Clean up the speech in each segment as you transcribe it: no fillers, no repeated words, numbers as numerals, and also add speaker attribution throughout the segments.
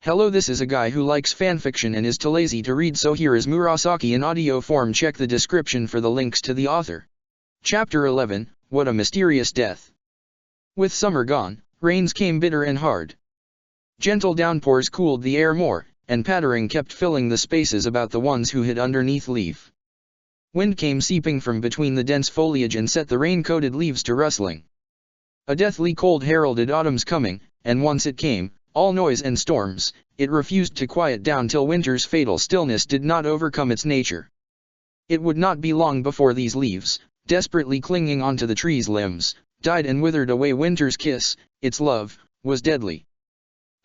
Speaker 1: Hello, this is a guy who likes fanfiction and is too lazy to read, so here is Murasaki in audio form. Check the description for the links to the author. Chapter 11, What a Mysterious Death. With summer gone, rains came bitter and hard. Gentle downpours cooled the air more, and pattering kept filling the spaces about the ones who hid underneath leaf. Wind came seeping from between the dense foliage and set the rain-coated leaves to rustling. A deathly cold heralded autumn's coming, and once it came, all noise and storms, it refused to quiet down till winter's fatal stillness did not overcome its nature. It would not be long before these leaves, desperately clinging onto the tree's limbs, died and withered away. Winter's kiss, its love, was deadly.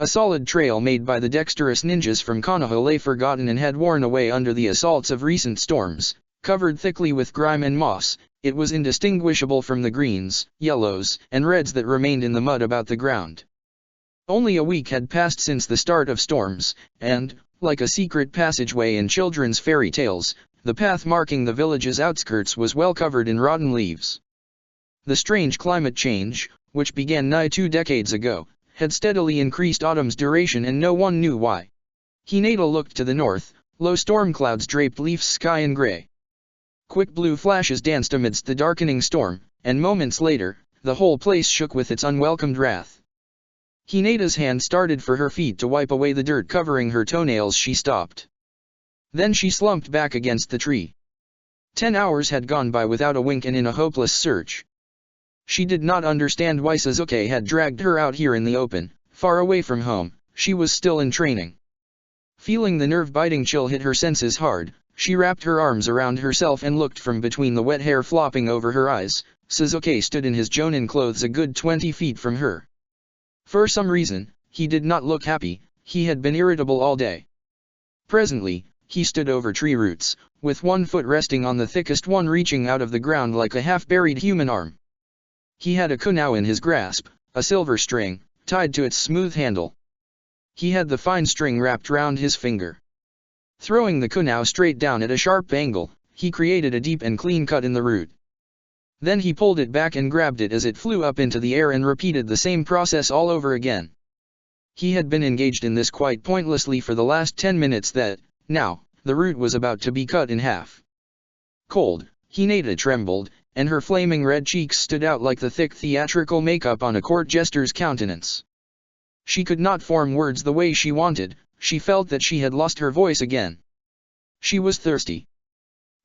Speaker 1: A solid trail made by the dexterous ninjas from Konoha lay forgotten and had worn away under the assaults of recent storms. Covered thickly with grime and moss, it was indistinguishable from the greens, yellows, and reds that remained in the mud about the ground. Only a week had passed since the start of storms, and, like a secret passageway in children's fairy tales, the path marking the village's outskirts was well covered in rotten leaves. The strange climate change, which began nigh 2 decades ago, had steadily increased autumn's duration, and no one knew why. Hinata looked to the north. Low storm clouds draped leaf sky in gray. Quick blue flashes danced amidst the darkening storm, and moments later, the whole place shook with its unwelcomed wrath. Hinata's hand started for her feet to wipe away the dirt covering her toenails. She stopped. Then she slumped back against the tree. 10 hours had gone by without a wink, and in a hopeless search. She did not understand why Sasuke had dragged her out here in the open, far away from home. She was still in training. Feeling the nerve-biting chill hit her senses hard, she wrapped her arms around herself and looked from between the wet hair flopping over her eyes. Sasuke stood in his jonin clothes a good 20 feet from her. For some reason, he did not look happy. He had been irritable all day. Presently, he stood over tree roots, with one foot resting on the thickest one, reaching out of the ground like a half-buried human arm. He had a kunao in his grasp, a silver string, tied to its smooth handle. He had the fine string wrapped round his finger. Throwing the kunao straight down at a sharp angle, he created a deep and clean cut in the root. Then he pulled it back and grabbed it as it flew up into the air and repeated the same process all over again. He had been engaged in this quite pointlessly for the last 10 minutes that, now, the root was about to be cut in half. Cold, Hinata trembled, and her flaming red cheeks stood out like the thick theatrical makeup on a court jester's countenance. She could not form words the way she wanted. She felt that she had lost her voice again. She was thirsty.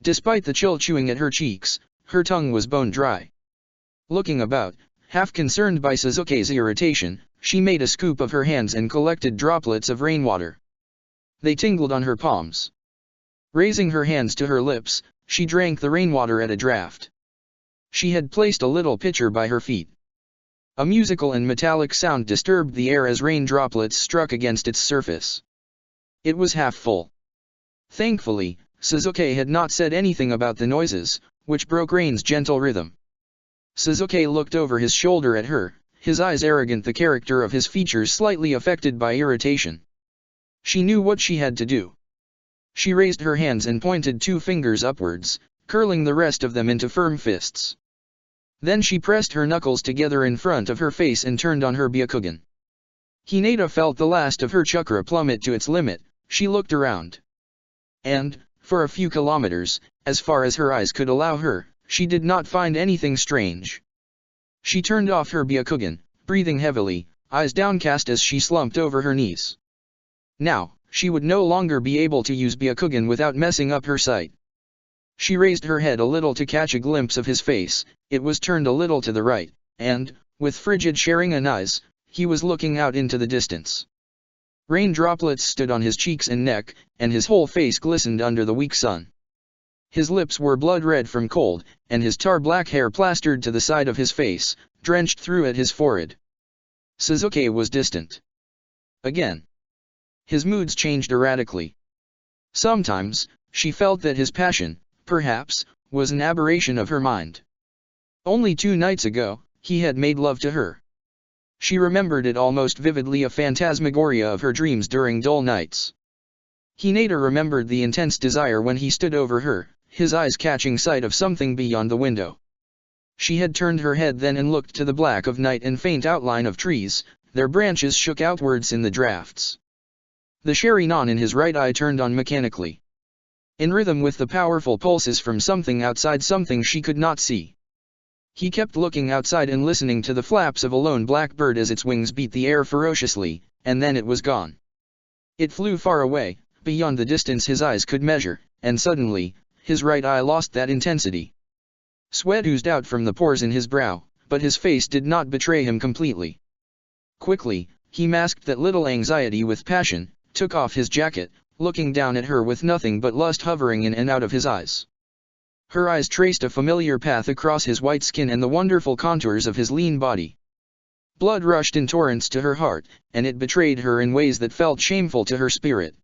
Speaker 1: Despite the chill chewing at her cheeks, her tongue was bone dry. Looking about, half concerned by Sasuke's irritation, she made a scoop of her hands and collected droplets of rainwater. They tingled on her palms. Raising her hands to her lips, she drank the rainwater at a draught. She had placed a little pitcher by her feet. A musical and metallic sound disturbed the air as rain droplets struck against its surface. It was half full. Thankfully, Sasuke had not said anything about the noises, which broke rain's gentle rhythm. Sasuke looked over his shoulder at her, his eyes arrogant, the character of his features slightly affected by irritation. She knew what she had to do. She raised her hands and pointed 2 fingers upwards, curling the rest of them into firm fists. Then she pressed her knuckles together in front of her face and turned on her Byakugan. Hinata felt the last of her chakra plummet to its limit. She looked around. And, for a few kilometers, as far as her eyes could allow her, she did not find anything strange. She turned off her Byakugan, breathing heavily, eyes downcast as she slumped over her knees. Now, she would no longer be able to use Byakugan without messing up her sight. She raised her head a little to catch a glimpse of his face. It was turned a little to the right, and, with frigid Sharingan eyes, he was looking out into the distance. Rain droplets stood on his cheeks and neck, and his whole face glistened under the weak sun. His lips were blood red from cold, and his tar-black hair plastered to the side of his face, drenched through at his forehead. Sasuke was distant. Again. His moods changed erratically. Sometimes, she felt that his passion, perhaps, was an aberration of her mind. Only 2 nights ago, he had made love to her. She remembered it almost vividly, a phantasmagoria of her dreams during dull nights. Hinata remembered the intense desire when he stood over her, his eyes catching sight of something beyond the window. She had turned her head then and looked to the black of night and faint outline of trees. Their branches shook outwards in the drafts. The sherry-non in his right eye turned on mechanically, in rhythm with the powerful pulses from something outside, something she could not see. He kept looking outside and listening to the flaps of a lone black bird as its wings beat the air ferociously, and then it was gone. It flew far away, beyond the distance his eyes could measure, and suddenly, his right eye lost that intensity. Sweat oozed out from the pores in his brow, but his face did not betray him completely. Quickly, he masked that little anxiety with passion, took off his jacket, looking down at her with nothing but lust hovering in and out of his eyes. Her eyes traced a familiar path across his white skin and the wonderful contours of his lean body. Blood rushed in torrents to her heart, and it betrayed her in ways that felt shameful to her spirit.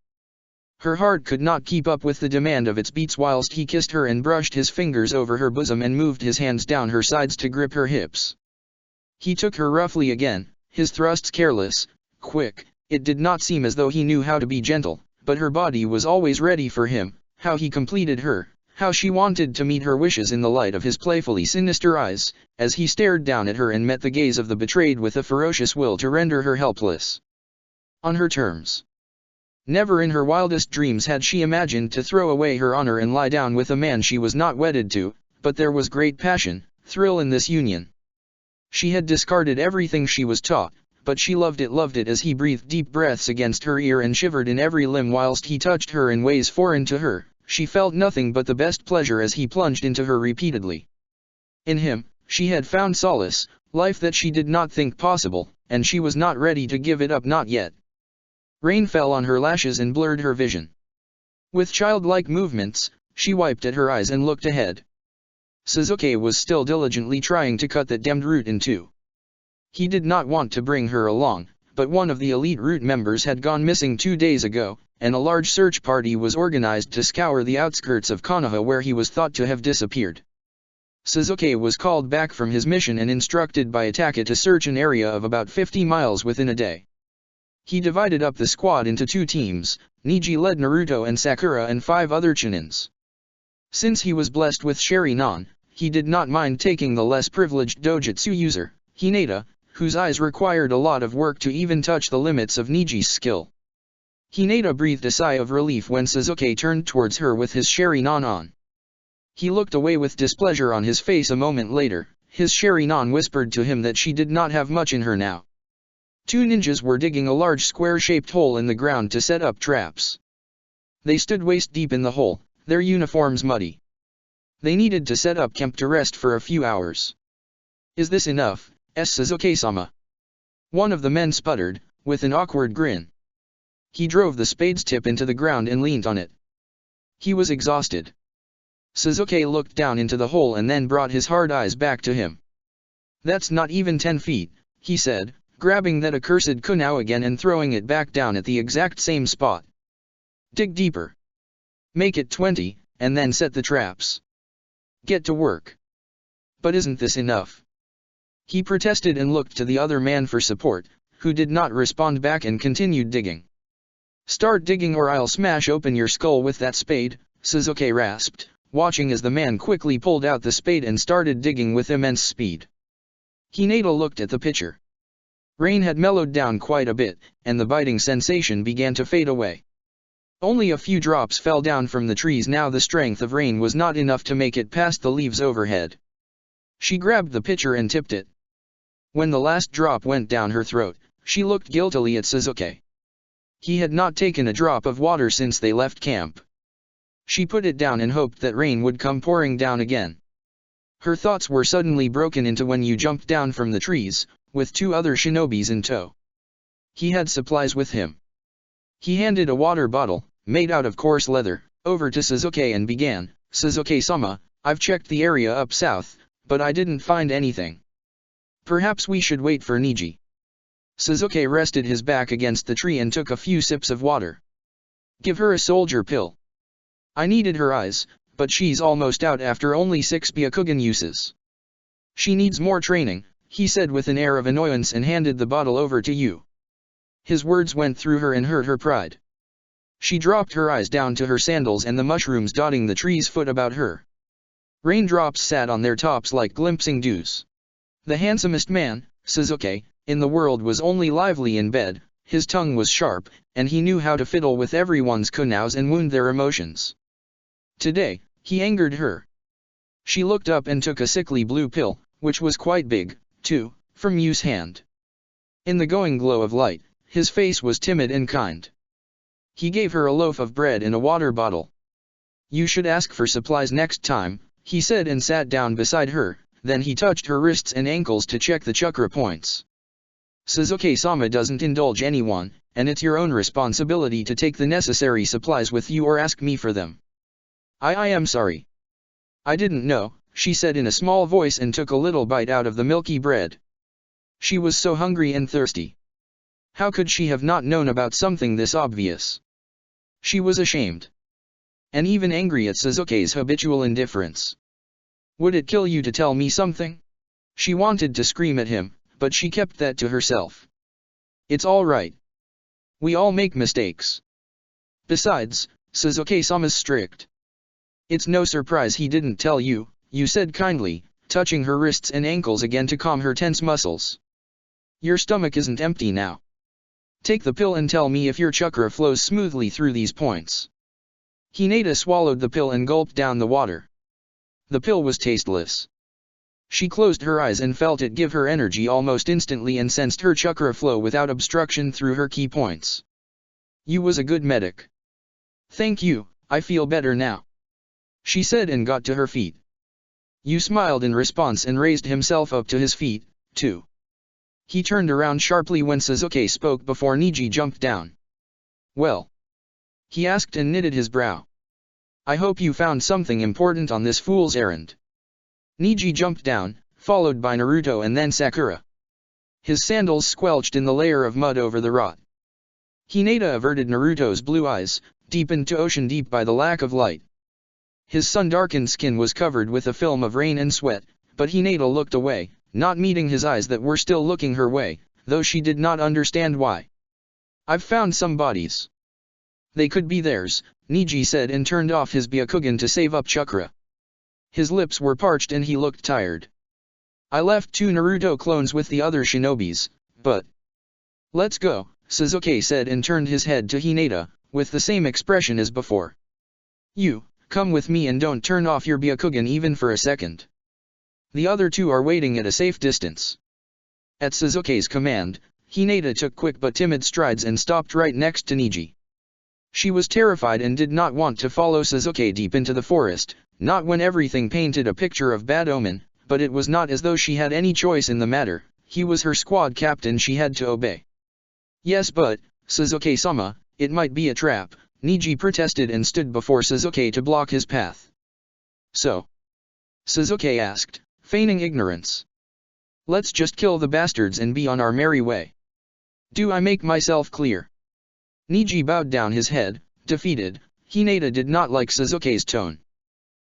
Speaker 1: Her heart could not keep up with the demand of its beats whilst he kissed her and brushed his fingers over her bosom and moved his hands down her sides to grip her hips. He took her roughly again, his thrusts careless, quick. It did not seem as though he knew how to be gentle, but her body was always ready for him. How he completed her, how she wanted to meet her wishes in the light of his playfully sinister eyes, as he stared down at her and met the gaze of the betrayed with a ferocious will to render her helpless. On her terms. Never in her wildest dreams had she imagined to throw away her honor and lie down with a man she was not wedded to, but there was great passion, thrill in this union. She had discarded everything she was taught, but she loved it as he breathed deep breaths against her ear and shivered in every limb whilst he touched her in ways foreign to her. She felt nothing but the best pleasure as he plunged into her repeatedly. In him, she had found solace, life that she did not think possible, and she was not ready to give it up, not yet. Rain fell on her lashes and blurred her vision. With childlike movements, she wiped at her eyes and looked ahead. Suzuki was still diligently trying to cut that damned route in two. He did not want to bring her along, but one of the elite route members had gone missing 2 days ago, and a large search party was organized to scour the outskirts of Konoha where he was thought to have disappeared. Suzuki was called back from his mission and instructed by Ataka to search an area of about 50 miles within a day. He divided up the squad into 2 teams. Niji led Naruto and Sakura and 5 other Chunins. Since he was blessed with Sharingan, he did not mind taking the less privileged dojutsu user, Hinata, whose eyes required a lot of work to even touch the limits of Niji's skill. Hinata breathed a sigh of relief when Suzuki turned towards her with his Sharingan on. He looked away with displeasure on his face a moment later. His Sharingan whispered to him that she did not have much in her now. 2 ninjas were digging a large square-shaped hole in the ground to set up traps. They stood waist-deep in the hole, their uniforms muddy. They needed to set up camp to rest for a few hours. "Is this enough, Suzuki-sama?" one of the men sputtered, with an awkward grin. He drove the spade's tip into the ground and leaned on it. He was exhausted. Suzuki looked down into the hole and then brought his hard eyes back to him. "That's not even 10 feet, he said, grabbing that accursed kunai again and throwing it back down at the exact same spot. "Dig deeper. Make it 20, and then set the traps. Get to work." "But isn't this enough?" he protested and looked to the other man for support, who did not respond back and continued digging. "Start digging or I'll smash open your skull with that spade," Suzuki rasped, watching as the man quickly pulled out the spade and started digging with immense speed. Hinata looked at the picture. Rain had mellowed down quite a bit, and the biting sensation began to fade away. Only a few drops fell down from the trees now. The strength of rain was not enough to make it past the leaves overhead. She grabbed the pitcher and tipped it. When the last drop went down her throat, she looked guiltily at Suzuki. He had not taken a drop of water since they left camp. She put it down and hoped that rain would come pouring down again. Her thoughts were suddenly broken into when you jumped down from the trees, with 2 other shinobis in tow. He had supplies with him. He handed a water bottle, made out of coarse leather, over to Suzuki and began, "Suzuki-sama, I've checked the area up south, but I didn't find anything. Perhaps we should wait for Niji." Suzuki rested his back against the tree and took a few sips of water. "Give her a soldier pill. I needed her eyes, but she's almost out after only 6 Byakugan uses. She needs more training," he said with an air of annoyance and handed the bottle over to you. His words went through her and hurt her pride. She dropped her eyes down to her sandals and the mushrooms dotting the tree's foot about her. Raindrops sat on their tops like glimpsing dews. The handsomest man, Suzuki, in the world was only lively in bed, his tongue was sharp, and he knew how to fiddle with everyone's kunows and wound their emotions. Today, he angered her. She looked up and took a sickly blue pill, which was quite big, too, from Yu's hand. In the going glow of light, his face was timid and kind. He gave her a loaf of bread and a water bottle. "You should ask for supplies next time," he said and sat down beside her, then he touched her wrists and ankles to check the chakra points. "Suzuki-sama doesn't indulge anyone, and it's your own responsibility to take the necessary supplies with you or ask me for them." I am sorry. "I didn't know," she said in a small voice and took a little bite out of the milky bread. She was so hungry and thirsty. How could she have not known about something this obvious? She was ashamed. And even angry at Suzuki's habitual indifference. "Would it kill you to tell me something?" She wanted to scream at him, but she kept that to herself. "It's all right. We all make mistakes. Besides, Suzuki-sama's strict. It's no surprise he didn't tell you," Yu said kindly, touching her wrists and ankles again to calm her tense muscles. "Your stomach isn't empty now. Take the pill and tell me if your chakra flows smoothly through these points." Hinata swallowed the pill and gulped down the water. The pill was tasteless. She closed her eyes and felt it give her energy almost instantly and sensed her chakra flow without obstruction through her key points. "You was a good medic." "Thank you, I feel better now," she said and got to her feet. Yu smiled in response and raised himself up to his feet, too. He turned around sharply when Suzuki spoke before Niji jumped down. "Well?" he asked and knitted his brow. "I hope you found something important on this fool's errand." Niji jumped down, followed by Naruto and then Sakura. His sandals squelched in the layer of mud over the rot. Hinata averted Naruto's blue eyes, deepened to ocean deep by the lack of light. His sun-darkened skin was covered with a film of rain and sweat, but Hinata looked away, not meeting his eyes that were still looking her way, though she did not understand why. "I've found some bodies. They could be theirs," Niji said and turned off his Byakugan to save up chakra. His lips were parched and he looked tired. "I left 2 Naruto clones with the other shinobis, but..." "Let's go," Suzuki said and turned his head to Hinata, with the same expression as before. "You, come with me and don't turn off your Byakugan even for a second. The other 2 are waiting at a safe distance." At Suzuki's command, Hinata took quick but timid strides and stopped right next to Niji. She was terrified and did not want to follow Suzuki deep into the forest, not when everything painted a picture of bad omen, but it was not as though she had any choice in the matter. He was her squad captain, she had to obey. "Yes, but, Suzuki-sama, it might be a trap," Niji protested and stood before Suzuki to block his path. "So?" Suzuki asked, feigning ignorance. "Let's just kill the bastards and be on our merry way. Do I make myself clear?" Niji bowed down his head, defeated. Hinata did not like Suzuki's tone.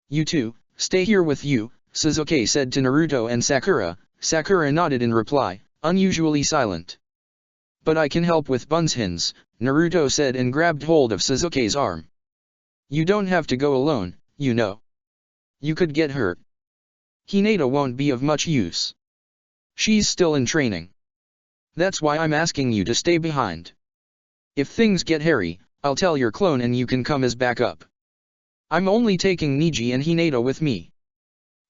Speaker 1: "You two, stay here with you," Suzuki said to Naruto and Sakura. Sakura nodded in reply, unusually silent. "But I can help with Bunsen's," Naruto said and grabbed hold of Suzuki's arm. "You don't have to go alone, you know. You could get hurt. Hinata won't be of much use. She's still in training. That's why I'm asking you to stay behind. If things get hairy, I'll tell your clone and you can come as backup. I'm only taking Niji and Hinata with me.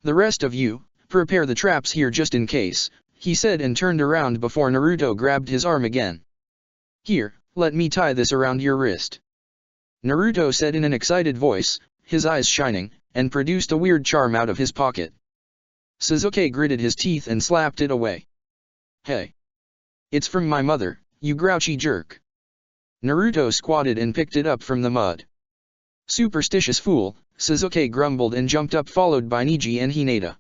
Speaker 1: The rest of you, prepare the traps here just in case," he said and turned around before Naruto grabbed his arm again. "Here, let me tie this around your wrist," Naruto said in an excited voice, his eyes shining, and produced a weird charm out of his pocket. Suzuki gritted his teeth and slapped it away. "Hey! It's from my mother, you grouchy jerk." Naruto squatted and picked it up from the mud. "Superstitious fool," Suzuki grumbled and jumped up followed by Niji and Hinata.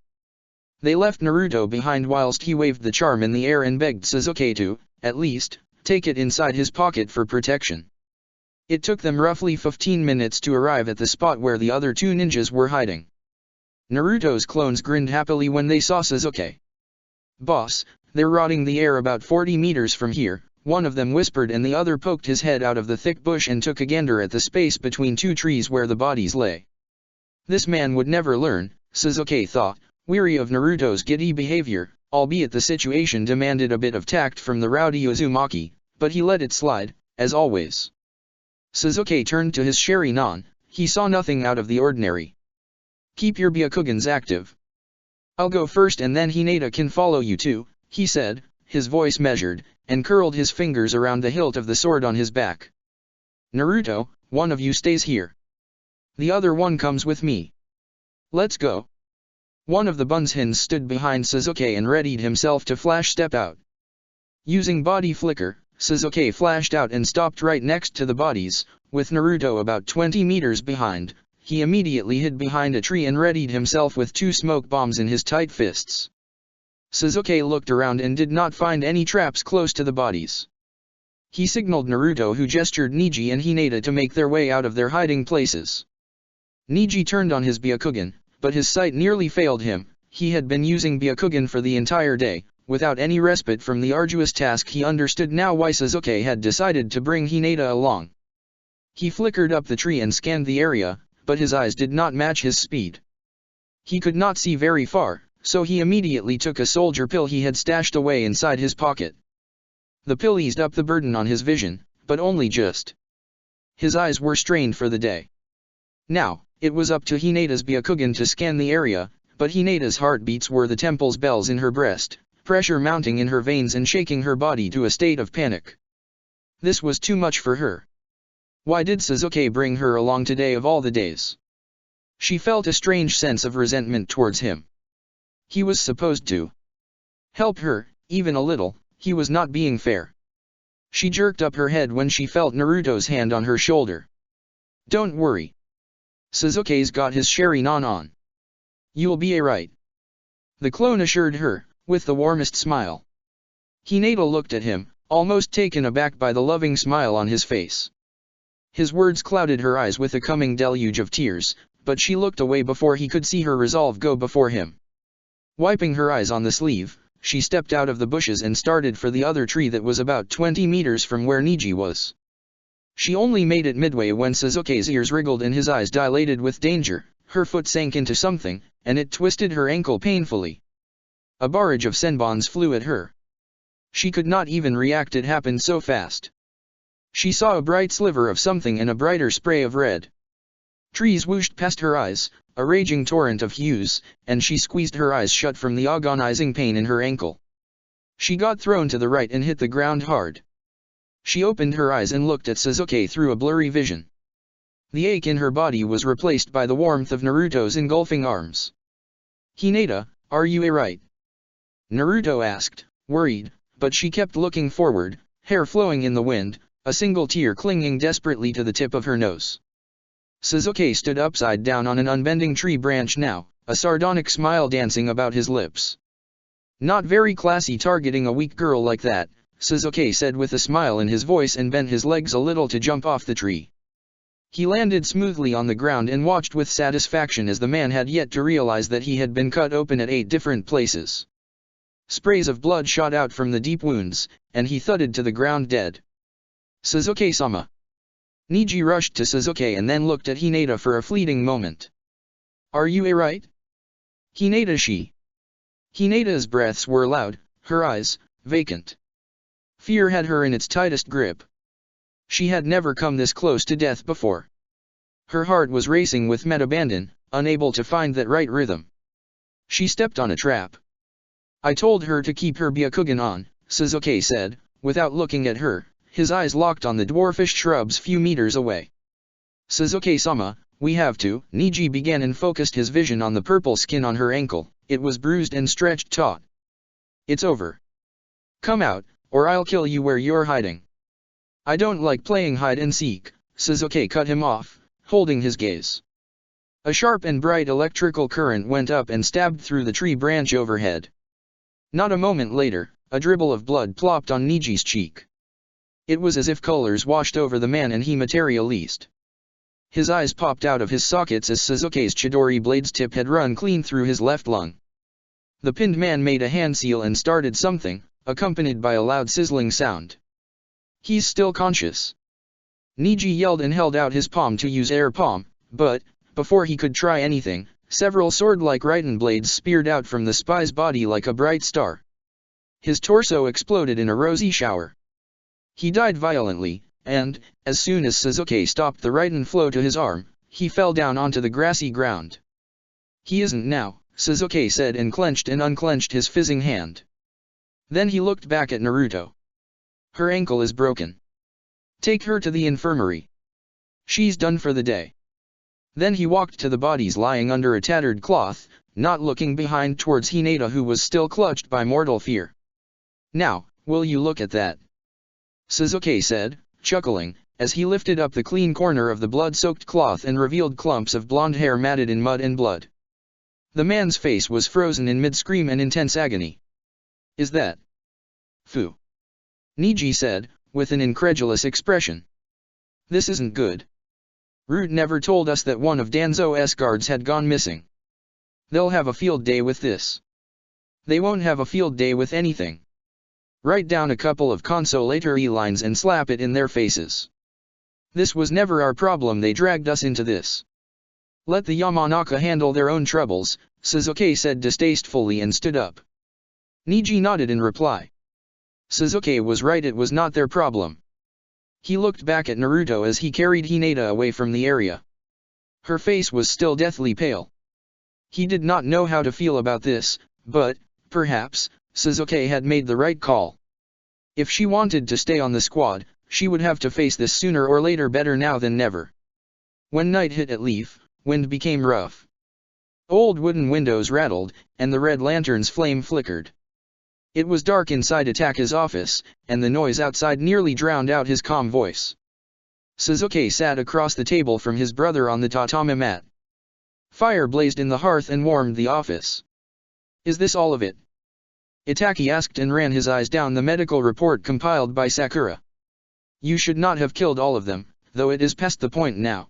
Speaker 1: They left Naruto behind whilst he waved the charm in the air and begged Suzuki to, at least, take it inside his pocket for protection. It took them roughly 15 minutes to arrive at the spot where the other 2 ninjas were hiding. Naruto's clones grinned happily when they saw Suzuki. "Boss, they're rotting the air about 40 meters from here," one of them whispered and the other poked his head out of the thick bush and took a gander at the space between 2 trees where the bodies lay. This man would never learn, Suzuki thought, weary of Naruto's giddy behavior, albeit the situation demanded a bit of tact from the rowdy Uzumaki, but he let it slide, as always. Sasuke turned to his Sharingan. He saw nothing out of the ordinary. "Keep your Byakugans active. I'll go first and then Hinata can follow you too," he said, his voice measured, and curled his fingers around the hilt of the sword on his back. "Naruto, one of you stays here. The other one comes with me. Let's go." One of the Bunshins stood behind Sasuke and readied himself to flash step out. Using body flicker, Sasuke flashed out and stopped right next to the bodies, with Naruto about 20 meters behind. He immediately hid behind a tree and readied himself with 2 smoke bombs in his tight fists. Sasuke looked around and did not find any traps close to the bodies. He signaled Naruto, who gestured Neji and Hinata to make their way out of their hiding places. Neji turned on his Byakugan, but his sight nearly failed him. He had been using Byakugan for the entire day, without any respite from the arduous task. He understood now why Sasuke had decided to bring Hinata along. He flickered up the tree and scanned the area, but his eyes did not match his speed. He could not see very far, so he immediately took a soldier pill he had stashed away inside his pocket. The pill eased up the burden on his vision, but only just. His eyes were strained for the day. Now, it was up to Hinata's Byakugan to scan the area, but Hinata's heartbeats were the temple's bells in her breast, pressure mounting in her veins and shaking her body to a state of panic. This was too much for her. Why did Sasuke bring her along today of all the days? She felt a strange sense of resentment towards him. He was supposed to help her, even a little. He was not being fair. She jerked up her head when she felt Naruto's hand on her shoulder. "Don't worry. Sasuke's got his Sharingan on. You'll be alright," the clone assured her, with the warmest smile. Hinata looked at him, almost taken aback by the loving smile on his face. His words clouded her eyes with a coming deluge of tears, but she looked away before he could see her resolve go before him. Wiping her eyes on the sleeve, she stepped out of the bushes and started for the other tree that was about 20 meters from where Neji was. She only made it midway when Sasuke's ears wriggled and his eyes dilated with danger. Her foot sank into something, and it twisted her ankle painfully. A barrage of senbons flew at her. She could not even react, it happened so fast. She saw a bright sliver of something and a brighter spray of red. Trees whooshed past her eyes, a raging torrent of hues, and she squeezed her eyes shut from the agonizing pain in her ankle. She got thrown to the right and hit the ground hard. She opened her eyes and looked at Sasuke through a blurry vision. The ache in her body was replaced by the warmth of Naruto's engulfing arms. "Hinata, are you alright?" Naruto asked, worried, but she kept looking forward, hair flowing in the wind, a single tear clinging desperately to the tip of her nose. Sasuke stood upside down on an unbending tree branch now, a sardonic smile dancing about his lips. "Not very classy targeting a weak girl like that," Sasuke said with a smile in his voice and bent his legs a little to jump off the tree. He landed smoothly on the ground and watched with satisfaction as the man had yet to realize that he had been cut open at 8 different places. Sprays of blood shot out from the deep wounds, and he thudded to the ground dead. "Sasuke-sama." Neji rushed to Sasuke and then looked at Hinata for a fleeting moment. "Are you alright?" "Hinata." Hinata's breaths were loud, her eyes vacant. Fear had her in its tightest grip. She had never come this close to death before. Her heart was racing with mad abandon, unable to find that right rhythm. She stepped on a trap. "I told her to keep her Byakugan on," Sasuke said, without looking at her, his eyes locked on the dwarfish shrubs few meters away. "Sasuke-sama, we have to," Neji began and focused his vision on the purple skin on her ankle. It was bruised and stretched taut. "It's over. Come out, or I'll kill you where you're hiding." "I don't like playing hide and seek," Sasuke cut him off, holding his gaze. A sharp and bright electrical current went up and stabbed through the tree branch overhead. Not a moment later, a dribble of blood plopped on Neji's cheek. It was as if colors washed over the man and he materialized. His eyes popped out of his sockets as Sasuke's Chidori blade's tip had run clean through his left lung. The pinned man made a hand seal and started something, accompanied by a loud sizzling sound. "He's still conscious." Neji yelled and held out his palm to use air palm, but, before he could try anything, several sword-like Raiden blades speared out from the spy's body like a bright star. His torso exploded in a rosy shower. He died violently, and, as soon as Suzuki stopped the right flow to his arm, he fell down onto the grassy ground. He isn't now, Suzuki said and clenched and unclenched his fizzing hand. Then he looked back at Naruto. Her ankle is broken. Take her to the infirmary. She's done for the day. Then he walked to the bodies lying under a tattered cloth, not looking behind towards Hinata who was still clutched by mortal fear. Now, will you look at that? Suzuki said, chuckling, as he lifted up the clean corner of the blood-soaked cloth and revealed clumps of blonde hair matted in mud and blood. The man's face was frozen in mid-scream and intense agony. Is that? Fu. Niji said, with an incredulous expression. This isn't good. Root never told us that one of Danzo's guards had gone missing. They'll have a field day with this. They won't have a field day with anything. Write down a couple of consolatory lines and slap it in their faces. This was never our problem, they dragged us into this. Let the Yamanaka handle their own troubles, Suzuki said distastefully and stood up. Niji nodded in reply. Suzuki was right, it was not their problem. He looked back at Naruto as he carried Hinata away from the area. Her face was still deathly pale. He did not know how to feel about this, but, perhaps, Suzuki had made the right call. If she wanted to stay on the squad, she would have to face this sooner or later, better now than never. When night hit at Leaf, wind became rough. Old wooden windows rattled, and the red lantern's flame flickered. It was dark inside Ataka's office, and the noise outside nearly drowned out his calm voice. Suzuki sat across the table from his brother on the tatami mat. Fire blazed in the hearth and warmed the office. Is this all of it? Itaki asked and ran his eyes down the medical report compiled by Sakura. You should not have killed all of them, though it is past the point now.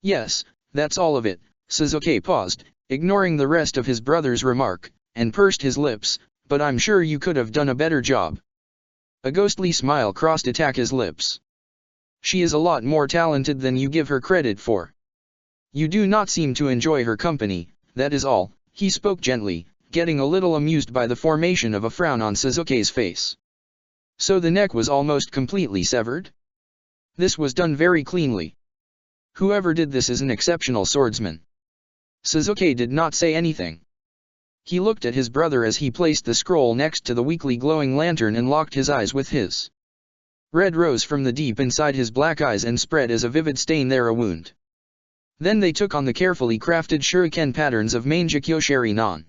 Speaker 1: Yes, that's all of it. Suzuki paused, ignoring the rest of his brother's remark, and pursed his lips, but I'm sure you could have done a better job. A ghostly smile crossed Itaka's lips. She is a lot more talented than you give her credit for. You do not seem to enjoy her company, that is all, he spoke gently, getting a little amused by the formation of a frown on Suzuki's face. So the neck was almost completely severed? This was done very cleanly. Whoever did this is an exceptional swordsman. Suzuki did not say anything. He looked at his brother as he placed the scroll next to the weakly glowing lantern and locked his eyes with his. Red rose from the deep inside his black eyes and spread as a vivid stain there a wound. Then they took on the carefully crafted shuriken patterns of Manjikyo Shari-nan.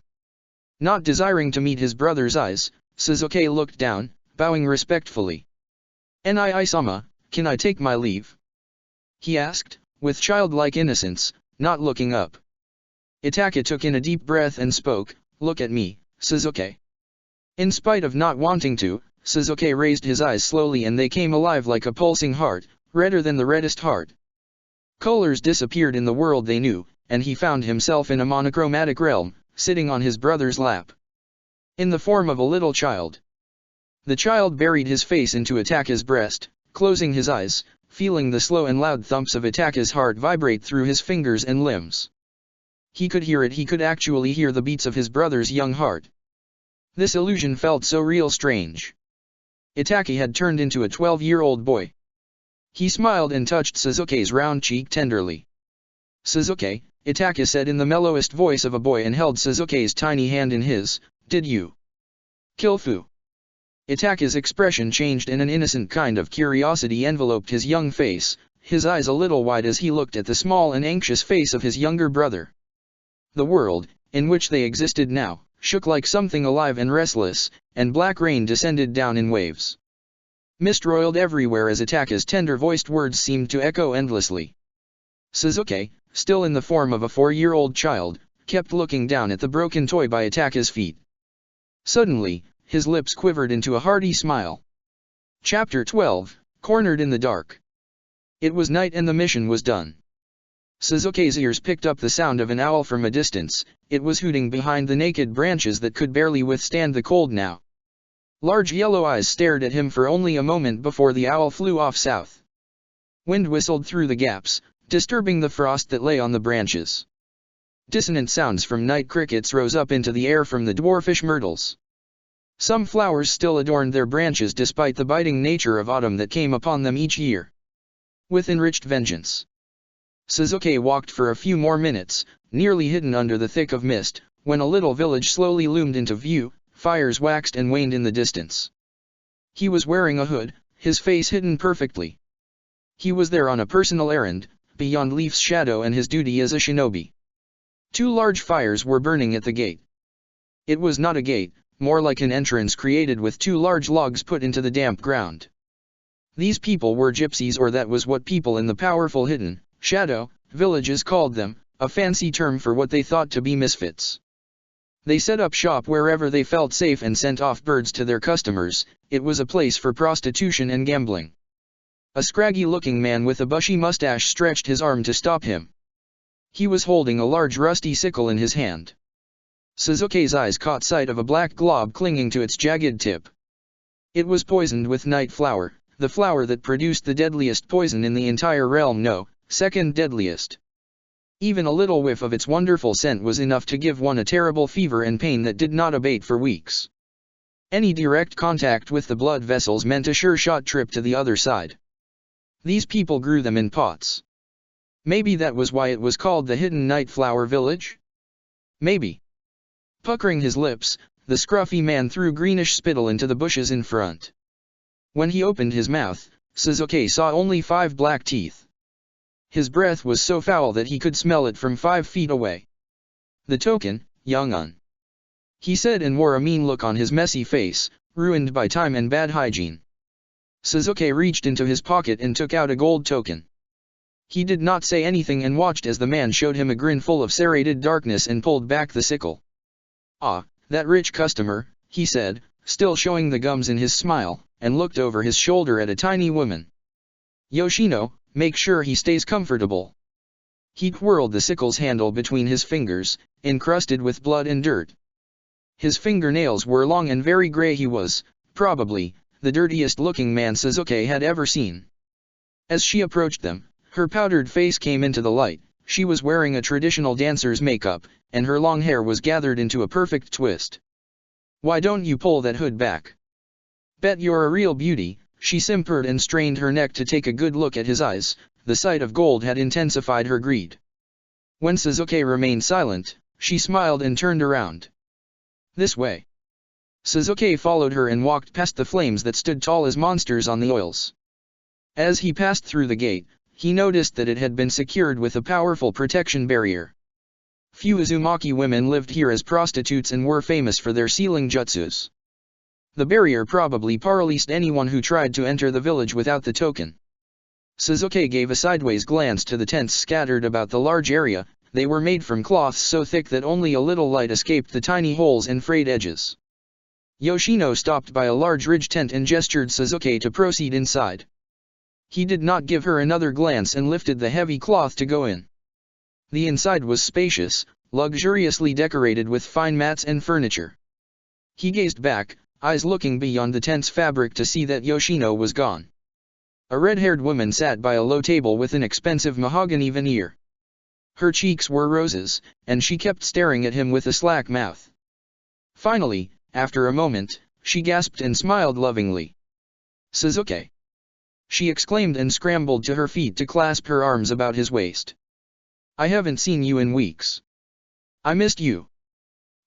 Speaker 1: Not desiring to meet his brother's eyes, Suzuki looked down, bowing respectfully. Nii-sama, can I take my leave? He asked, with childlike innocence, not looking up. Itaka took in a deep breath and spoke, look at me, Suzuki. In spite of not wanting to, Suzuki raised his eyes slowly and they came alive like a pulsing heart, redder than the reddest heart. Colors disappeared in the world they knew, and he found himself in a monochromatic realm, sitting on his brother's lap. In the form of a little child. The child buried his face into Itaka's breast, closing his eyes, feeling the slow and loud thumps of Itaka's heart vibrate through his fingers and limbs. He could hear it, he could actually hear the beats of his brother's young heart. This illusion felt so real, strange. Itaki had turned into a 12-year-old boy. He smiled and touched Suzuki's round cheek tenderly. Suzuki, Itaka said in the mellowest voice of a boy and held Suzuki's tiny hand in his, did you kill Fu? Itaka's expression changed and an innocent kind of curiosity enveloped his young face, his eyes a little wide as he looked at the small and anxious face of his younger brother. The world, in which they existed now, shook like something alive and restless, and black rain descended down in waves. Mist roiled everywhere as Itaka's tender-voiced words seemed to echo endlessly. Suzuki, still in the form of a 4-year-old child, kept looking down at the broken toy by Itaka's feet. Suddenly, his lips quivered into a hearty smile. Chapter 12, Cornered in the Dark. It was night and the mission was done. Suzuki's ears picked up the sound of an owl from a distance. It was hooting behind the naked branches that could barely withstand the cold now. Large yellow eyes stared at him for only a moment before the owl flew off south. Wind whistled through the gaps, disturbing the frost that lay on the branches. Dissonant sounds from night crickets rose up into the air from the dwarfish myrtles. Some flowers still adorned their branches despite the biting nature of autumn that came upon them each year. With enriched vengeance. Suzuki walked for a few more minutes, nearly hidden under the thick of mist, when a little village slowly loomed into view, fires waxed and waned in the distance. He was wearing a hood, his face hidden perfectly. He was there on a personal errand, beyond Leaf's shadow and his duty as a shinobi. Two large fires were burning at the gate. It was not a gate, more like an entrance created with two large logs put into the damp ground. These people were gypsies, or that was what people in the powerful hidden, shadow, villages called them, a fancy term for what they thought to be misfits. They set up shop wherever they felt safe and sent off birds to their customers. It was a place for prostitution and gambling. A scraggy-looking man with a bushy mustache stretched his arm to stop him. He was holding a large rusty sickle in his hand. Suzuki's eyes caught sight of a black glob clinging to its jagged tip. It was poisoned with night flower, the flower that produced the deadliest poison in the entire realm, no, second deadliest. Even a little whiff of its wonderful scent was enough to give one a terrible fever and pain that did not abate for weeks. Any direct contact with the blood vessels meant a sure-shot trip to the other side. These people grew them in pots. Maybe that was why it was called the Hidden Night Flower Village? Maybe. Puckering his lips, the scruffy man threw greenish spittle into the bushes in front. When he opened his mouth, Suzuki saw only 5 black teeth. His breath was so foul that he could smell it from 5 feet away. "The token, young-un," he said, and wore a mean look on his messy face, ruined by time and bad hygiene. Suzuki reached into his pocket and took out a gold token. He did not say anything and watched as the man showed him a grin full of serrated darkness and pulled back the sickle. "Ah, that rich customer," he said, still showing the gums in his smile, and looked over his shoulder at a tiny woman. "Yoshino, make sure he stays comfortable." He twirled the sickle's handle between his fingers, encrusted with blood and dirt. His fingernails were long and very gray. He was, probably, the dirtiest-looking man Suzuki had ever seen. As she approached them, her powdered face came into the light. She was wearing a traditional dancer's makeup, and her long hair was gathered into a perfect twist. "Why don't you pull that hood back? Bet you're a real beauty," she simpered and strained her neck to take a good look at his eyes. The sight of gold had intensified her greed. When Suzuki remained silent, she smiled and turned around. "This way." Suzuki followed her and walked past the flames that stood tall as monsters on the oils. As he passed through the gate, he noticed that it had been secured with a powerful protection barrier. Few Uzumaki women lived here as prostitutes and were famous for their sealing jutsus. The barrier probably paralyzed anyone who tried to enter the village without the token. Suzuki gave a sideways glance to the tents scattered about the large area. They were made from cloths so thick that only a little light escaped the tiny holes and frayed edges. Yoshino stopped by a large ridge tent and gestured Suzuki to proceed inside. He did not give her another glance and lifted the heavy cloth to go in. The inside was spacious, luxuriously decorated with fine mats and furniture. He gazed back, eyes looking beyond the tent's fabric to see that Yoshino was gone. A red-haired woman sat by a low table with an expensive mahogany veneer. Her cheeks were roses, and she kept staring at him with a slack mouth. Finally, after a moment, she gasped and smiled lovingly. "Suzuki!" she exclaimed and scrambled to her feet to clasp her arms about his waist. "I haven't seen you in weeks. I missed you.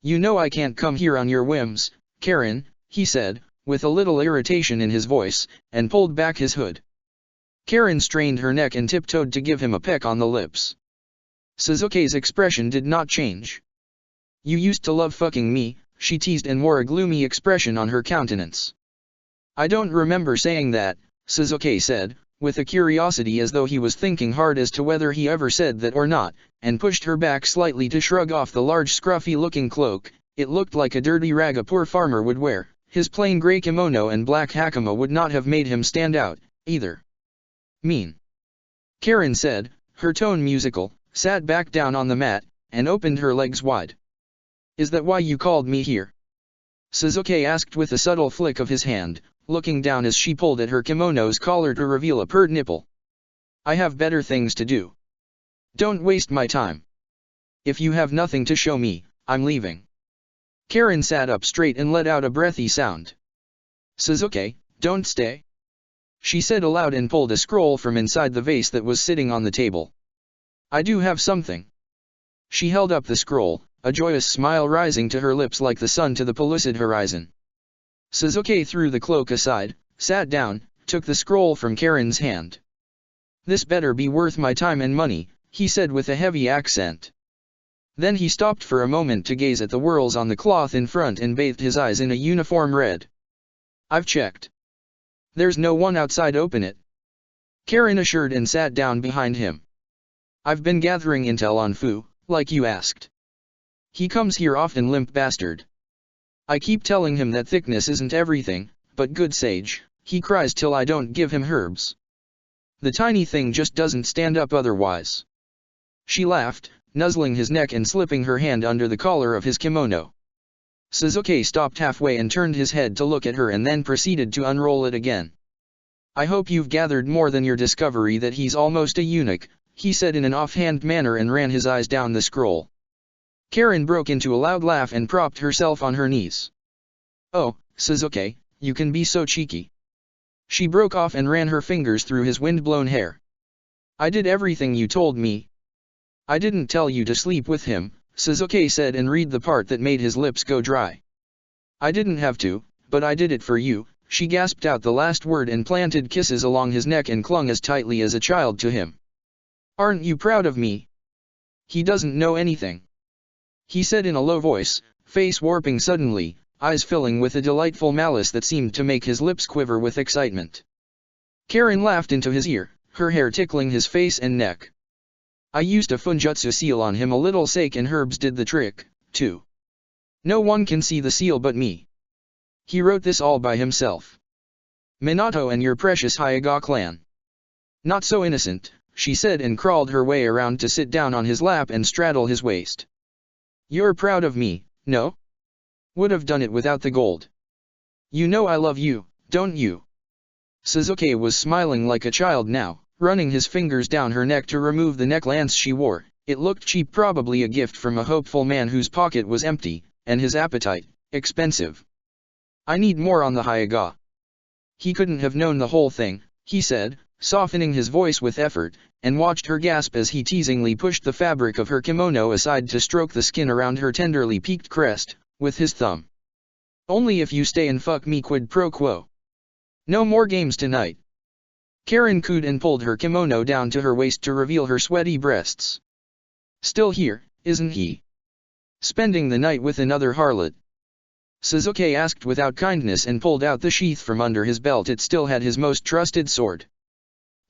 Speaker 1: You know I can't come here on your whims, Karen," he said, with a little irritation in his voice, and pulled back his hood. Karen strained her neck and tiptoed to give him a peck on the lips. Suzuki's expression did not change. "You used to love fucking me," she teased, and wore a gloomy expression on her countenance. "I don't remember saying that," Suzuki said, with a curiosity as though he was thinking hard as to whether he ever said that or not, and pushed her back slightly to shrug off the large scruffy-looking cloak. It looked like a dirty rag a poor farmer would wear. His plain gray kimono and black hakama would not have made him stand out, either. "Mean," Karen said, her tone musical, sat back down on the mat, and opened her legs wide. "Is that why you called me here?" Suzuki asked with a subtle flick of his hand, looking down as she pulled at her kimono's collar to reveal a pert nipple. "I have better things to do. Don't waste my time. If you have nothing to show me, I'm leaving." Karen sat up straight and let out a breathy sound. "Suzuki, don't stay," she said aloud and pulled a scroll from inside the vase that was sitting on the table. "I do have something." She held up the scroll, a joyous smile rising to her lips like the sun to the pellucid horizon. Suzuki threw the cloak aside, sat down, took the scroll from Karen's hand. "This better be worth my time and money," he said with a heavy accent. Then he stopped for a moment to gaze at the whorls on the cloth in front and bathed his eyes in a uniform red. "I've checked. There's no one outside. Open it," Karen assured and sat down behind him. "I've been gathering intel on Fu, like you asked. He comes here often, limp bastard. I keep telling him that thickness isn't everything, but good sage, he cries till I don't give him herbs. The tiny thing just doesn't stand up otherwise." She laughed, nuzzling his neck and slipping her hand under the collar of his kimono. Suzuki stopped halfway and turned his head to look at her and then proceeded to unroll it again. "I hope you've gathered more than your discovery that he's almost a eunuch," he said in an offhand manner and ran his eyes down the scroll. Karen broke into a loud laugh and propped herself on her knees. "Oh, Suzuki, you can be so cheeky." She broke off and ran her fingers through his wind-blown hair. "I did everything you told me." "I didn't tell you to sleep with him," Suzuki said and read the part that made his lips go dry. "I didn't have to, but I did it for you." She gasped out the last word and planted kisses along his neck and clung as tightly as a child to him. "Aren't you proud of me?" "He doesn't know anything," he said in a low voice, face warping suddenly, eyes filling with a delightful malice that seemed to make his lips quiver with excitement. Karen laughed into his ear, her hair tickling his face and neck. "I used a funjutsu seal on him a little sake and herbs did the trick, too. No one can see the seal but me. He wrote this all by himself. Minato and your precious Hyuga clan." "Not so innocent," she said and crawled her way around to sit down on his lap and straddle his waist. "You're proud of me, no? Would have done it without the gold. You know I love you, don't you?" Suzuki was smiling like a child now, running his fingers down her neck to remove the necklance she wore. It looked cheap, probably a gift from a hopeful man whose pocket was empty, and his appetite, expensive. "I need more on the Hyuga." "He couldn't have known the whole thing," he said, softening his voice with effort, and watched her gasp as he teasingly pushed the fabric of her kimono aside to stroke the skin around her tenderly peaked crest, with his thumb. "Only if you stay and fuck me, quid pro quo. No more games tonight." Karen cooed and pulled her kimono down to her waist to reveal her sweaty breasts. "Still here, isn't he? Spending the night with another harlot?" Suzuki asked without kindness and pulled out the sheath from under his belt. It still had his most trusted sword.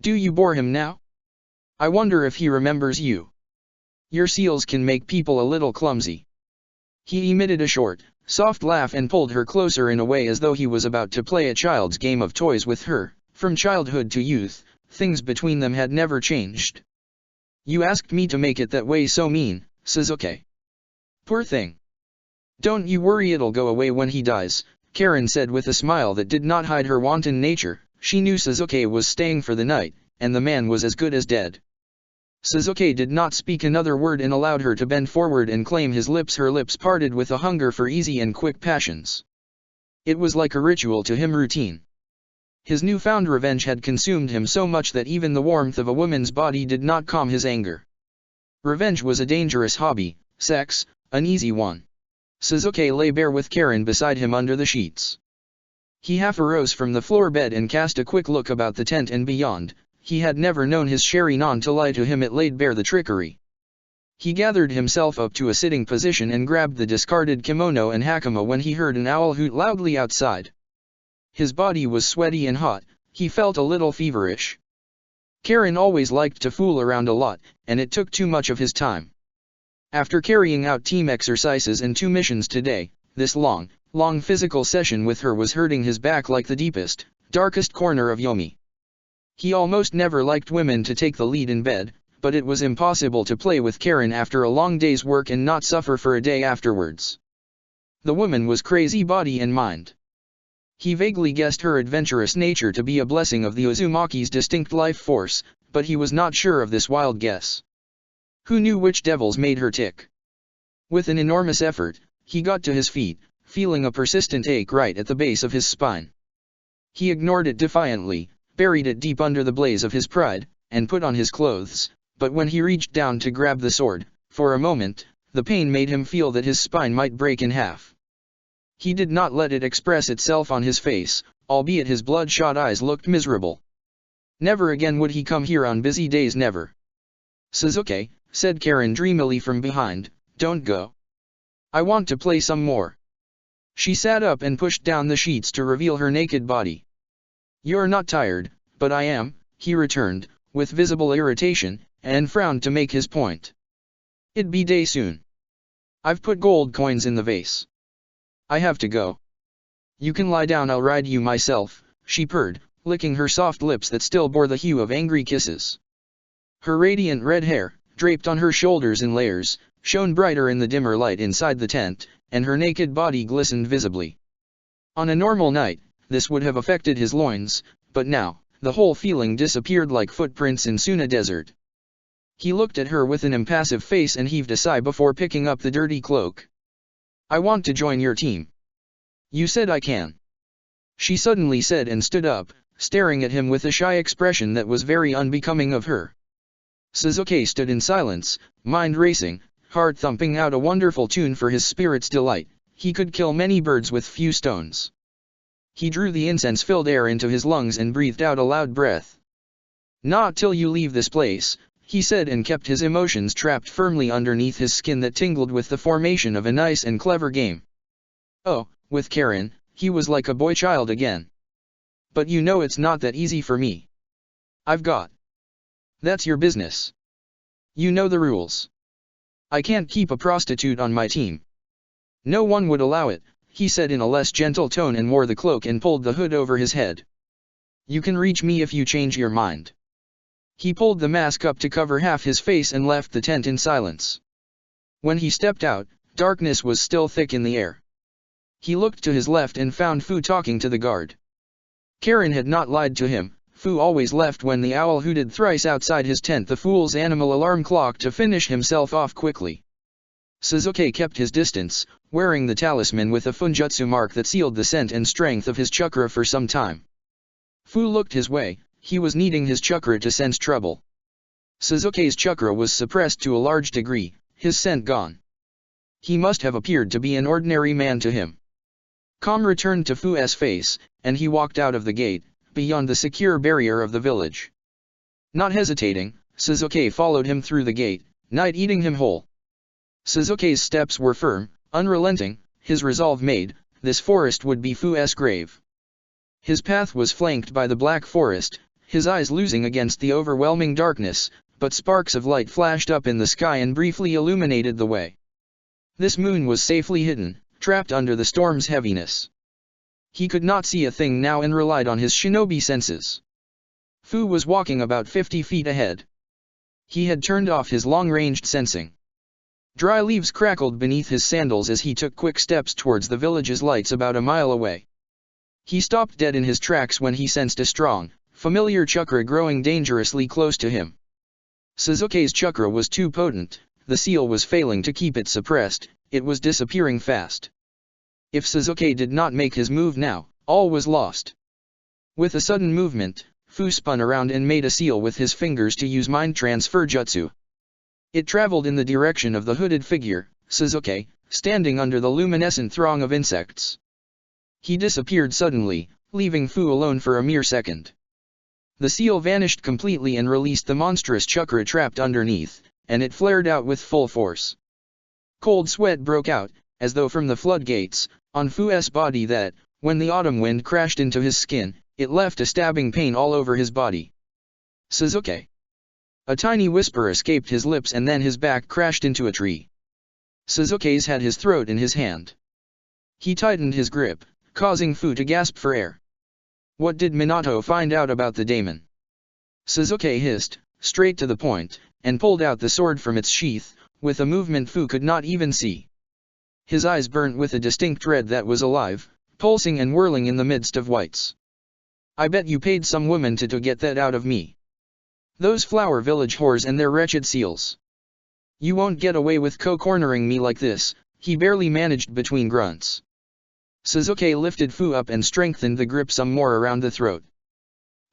Speaker 1: "Do you bore him now? I wonder if he remembers you. Your seals can make people a little clumsy." He emitted a short, soft laugh and pulled her closer in a way as though he was about to play a child's game of toys with her. From childhood to youth, things between them had never changed. "You asked me to make it that way, so mean, Suzuki. Poor thing. Don't you worry, it'll go away when he dies," Karen said with a smile that did not hide her wanton nature. She knew Suzuki was staying for the night, and the man was as good as dead. Suzuki did not speak another word and allowed her to bend forward and claim his lips. Her lips parted with a hunger for easy and quick passions. It was like a ritual to him, routine. His newfound revenge had consumed him so much that even the warmth of a woman's body did not calm his anger. Revenge was a dangerous hobby, sex, an easy one. Suzuki lay bare with Karen beside him under the sheets. He half arose from the floor bed and cast a quick look about the tent and beyond. He had never known his Sherry Non to lie to him. It laid bare the trickery. He gathered himself up to a sitting position and grabbed the discarded kimono and hakama when he heard an owl hoot loudly outside. His body was sweaty and hot, he felt a little feverish. Karen always liked to fool around a lot, and it took too much of his time. After carrying out team exercises and 2 missions today, this long physical session with her was hurting his back like the deepest, darkest corner of Yomi. He almost never liked women to take the lead in bed, but it was impossible to play with Karen after a long day's work and not suffer for a day afterwards. The woman was crazy body and mind. He vaguely guessed her adventurous nature to be a blessing of the Uzumaki's distinct life force, but he was not sure of this wild guess. Who knew which devils made her tick? With an enormous effort, he got to his feet, feeling a persistent ache right at the base of his spine. He ignored it defiantly, buried it deep under the blaze of his pride, and put on his clothes, but when he reached down to grab the sword, for a moment, the pain made him feel that his spine might break in half. He did not let it express itself on his face, albeit his bloodshot eyes looked miserable. Never again would he come here on busy days, never. "Sasuke," said Karen dreamily from behind, "don't go. I want to play some more." She sat up and pushed down the sheets to reveal her naked body. "You're not tired, but I am," he returned, with visible irritation, and frowned to make his point. "It'd be day soon. I've put gold coins in the vase. I have to go." "You can lie down, I'll ride you myself," she purred, licking her soft lips that still bore the hue of angry kisses. Her radiant red hair, draped on her shoulders in layers, shone brighter in the dimmer light inside the tent, and her naked body glistened visibly. On a normal night, this would have affected his loins, but now, the whole feeling disappeared like footprints in Suna Desert. He looked at her with an impassive face and heaved a sigh before picking up the dirty cloak. "I want to join your team." "You said I can," she suddenly said and stood up, staring at him with a shy expression that was very unbecoming of her. Sasuke stood in silence, mind racing, heart thumping out a wonderful tune for his spirit's delight. He could kill many birds with few stones. He drew the incense-filled air into his lungs and breathed out a loud breath. "Not till you leave this place," he said, and kept his emotions trapped firmly underneath his skin that tingled with the formation of a nice and clever game. Oh, with Karen, he was like a boy child again. "But you know it's not that easy for me. I've got..." "That's your business. You know the rules. I can't keep a prostitute on my team." "No one would allow it," he said in a less gentle tone, and wore the cloak and pulled the hood over his head. "You can reach me if you change your mind." He pulled the mask up to cover half his face and left the tent in silence. When he stepped out, darkness was still thick in the air. He looked to his left and found Fu talking to the guard. Karen had not lied to him. Fu always left when the owl hooted thrice outside his tent, the fool's animal alarm clock, to finish himself off quickly. Sasuke kept his distance, wearing the talisman with a funjutsu mark that sealed the scent and strength of his chakra for some time. Fu looked his way. He was needing his chakra to sense trouble. Sasuke's chakra was suppressed to a large degree, his scent gone. He must have appeared to be an ordinary man to him. Calm returned to Fu's face, and he walked out of the gate, beyond the secure barrier of the village. Not hesitating, Sasuke followed him through the gate, night eating him whole. Sasuke's steps were firm, unrelenting, his resolve made. This forest would be Fu's grave. His path was flanked by the black forest, his eyes losing against the overwhelming darkness, but sparks of light flashed up in the sky and briefly illuminated the way. This moon was safely hidden, trapped under the storm's heaviness. He could not see a thing now and relied on his shinobi senses. Fu was walking about 50 feet ahead. He had turned off his long-ranged sensing. Dry leaves crackled beneath his sandals as he took quick steps towards the village's lights about a mile away. He stopped dead in his tracks when he sensed a strong, familiar chakra growing dangerously close to him. Sasuke's chakra was too potent, the seal was failing to keep it suppressed, it was disappearing fast. If Sasuke did not make his move now, all was lost. With a sudden movement, Fu spun around and made a seal with his fingers to use mind transfer jutsu. It traveled in the direction of the hooded figure, Sasuke, standing under the luminescent throng of insects. He disappeared suddenly, leaving Fu alone for a mere second. The seal vanished completely and released the monstrous chakra trapped underneath, and it flared out with full force. Cold sweat broke out, as though from the floodgates, on Fu's body that, when the autumn wind crashed into his skin, it left a stabbing pain all over his body. "Sasuke!" A tiny whisper escaped his lips and then his back crashed into a tree. Sasuke's had his throat in his hand. He tightened his grip, causing Fu to gasp for air. What did Minato find out about the daemon? Sasuke hissed, straight to the point, and pulled out the sword from its sheath, with a movement Fu could not even see. His eyes burnt with a distinct red that was alive, pulsing and whirling in the midst of whites. "I bet you paid some woman to get that out of me. Those Flower Village whores and their wretched seals. You won't get away with co-cornering me like this," He barely managed between grunts. Sasuke lifted Fu up and strengthened the grip some more around the throat.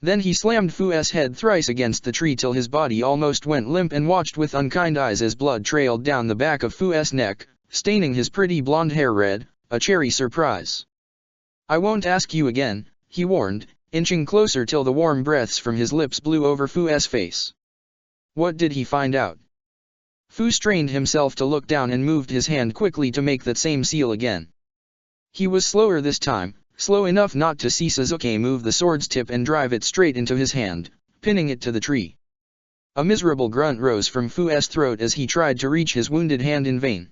Speaker 1: Then he slammed Fu's head thrice against the tree till his body almost went limp and watched with unkind eyes as blood trailed down the back of Fu's neck, staining his pretty blonde hair red, a cherry surprise. "I won't ask you again," he warned, inching closer till the warm breaths from his lips blew over Fu's face. What did he find out? Fu strained himself to look down and moved his hand quickly to make that same seal again. He was slower this time, slow enough not to see Sasuke move the sword's tip and drive it straight into his hand, pinning it to the tree. A miserable grunt rose from Fu's throat as he tried to reach his wounded hand in vain.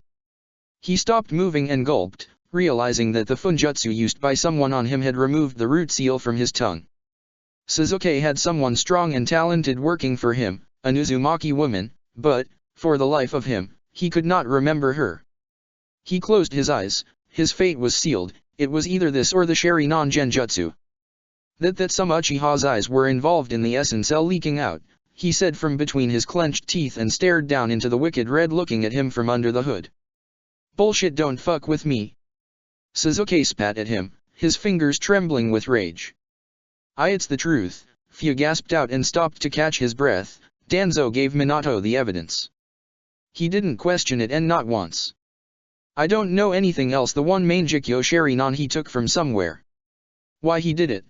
Speaker 1: He stopped moving and gulped, realizing that the funjutsu used by someone on him had removed the root seal from his tongue. Sasuke had someone strong and talented working for him, an Uzumaki woman, but, for the life of him, he could not remember her. He closed his eyes, his fate was sealed, it was either this or the Sharingan Genjutsu. That some Uchiha's eyes were involved in the essence cell leaking out, he said from between his clenched teeth and stared down into the wicked red looking at him from under the hood. Bullshit, don't fuck with me. Sasuke spat at him, his fingers trembling with rage. It's the truth, Fu gasped out and stopped to catch his breath. Danzo gave Minato the evidence. He didn't question it, and not once. I don't know anything else. The one Mangekyo Sharingan he took from somewhere. Why he did it?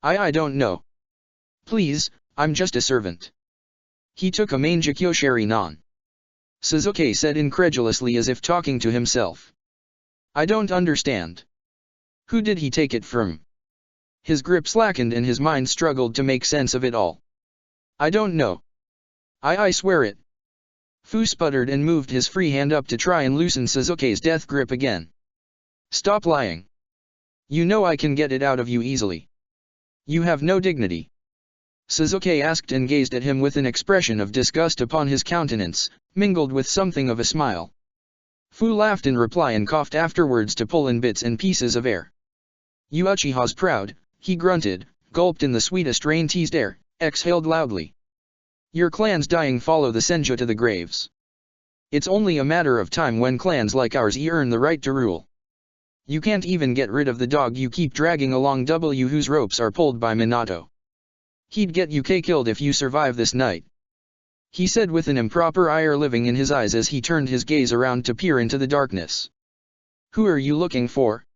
Speaker 1: I don't know. Please, I'm just a servant. He took a Mangekyo Sharingan. Sasuke said incredulously as if talking to himself. I don't understand. Who did he take it from? His grip slackened and his mind struggled to make sense of it all. I don't know. I swear it. Fu sputtered and moved his free hand up to try and loosen Sasuke's death grip again. Stop lying. You know I can get it out of you easily. You have no dignity. Sasuke asked and gazed at him with an expression of disgust upon his countenance, mingled with something of a smile. Fu laughed in reply and coughed afterwards to pull in bits and pieces of air. You Uchiha's proud, he grunted, gulped in the sweetest rain-teased air, exhaled loudly. Your clan's dying follow the Senju to the graves. It's only a matter of time when clans like ours earn the right to rule. You can't even get rid of the dog you keep dragging along whose ropes are pulled by Minato. He'd get you killed if you survive this night. He said with an improper ire living in his eyes as he turned his gaze around to peer into the darkness. Who are you looking for?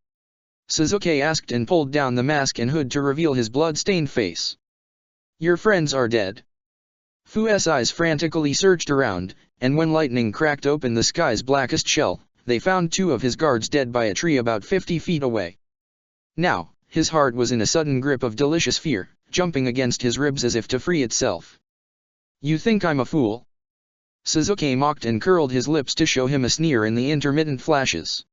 Speaker 1: Sasuke asked and pulled down the mask and hood to reveal his blood-stained face. Your friends are dead. Fu's eyes frantically searched around, and when lightning cracked open the sky's blackest shell, they found two of his guards dead by a tree about 50 feet away. Now, his heart was in a sudden grip of delicious fear, jumping against his ribs as if to free itself. You think I'm a fool? Sasuke mocked and curled his lips to show him a sneer in the intermittent flashes.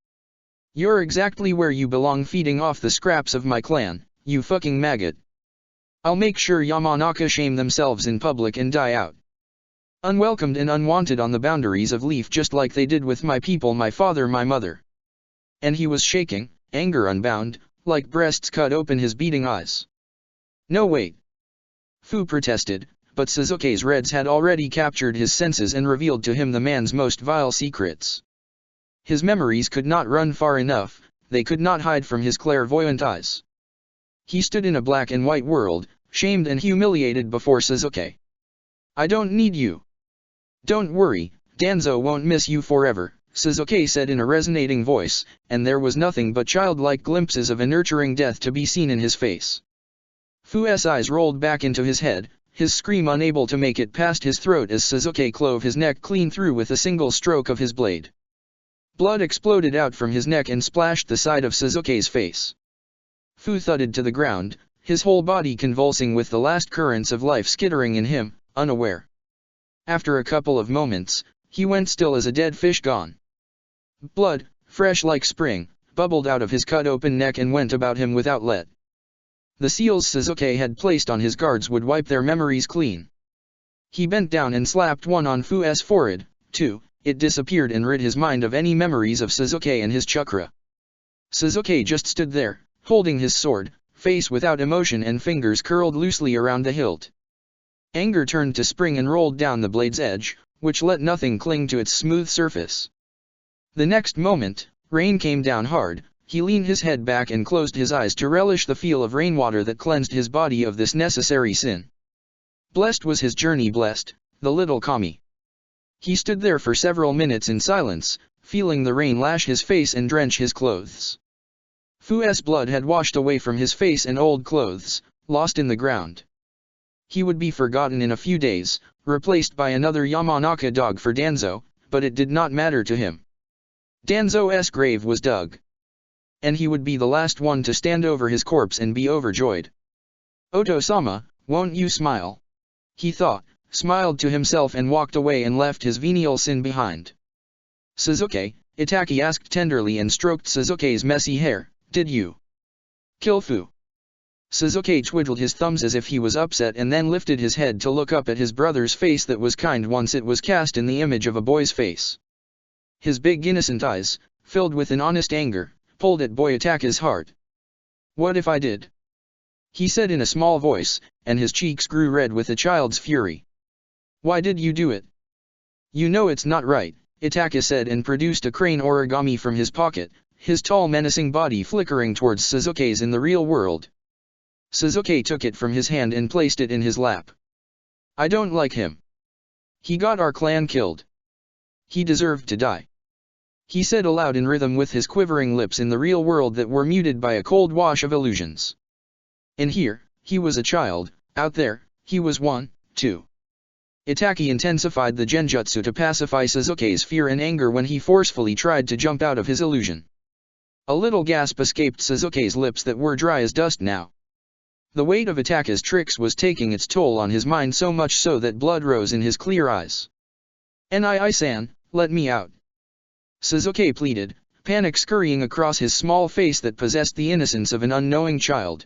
Speaker 1: You're exactly where you belong, feeding off the scraps of my clan, you fucking maggot. I'll make sure Yamanaka shame themselves in public and die out. Unwelcomed and unwanted on the boundaries of Leaf, just like they did with my people, my father, my mother. And he was shaking, anger unbound, like breasts cut open his beating eyes. No wait. Fu protested, but Sasuke's reds had already captured his senses and revealed to him the man's most vile secrets. His memories could not run far enough, they could not hide from his clairvoyant eyes. He stood in a black and white world, shamed and humiliated before Sasuke. I don't need you. Don't worry, Danzo won't miss you forever, Sasuke said in a resonating voice, and there was nothing but childlike glimpses of a nurturing death to be seen in his face. Fu's eyes rolled back into his head, his scream unable to make it past his throat as Sasuke clove his neck clean through with a single stroke of his blade. Blood exploded out from his neck and splashed the side of Sasuke's face. Fu thudded to the ground, his whole body convulsing with the last currents of life skittering in him, unaware. After a couple of moments, he went still as a dead fish gone. Blood, fresh like spring, bubbled out of his cut-open neck and went about him without let. The seals Sasuke had placed on his guards would wipe their memories clean. He bent down and slapped one on Fu's forehead, too. It disappeared and rid his mind of any memories of Sasuke and his chakra. Sasuke just stood there, holding his sword, face without emotion and fingers curled loosely around the hilt. Anger turned to spring and rolled down the blade's edge, which let nothing cling to its smooth surface. The next moment, rain came down hard. He leaned his head back and closed his eyes to relish the feel of rainwater that cleansed his body of this necessary sin. Blessed was his journey, blessed, the little kami. He stood there for several minutes in silence, feeling the rain lash his face and drench his clothes. Fu's blood had washed away from his face and old clothes, lost in the ground. He would be forgotten in a few days, replaced by another Yamanaka dog for Danzo, but it did not matter to him. Danzo's grave was dug. And he would be the last one to stand over his corpse and be overjoyed. Oto-sama, won't you smile? He thought, smiled to himself and walked away and left his venial sin behind. Suzuki, Itaki asked tenderly and stroked Suzuki's messy hair, did you kill Fu? Suzuki twiddled his thumbs as if he was upset and then lifted his head to look up at his brother's face that was kind once it was cast in the image of a boy's face. His big innocent eyes, filled with an honest anger, pulled at boy Itaki's heart. What if I did? He said in a small voice, and his cheeks grew red with a child's fury. Why did you do it? You know it's not right, Itaki said and produced a crane origami from his pocket, his tall menacing body flickering towards Suzuki's in the real world. Suzuki took it from his hand and placed it in his lap. I don't like him. He got our clan killed. He deserved to die. He said aloud in rhythm with his quivering lips in the real world that were muted by a cold wash of illusions. In here, he was a child, out there, he was one, too. Itaki intensified the genjutsu to pacify Suzuki's fear and anger when he forcefully tried to jump out of his illusion. A little gasp escaped Suzuki's lips that were dry as dust now. The weight of Itaki's tricks was taking its toll on his mind so much so that blood rose in his clear eyes. Nii-san, let me out. Suzuki pleaded, panic scurrying across his small face that possessed the innocence of an unknowing child.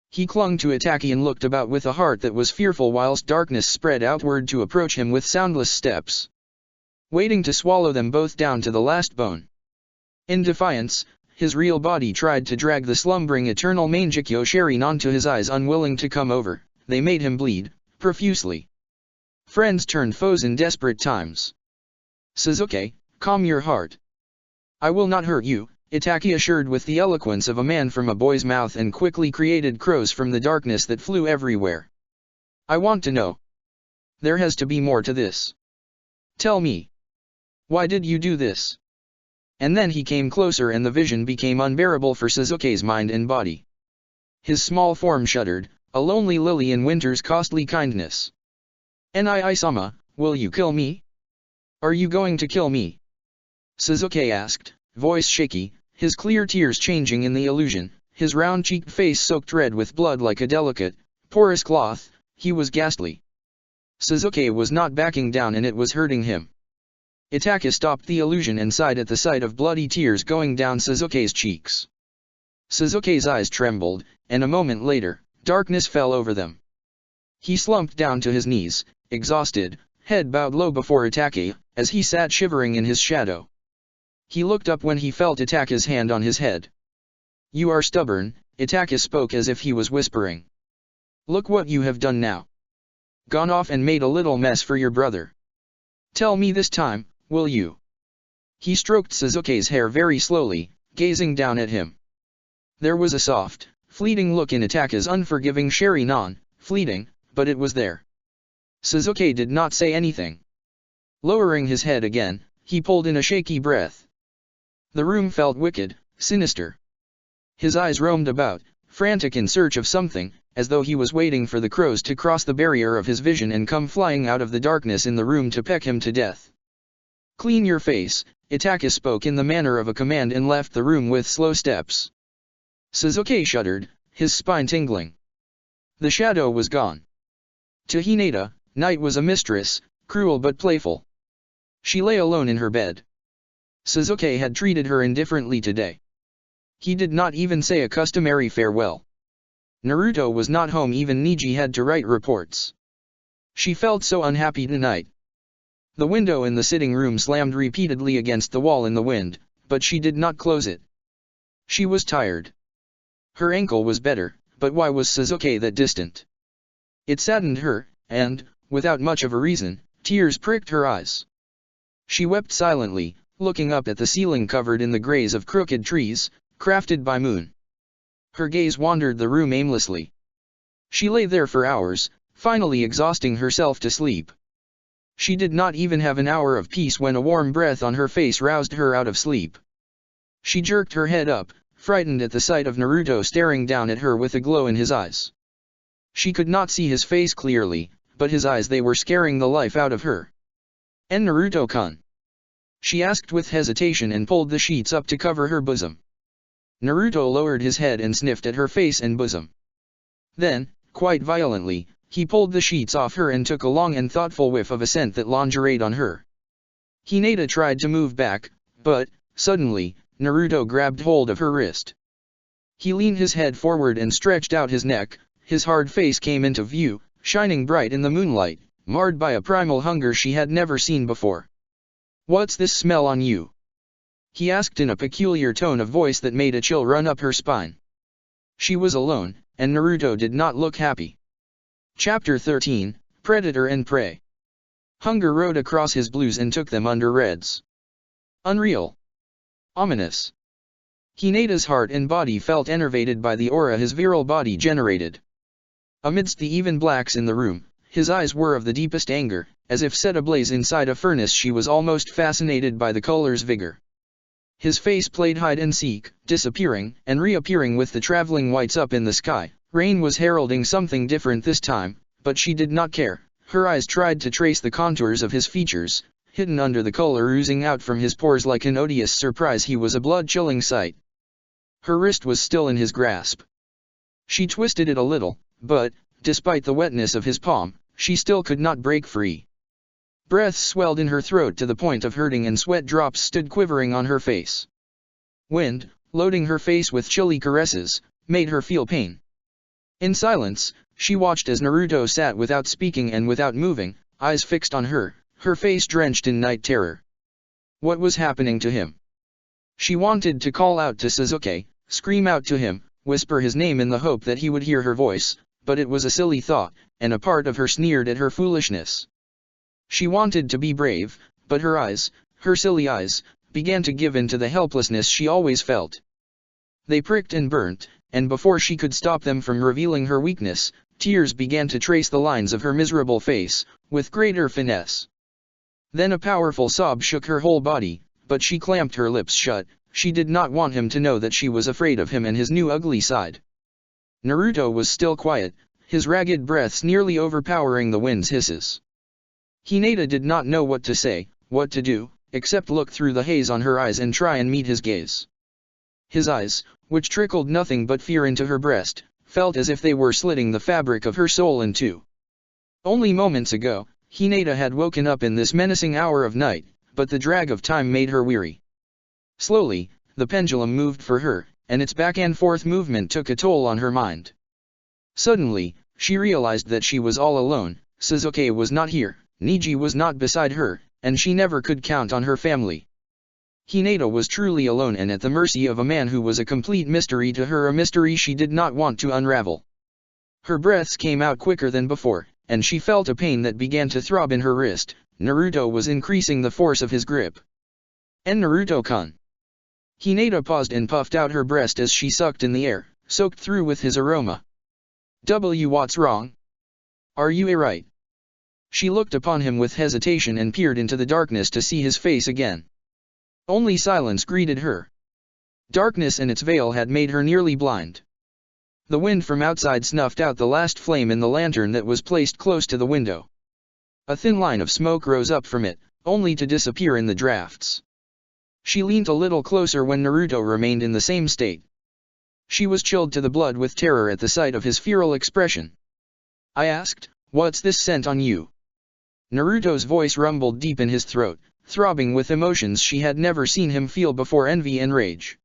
Speaker 1: He clung to Itaki and looked about with a heart that was fearful whilst darkness spread outward to approach him with soundless steps, waiting to swallow them both down to the last bone. In defiance, his real body tried to drag the slumbering eternal Mangekyo Sharin onto his eyes, unwilling to come over. They made him bleed, profusely. Friends turned foes in desperate times. Suzuki, calm your heart. I will not hurt you, Itaki assured with the eloquence of a man from a boy's mouth and quickly created crows from the darkness that flew everywhere. I want to know. There has to be more to this. Tell me. Why did you do this? And then he came closer and the vision became unbearable for Suzuki's mind and body. His small form shuddered, a lonely lily in winter's costly kindness. Nii-sama, will you kill me? Are you going to kill me? Suzuki asked, voice shaky, his clear tears changing in the illusion, his round-cheeked face soaked red with blood like a delicate, porous cloth. He was ghastly. Suzuki was not backing down and it was hurting him. Itaki stopped the illusion and sighed at the sight of bloody tears going down Suzuki's cheeks. Suzuki's eyes trembled, and a moment later, darkness fell over them. He slumped down to his knees, exhausted, head bowed low before Itaki, as he sat shivering in his shadow. He looked up when he felt Itaki's hand on his head. You are stubborn, Itaki spoke as if he was whispering. Look what you have done now. Gone off and made a little mess for your brother. Tell me this time, will you? He stroked Suzuki's hair very slowly, gazing down at him. There was a soft, fleeting look in Itaki's unforgiving Sharingan, fleeting, but it was there. Suzuki did not say anything. Lowering his head again, he pulled in a shaky breath. The room felt wicked, sinister. His eyes roamed about, frantic in search of something, as though he was waiting for the crows to cross the barrier of his vision and come flying out of the darkness in the room to peck him to death. Clean your face, Itaki spoke in the manner of a command and left the room with slow steps. Suzuki shuddered, his spine tingling. The shadow was gone. To Hinata, night was a mistress, cruel but playful. She lay alone in her bed. Suzuki had treated her indifferently today. He did not even say a customary farewell. Naruto was not home, even Niji had to write reports. She felt so unhappy tonight. The window in the sitting room slammed repeatedly against the wall in the wind, but she did not close it. She was tired. Her ankle was better, but why was Suzuki that distant? It saddened her, and, without much of a reason, tears pricked her eyes. She wept silently, looking up at the ceiling covered in the grays of crooked trees, crafted by moon. Her gaze wandered the room aimlessly. She lay there for hours, finally exhausting herself to sleep. She did not even have an hour of peace when a warm breath on her face roused her out of sleep. She jerked her head up, frightened at the sight of Naruto staring down at her with a glow in his eyes. She could not see his face clearly, but his eyes, they were scaring the life out of her. "And Naruto-kun?" she asked with hesitation and pulled the sheets up to cover her bosom. Naruto lowered his head and sniffed at her face and bosom. Then, quite violently, he pulled the sheets off her and took a long and thoughtful whiff of a scent that lingerated on her. Hinata tried to move back, but, suddenly, Naruto grabbed hold of her wrist. He leaned his head forward and stretched out his neck. His hard face came into view, shining bright in the moonlight, marred by a primal hunger she had never seen before. "What's this smell on you?" he asked in a peculiar tone of voice that made a chill run up her spine. She was alone, and Naruto did not look happy. Chapter 13, Predator and Prey. Hunger rode across his blues and took them under reds. Unreal. Ominous. Hinata's heart and body felt enervated by the aura his virile body generated. Amidst the even blacks in the room, his eyes were of the deepest anger, as if set ablaze inside a furnace. She was almost fascinated by the color's vigor. His face played hide and seek, disappearing and reappearing with the traveling whites up in the sky. Rain was heralding something different this time, but she did not care. Her eyes tried to trace the contours of his features, hidden under the color oozing out from his pores like an odious surprise. He was a blood-chilling sight. Her wrist was still in his grasp. She twisted it a little, but, despite the wetness of his palm, she still could not break free. Breath swelled in her throat to the point of hurting and sweat drops stood quivering on her face. Wind, loading her face with chilly caresses, made her feel pain. In silence, she watched as Naruto sat without speaking and without moving, eyes fixed on her, her face drenched in night terror. What was happening to him? She wanted to call out to Sasuke, scream out to him, whisper his name in the hope that he would hear her voice, but it was a silly thought, and a part of her sneered at her foolishness. She wanted to be brave, but her eyes, her silly eyes, began to give in to the helplessness she always felt. They pricked and burnt, and before she could stop them from revealing her weakness, tears began to trace the lines of her miserable face, with greater finesse. Then a powerful sob shook her whole body, but she clamped her lips shut. She did not want him to know that she was afraid of him and his new ugly side. Naruto was still quiet, his ragged breaths nearly overpowering the wind's hisses. Hinata did not know what to say, what to do, except look through the haze on her eyes and try and meet his gaze. His eyes, which trickled nothing but fear into her breast, felt as if they were slitting the fabric of her soul in two. Only moments ago, Hinata had woken up in this menacing hour of night, but the drag of time made her weary. Slowly, the pendulum moved for her, and its back and forth movement took a toll on her mind. Suddenly, she realized that she was all alone. Sasuke was not here, Niji was not beside her, and she never could count on her family. Hinata was truly alone and at the mercy of a man who was a complete mystery to her, a mystery she did not want to unravel. Her breaths came out quicker than before, and she felt a pain that began to throb in her wrist. Naruto was increasing the force of his grip. "And Naruto-kun." Hinata paused and puffed out her breast as she sucked in the air, soaked through with his aroma. "What's wrong? Are you alright?" She looked upon him with hesitation and peered into the darkness to see his face again. Only silence greeted her. Darkness and its veil had made her nearly blind. The wind from outside snuffed out the last flame in the lantern that was placed close to the window. A thin line of smoke rose up from it, only to disappear in the drafts. She leaned a little closer when Naruto remained in the same state. She was chilled to the blood with terror at the sight of his feral expression. "I asked, what's this scent on you?" Naruto's voice rumbled deep in his throat, throbbing with emotions she had never seen him feel before, envy and rage.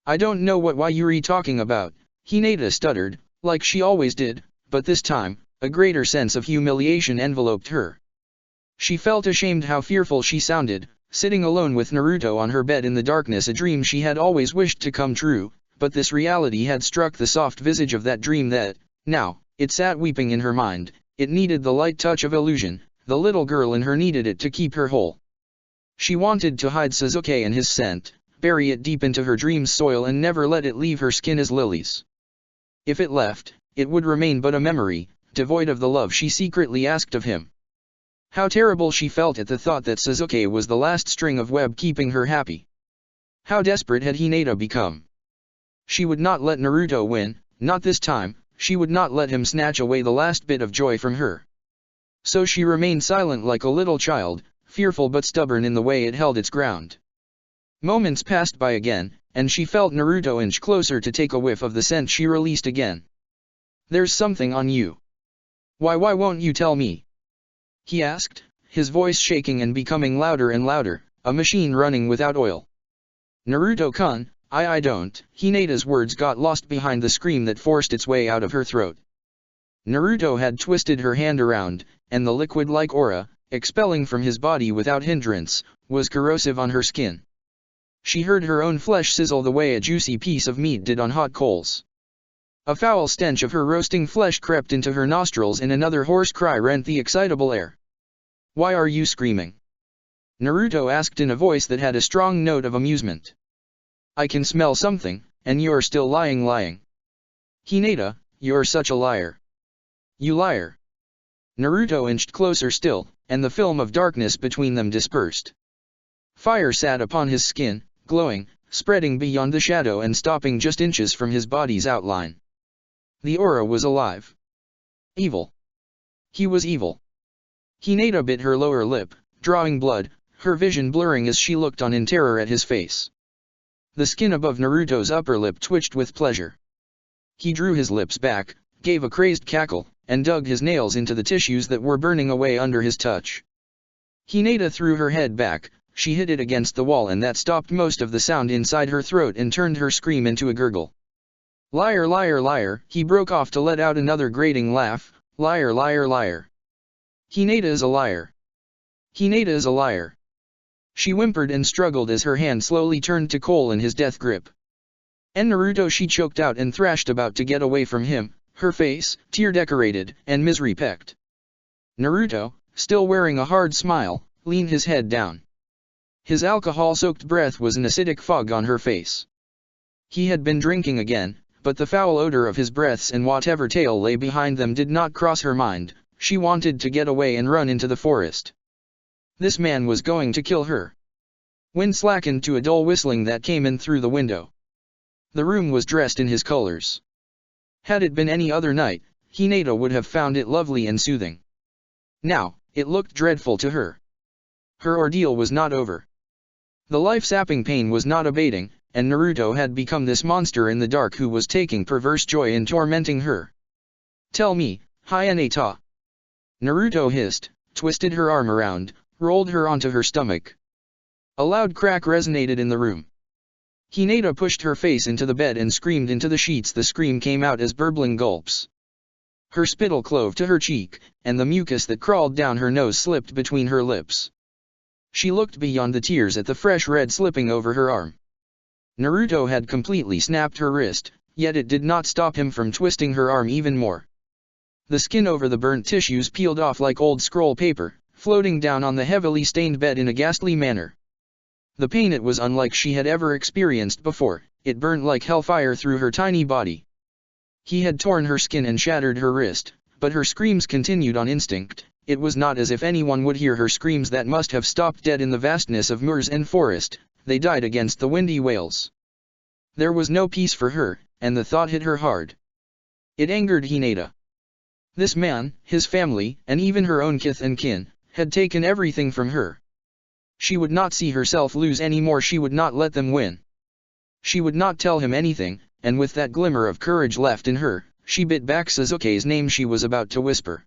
Speaker 1: "I don't know what you're talking about," Hinata stuttered, like she always did, but this time, a greater sense of humiliation enveloped her. She felt ashamed how fearful she sounded, sitting alone with Naruto on her bed in the darkness, a dream she had always wished to come true, but this reality had struck the soft visage of that dream that, now, it sat weeping in her mind. It needed the light touch of illusion, the little girl in her needed it to keep her whole. She wanted to hide Sasuke and his scent, bury it deep into her dream's soil and never let it leave her skin as lilies. If it left, it would remain but a memory, devoid of the love she secretly asked of him. How terrible she felt at the thought that Sasuke was the last string of web keeping her happy. How desperate had Hinata become. She would not let Naruto win, not this time. She would not let him snatch away the last bit of joy from her. So she remained silent like a little child, fearful but stubborn in the way it held its ground. Moments passed by again, and she felt Naruto inch closer to take a whiff of the scent she released again. "There's something on you. Why won't you tell me?" he asked, his voice shaking and becoming louder and louder, a machine running without oil. "Naruto-kun, I don't." Hinata's words got lost behind the scream that forced its way out of her throat. Naruto had twisted her hand around, and the liquid-like aura, expelling from his body without hindrance, was corrosive on her skin. She heard her own flesh sizzle the way a juicy piece of meat did on hot coals. A foul stench of her roasting flesh crept into her nostrils and another hoarse cry rent the excitable air. "Why are you screaming?" Naruto asked in a voice that had a strong note of amusement. "I can smell something, and you're still lying. Hinata, you're such a liar. You liar." Naruto inched closer still, and the film of darkness between them dispersed. Fire sat upon his skin, glowing, spreading beyond the shadow and stopping just inches from his body's outline. The aura was alive. Evil. He was evil. Hinata bit her lower lip, drawing blood, her vision blurring as she looked on in terror at his face. The skin above Naruto's upper lip twitched with pleasure. He drew his lips back, gave a crazed cackle, and dug his nails into the tissues that were burning away under his touch. Hinata threw her head back, she hit it against the wall and that stopped most of the sound inside her throat and turned her scream into a gurgle. "Liar, liar, liar," he broke off to let out another grating laugh, "liar, liar, liar. Hinata is a liar. Hinata is a liar." She whimpered and struggled as her hand slowly turned to coal in his death grip. "And Naruto," she choked out and thrashed about to get away from him, her face, tear-decorated, and misery-pecked. Naruto, still wearing a hard smile, leaned his head down. His alcohol-soaked breath was an acidic fog on her face. He had been drinking again, but the foul odor of his breaths and whatever tale lay behind them did not cross her mind. She wanted to get away and run into the forest. This man was going to kill her. Wind slackened to a dull whistling that came in through the window. The room was dressed in his colors. Had it been any other night, Hinata would have found it lovely and soothing. Now, it looked dreadful to her. Her ordeal was not over. The life-sapping pain was not abating, and Naruto had become this monster in the dark who was taking perverse joy in tormenting her. "Tell me, Hinata." Naruto hissed, twisted her arm around, rolled her onto her stomach. A loud crack resonated in the room. Hinata pushed her face into the bed and screamed into the sheets. The scream came out as burbling gulps. Her spittle clove to her cheek, and the mucus that crawled down her nose slipped between her lips. She looked beyond the tears at the fresh red slipping over her arm. Naruto had completely snapped her wrist, yet it did not stop him from twisting her arm even more. The skin over the burnt tissues peeled off like old scroll paper, floating down on the heavily stained bed in a ghastly manner. The pain, it was unlike she had ever experienced before. It burned like hellfire through her tiny body. He had torn her skin and shattered her wrist, but her screams continued on instinct. It was not as if anyone would hear her screams that must have stopped dead in the vastness of moors and forest. They died against the windy wails. There was no peace for her, and the thought hit her hard. It angered Hinata. This man, his family, and even her own kith and kin, had taken everything from her. She would not see herself lose any more. She would not let them win. She would not tell him anything, and with that glimmer of courage left in her, she bit back Sasuke's name she was about to whisper.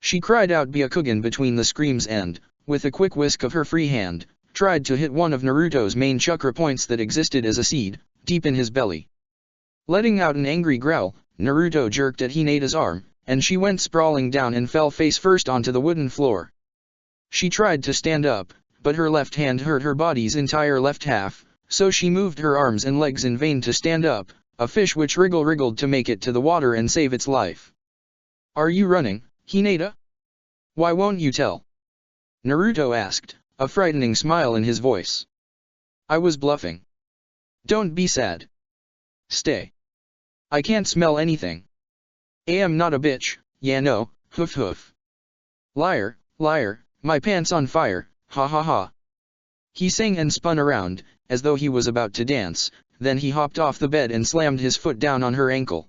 Speaker 1: She cried out Byakugan between the screams and, with a quick whisk of her free hand, tried to hit one of Naruto's main chakra points that existed as a seed, deep in his belly. Letting out an angry growl, Naruto jerked at Hinata's arm, and she went sprawling down and fell face first onto the wooden floor. She tried to stand up, but her left hand hurt her body's entire left half, so she moved her arms and legs in vain to stand up, a fish which wriggled to make it to the water and save its life. "Are you running, Hinata? Why won't you tell?" Naruto asked, a frightening smile in his voice. I was bluffing. Don't be sad. Stay. I can't smell anything. Am not a bitch, yeah no, hoof hoof. Liar, liar, my pants on fire, ha ha ha. He sang and spun around, as though he was about to dance, then he hopped off the bed and slammed his foot down on her ankle.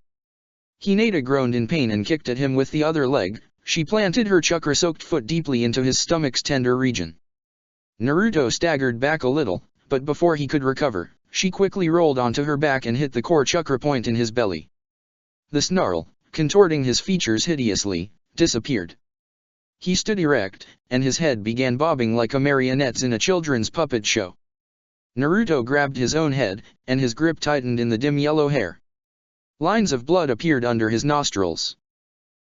Speaker 1: Hinata groaned in pain and kicked at him with the other leg. She planted her chakra-soaked foot deeply into his stomach's tender region. Naruto staggered back a little, but before he could recover, she quickly rolled onto her back and hit the core chakra point in his belly. The snarl, contorting his features hideously, disappeared. He stood erect, and his head began bobbing like a marionette's in a children's puppet show. Naruto grabbed his own head, and his grip tightened in the dim yellow hair. Lines of blood appeared under his nostrils.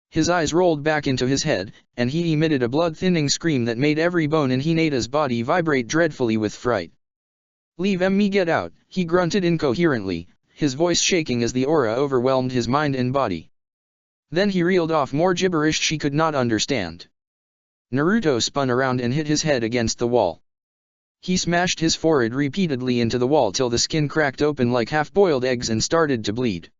Speaker 1: His eyes rolled back into his head, and he emitted a blood-thinning scream that made every bone in Hinata's body vibrate dreadfully with fright. Leave me get out, he grunted incoherently, his voice shaking as the aura overwhelmed his mind and body. Then he reeled off more gibberish she could not understand. Naruto spun around and hit his head against the wall. He smashed his forehead repeatedly into the wall till the skin cracked open like half-boiled eggs and started to bleed.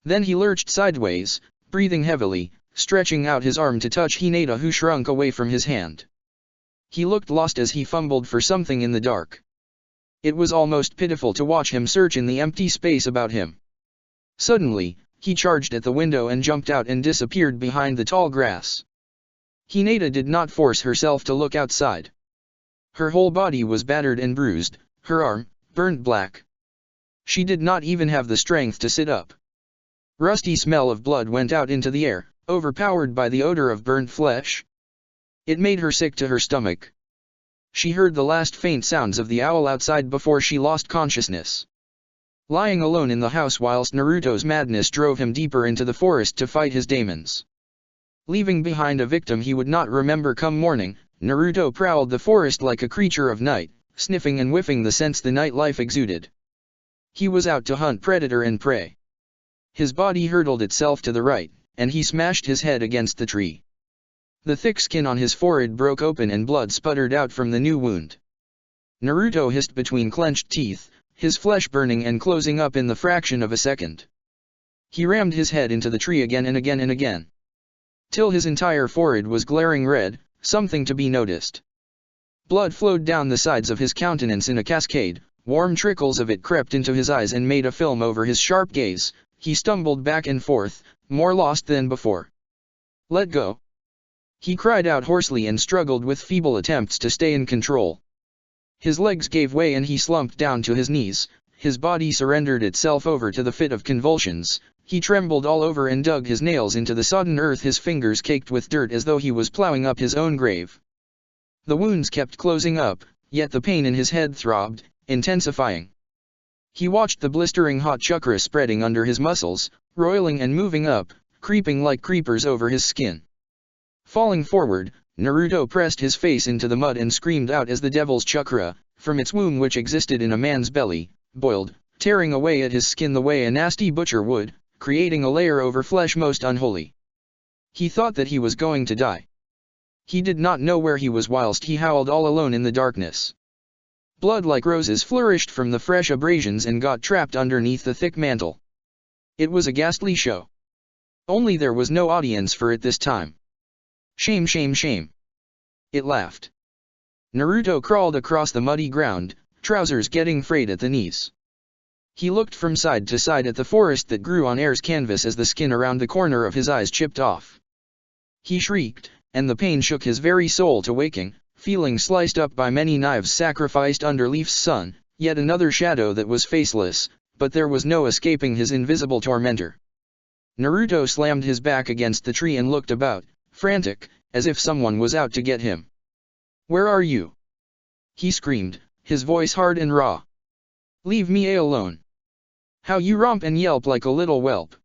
Speaker 1: Then he lurched sideways, breathing heavily, stretching out his arm to touch Hinata, who shrunk away from his hand. He looked lost as he fumbled for something in the dark. It was almost pitiful to watch him search in the empty space about him. Suddenly, he charged at the window and jumped out and disappeared behind the tall grass. Hinata did not force herself to look outside. Her whole body was battered and bruised, her arm, burnt black. She did not even have the strength to sit up. Rusty smell of blood went out into the air, overpowered by the odor of burnt flesh. It made her sick to her stomach. She heard the last faint sounds of the owl outside before she lost consciousness. Lying alone in the house whilst Naruto's madness drove him deeper into the forest to fight his demons. Leaving behind a victim he would not remember come morning, Naruto prowled the forest like a creature of night, sniffing and whiffing the scents the nightlife exuded. He was out to hunt predator and prey. His body hurtled itself to the right, and he smashed his head against the tree. The thick skin on his forehead broke open and blood sputtered out from the new wound. Naruto hissed between clenched teeth, his flesh burning and closing up in the fraction of a second. He rammed his head into the tree again and again and again, till his entire forehead was glaring red, something to be noticed. Blood flowed down the sides of his countenance in a cascade, warm trickles of it crept into his eyes and made a film over his sharp gaze. He stumbled back and forth, more lost than before. Let go! He cried out hoarsely and struggled with feeble attempts to stay in control. His legs gave way and he slumped down to his knees, his body surrendered itself over to the fit of convulsions, he trembled all over and dug his nails into the sodden earth, his fingers caked with dirt as though he was plowing up his own grave. The wounds kept closing up, yet the pain in his head throbbed, intensifying. He watched the blistering hot chakra spreading under his muscles, roiling and moving up, creeping like creepers over his skin. Falling forward, Naruto pressed his face into the mud and screamed out as the devil's chakra, from its womb which existed in a man's belly, boiled, tearing away at his skin the way a nasty butcher would, creating a layer over flesh most unholy. He thought that he was going to die. He did not know where he was whilst he howled all alone in the darkness. Blood like roses flourished from the fresh abrasions and got trapped underneath the thick mantle. It was a ghastly show. Only there was no audience for it this time. Shame, shame, shame. It laughed. Naruto crawled across the muddy ground, trousers getting frayed at the knees. He looked from side to side at the forest that grew on air's canvas as the skin around the corner of his eyes chipped off. He shrieked, and the pain shook his very soul to waking, feeling sliced up by many knives sacrificed under Leaf's sun, yet another shadow that was faceless, but there was no escaping his invisible tormentor. Naruto slammed his back against the tree and looked about, frantic, as if someone was out to get him. Where are you? He screamed, his voice hard and raw. Leave me alone. How you romp and yelp like a little whelp.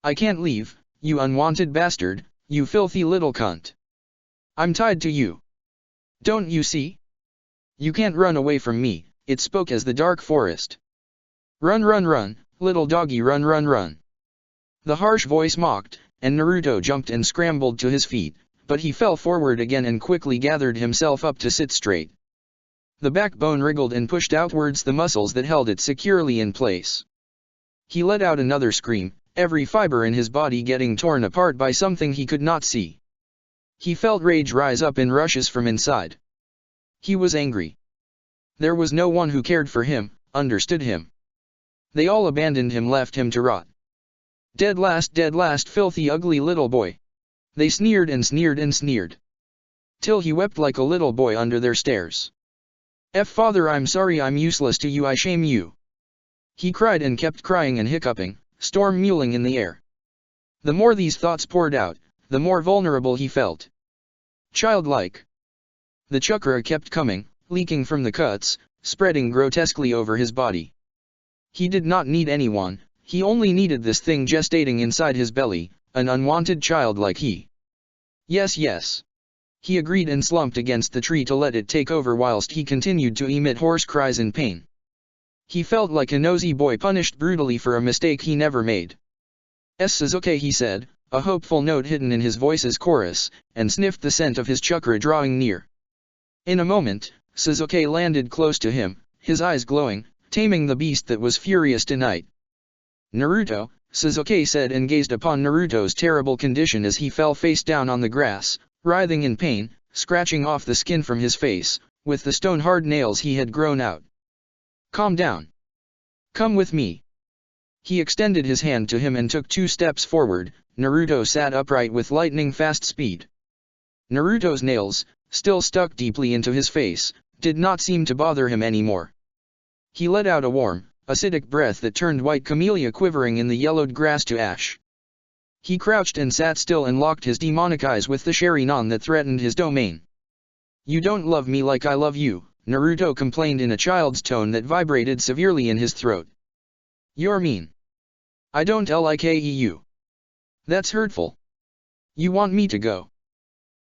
Speaker 1: I can't leave, you unwanted bastard, you filthy little cunt. I'm tied to you. Don't you see? You can't run away from me, it spoke as the dark forest. Run, run, run, little doggy, run, run, run. The harsh voice mocked, and Naruto jumped and scrambled to his feet, but he fell forward again and quickly gathered himself up to sit straight. The backbone wriggled and pushed outwards the muscles that held it securely in place. He let out another scream, every fiber in his body getting torn apart by something he could not see. He felt rage rise up in rushes from inside. He was angry. There was no one who cared for him, understood him. They all abandoned him, left him to rot. Dead last, filthy ugly little boy. They sneered and sneered and sneered. Till he wept like a little boy under their stares. Father, I'm sorry, I'm useless to you, I shame you. He cried and kept crying and hiccuping, storm mewling in the air. The more these thoughts poured out, the more vulnerable he felt. Childlike. The chakra kept coming, leaking from the cuts, spreading grotesquely over his body. He did not need anyone, he only needed this thing gestating inside his belly, an unwanted child like he. Yes. He agreed and slumped against the tree to let it take over whilst he continued to emit hoarse cries in pain. He felt like a nosy boy punished brutally for a mistake he never made. Suzuki, he said, a hopeful note hidden in his voice's chorus, and sniffed the scent of his chakra drawing near. In a moment, Suzuki landed close to him, his eyes glowing, taming the beast that was furious tonight. Naruto, Suzuki said and gazed upon Naruto's terrible condition as he fell face down on the grass, writhing in pain, scratching off the skin from his face, with the stone-hard nails he had grown out. Calm down. Come with me. He extended his hand to him and took 2 steps forward. Naruto sat upright with lightning-fast speed. Naruto's nails, still stuck deeply into his face, did not seem to bother him anymore. He let out a warm, acidic breath that turned white camellia quivering in the yellowed grass to ash. He crouched and sat still and locked his demonic eyes with the Sharingan that threatened his domain. You don't love me like I love you, Naruto complained in a child's tone that vibrated severely in his throat. You're mean. I don't like you. That's hurtful. You want me to go?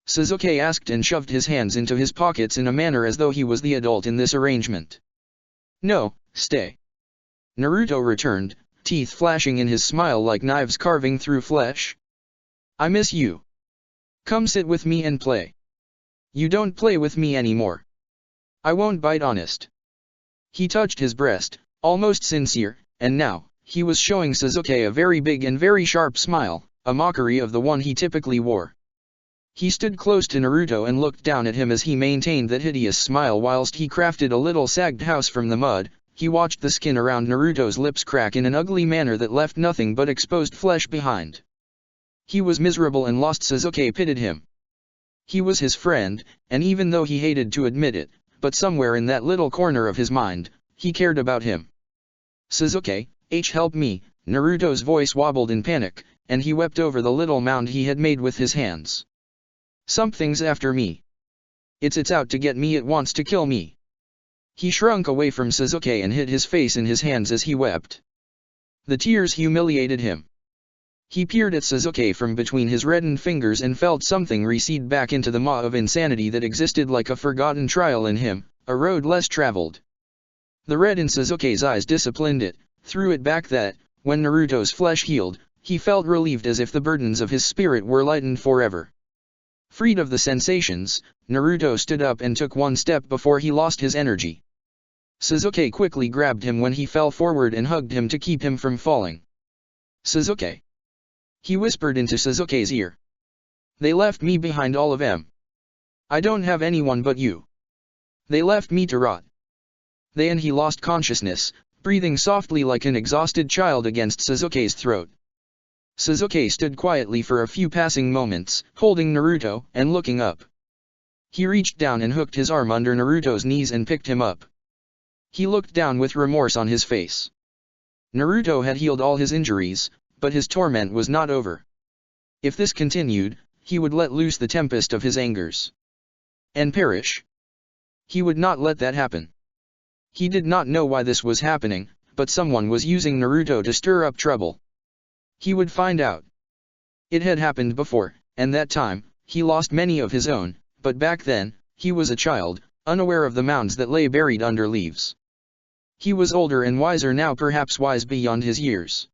Speaker 1: Suzuki asked and shoved his hands into his pockets in a manner as though he was the adult in this arrangement. No, stay. Naruto returned, teeth flashing in his smile like knives carving through flesh. I miss you. Come sit with me and play. You don't play with me anymore. I won't bite, honest. He touched his breast, almost sincere, and now, he was showing Suzuki a very big and very sharp smile, a mockery of the one he typically wore. He stood close to Naruto and looked down at him as he maintained that hideous smile whilst he crafted a little sagged house from the mud. He watched the skin around Naruto's lips crack in an ugly manner that left nothing but exposed flesh behind. He was miserable and lost. Suzuki pitied him. He was his friend, and even though he hated to admit it, but somewhere in that little corner of his mind, he cared about him. Suzuki, help me, Naruto's voice wobbled in panic, and he wept over the little mound he had made with his hands. Something's after me. It's out to get me, it wants to kill me. He shrunk away from Suzuki and hid his face in his hands as he wept. The tears humiliated him. He peered at Suzuki from between his reddened fingers and felt something recede back into the maw of insanity that existed like a forgotten trial in him, a road less traveled. The red in Suzuki's eyes disciplined it, threw it back that, when Naruto's flesh healed, he felt relieved as if the burdens of his spirit were lightened forever. Freed of the sensations, Naruto stood up and took 1 step before he lost his energy. Suzuki quickly grabbed him when he fell forward and hugged him to keep him from falling. Suzuki. He whispered into Suzuki's ear. They left me behind, all of them. I don't have anyone but you. They left me to rot. And he lost consciousness, breathing softly like an exhausted child against Suzuki's throat. Suzuki stood quietly for a few passing moments, holding Naruto and looking up. He reached down and hooked his arm under Naruto's knees and picked him up. He looked down with remorse on his face. Naruto had healed all his injuries, but his torment was not over. If this continued, he would let loose the tempest of his angers. And perish. He would not let that happen. He did not know why this was happening, but someone was using Naruto to stir up trouble. He would find out. It had happened before, and that time, he lost many of his own, but back then, he was a child, unaware of the mounds that lay buried under leaves. He was older and wiser now, perhaps wise beyond his years.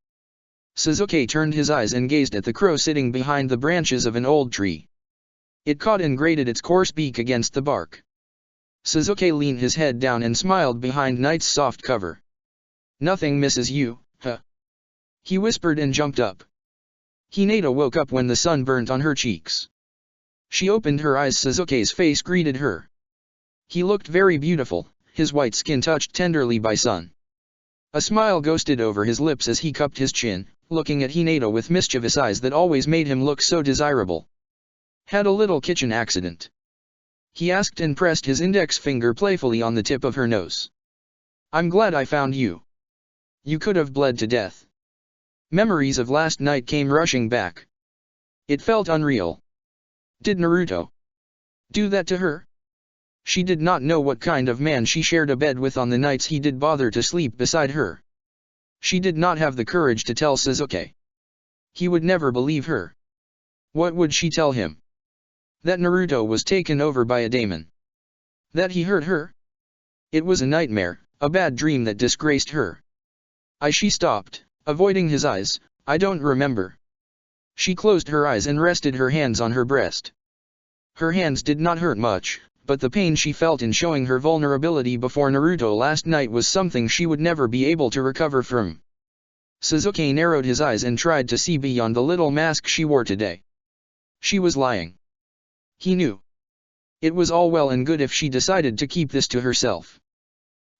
Speaker 1: Suzuki turned his eyes and gazed at the crow sitting behind the branches of an old tree. It caught and grated its coarse beak against the bark. Sasuke leaned his head down and smiled behind Night's soft cover. "Nothing misses you, huh?" he whispered and jumped up. Hinata woke up when the sun burnt on her cheeks. She opened her eyes. Sasuke's face greeted her. He looked very beautiful, his white skin touched tenderly by sun. A smile ghosted over his lips as he cupped his chin, looking at Hinata with mischievous eyes that always made him look so desirable. "Had a little kitchen accident?" he asked and pressed his index finger playfully on the tip of her nose. "I'm glad I found you. You could have bled to death." Memories of last night came rushing back. It felt unreal. Did Naruto do that to her? She did not know what kind of man she shared a bed with on the nights he did bother to sleep beside her. She did not have the courage to tell Sasuke. He would never believe her. What would she tell him? That Naruto was taken over by a daemon. That he hurt her? It was a nightmare, a bad dream that disgraced her. She stopped, avoiding his eyes. "I don't remember." She closed her eyes and rested her hands on her breast. Her hands did not hurt much, but the pain she felt in showing her vulnerability before Naruto last night was something she would never be able to recover from. Sasuke narrowed his eyes and tried to see beyond the little mask she wore today. She was lying. He knew. It was all well and good if she decided to keep this to herself.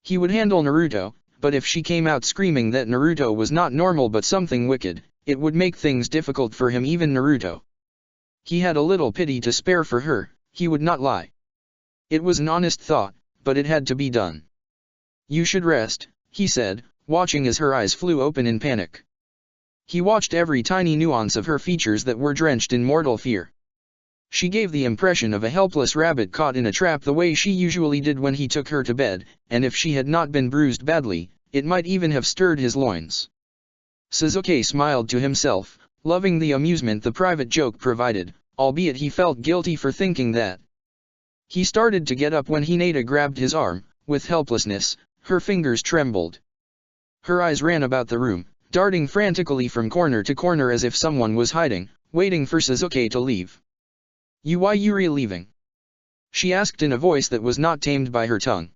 Speaker 1: He would handle Naruto, but if she came out screaming that Naruto was not normal but something wicked, it would make things difficult for him. Even Naruto. He had a little pity to spare for her. He would not lie. It was an honest thought, but it had to be done. "You should rest," he said, watching as her eyes flew open in panic. He watched every tiny nuance of her features that were drenched in mortal fear. She gave the impression of a helpless rabbit caught in a trap the way she usually did when he took her to bed, and if she had not been bruised badly, it might even have stirred his loins. Sasuke smiled to himself, loving the amusement the private joke provided, albeit he felt guilty for thinking that. He started to get up when Hinata grabbed his arm. With helplessness, her fingers trembled. Her eyes ran about the room, darting frantically from corner to corner as if someone was hiding, waiting for Sasuke to leave. "Why you leaving?" she asked in a voice that was not tamed by her tongue.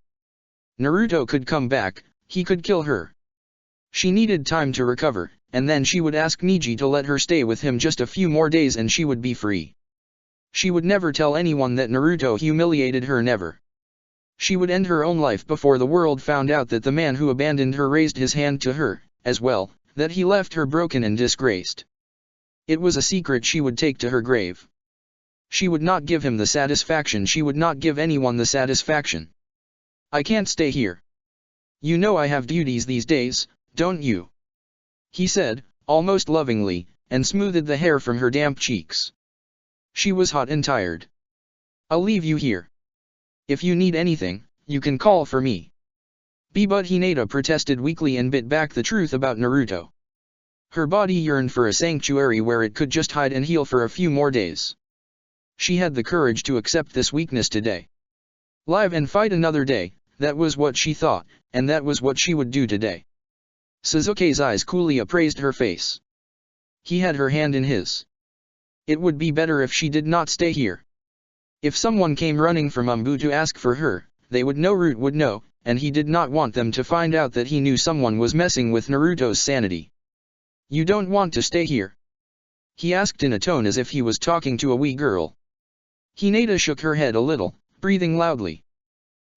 Speaker 1: Naruto could come back, he could kill her. She needed time to recover, and then she would ask Neji to let her stay with him just a few more days and she would be free. She would never tell anyone that Naruto humiliated her, never. She would end her own life before the world found out that the man who abandoned her raised his hand to her, as well, that he left her broken and disgraced. It was a secret she would take to her grave. She would not give him the satisfaction. She would not give anyone the satisfaction. "I can't stay here. You know I have duties these days, don't you?" he said, almost lovingly, and smoothed the hair from her damp cheeks. She was hot and tired. "I'll leave you here. If you need anything, you can call for me." But Hinata protested weakly and bit back the truth about Naruto. Her body yearned for a sanctuary where it could just hide and heal for a few more days. She had the courage to accept this weakness today. Live and fight another day, that was what she thought, and that was what she would do today. Sasuke's eyes coolly appraised her face. He had her hand in his. It would be better if she did not stay here. If someone came running from Umbu to ask for her, they would know, Root would know, and he did not want them to find out that he knew someone was messing with Naruto's sanity. "You don't want to stay here?" he asked in a tone as if he was talking to a wee girl. Hinata shook her head a little, breathing loudly.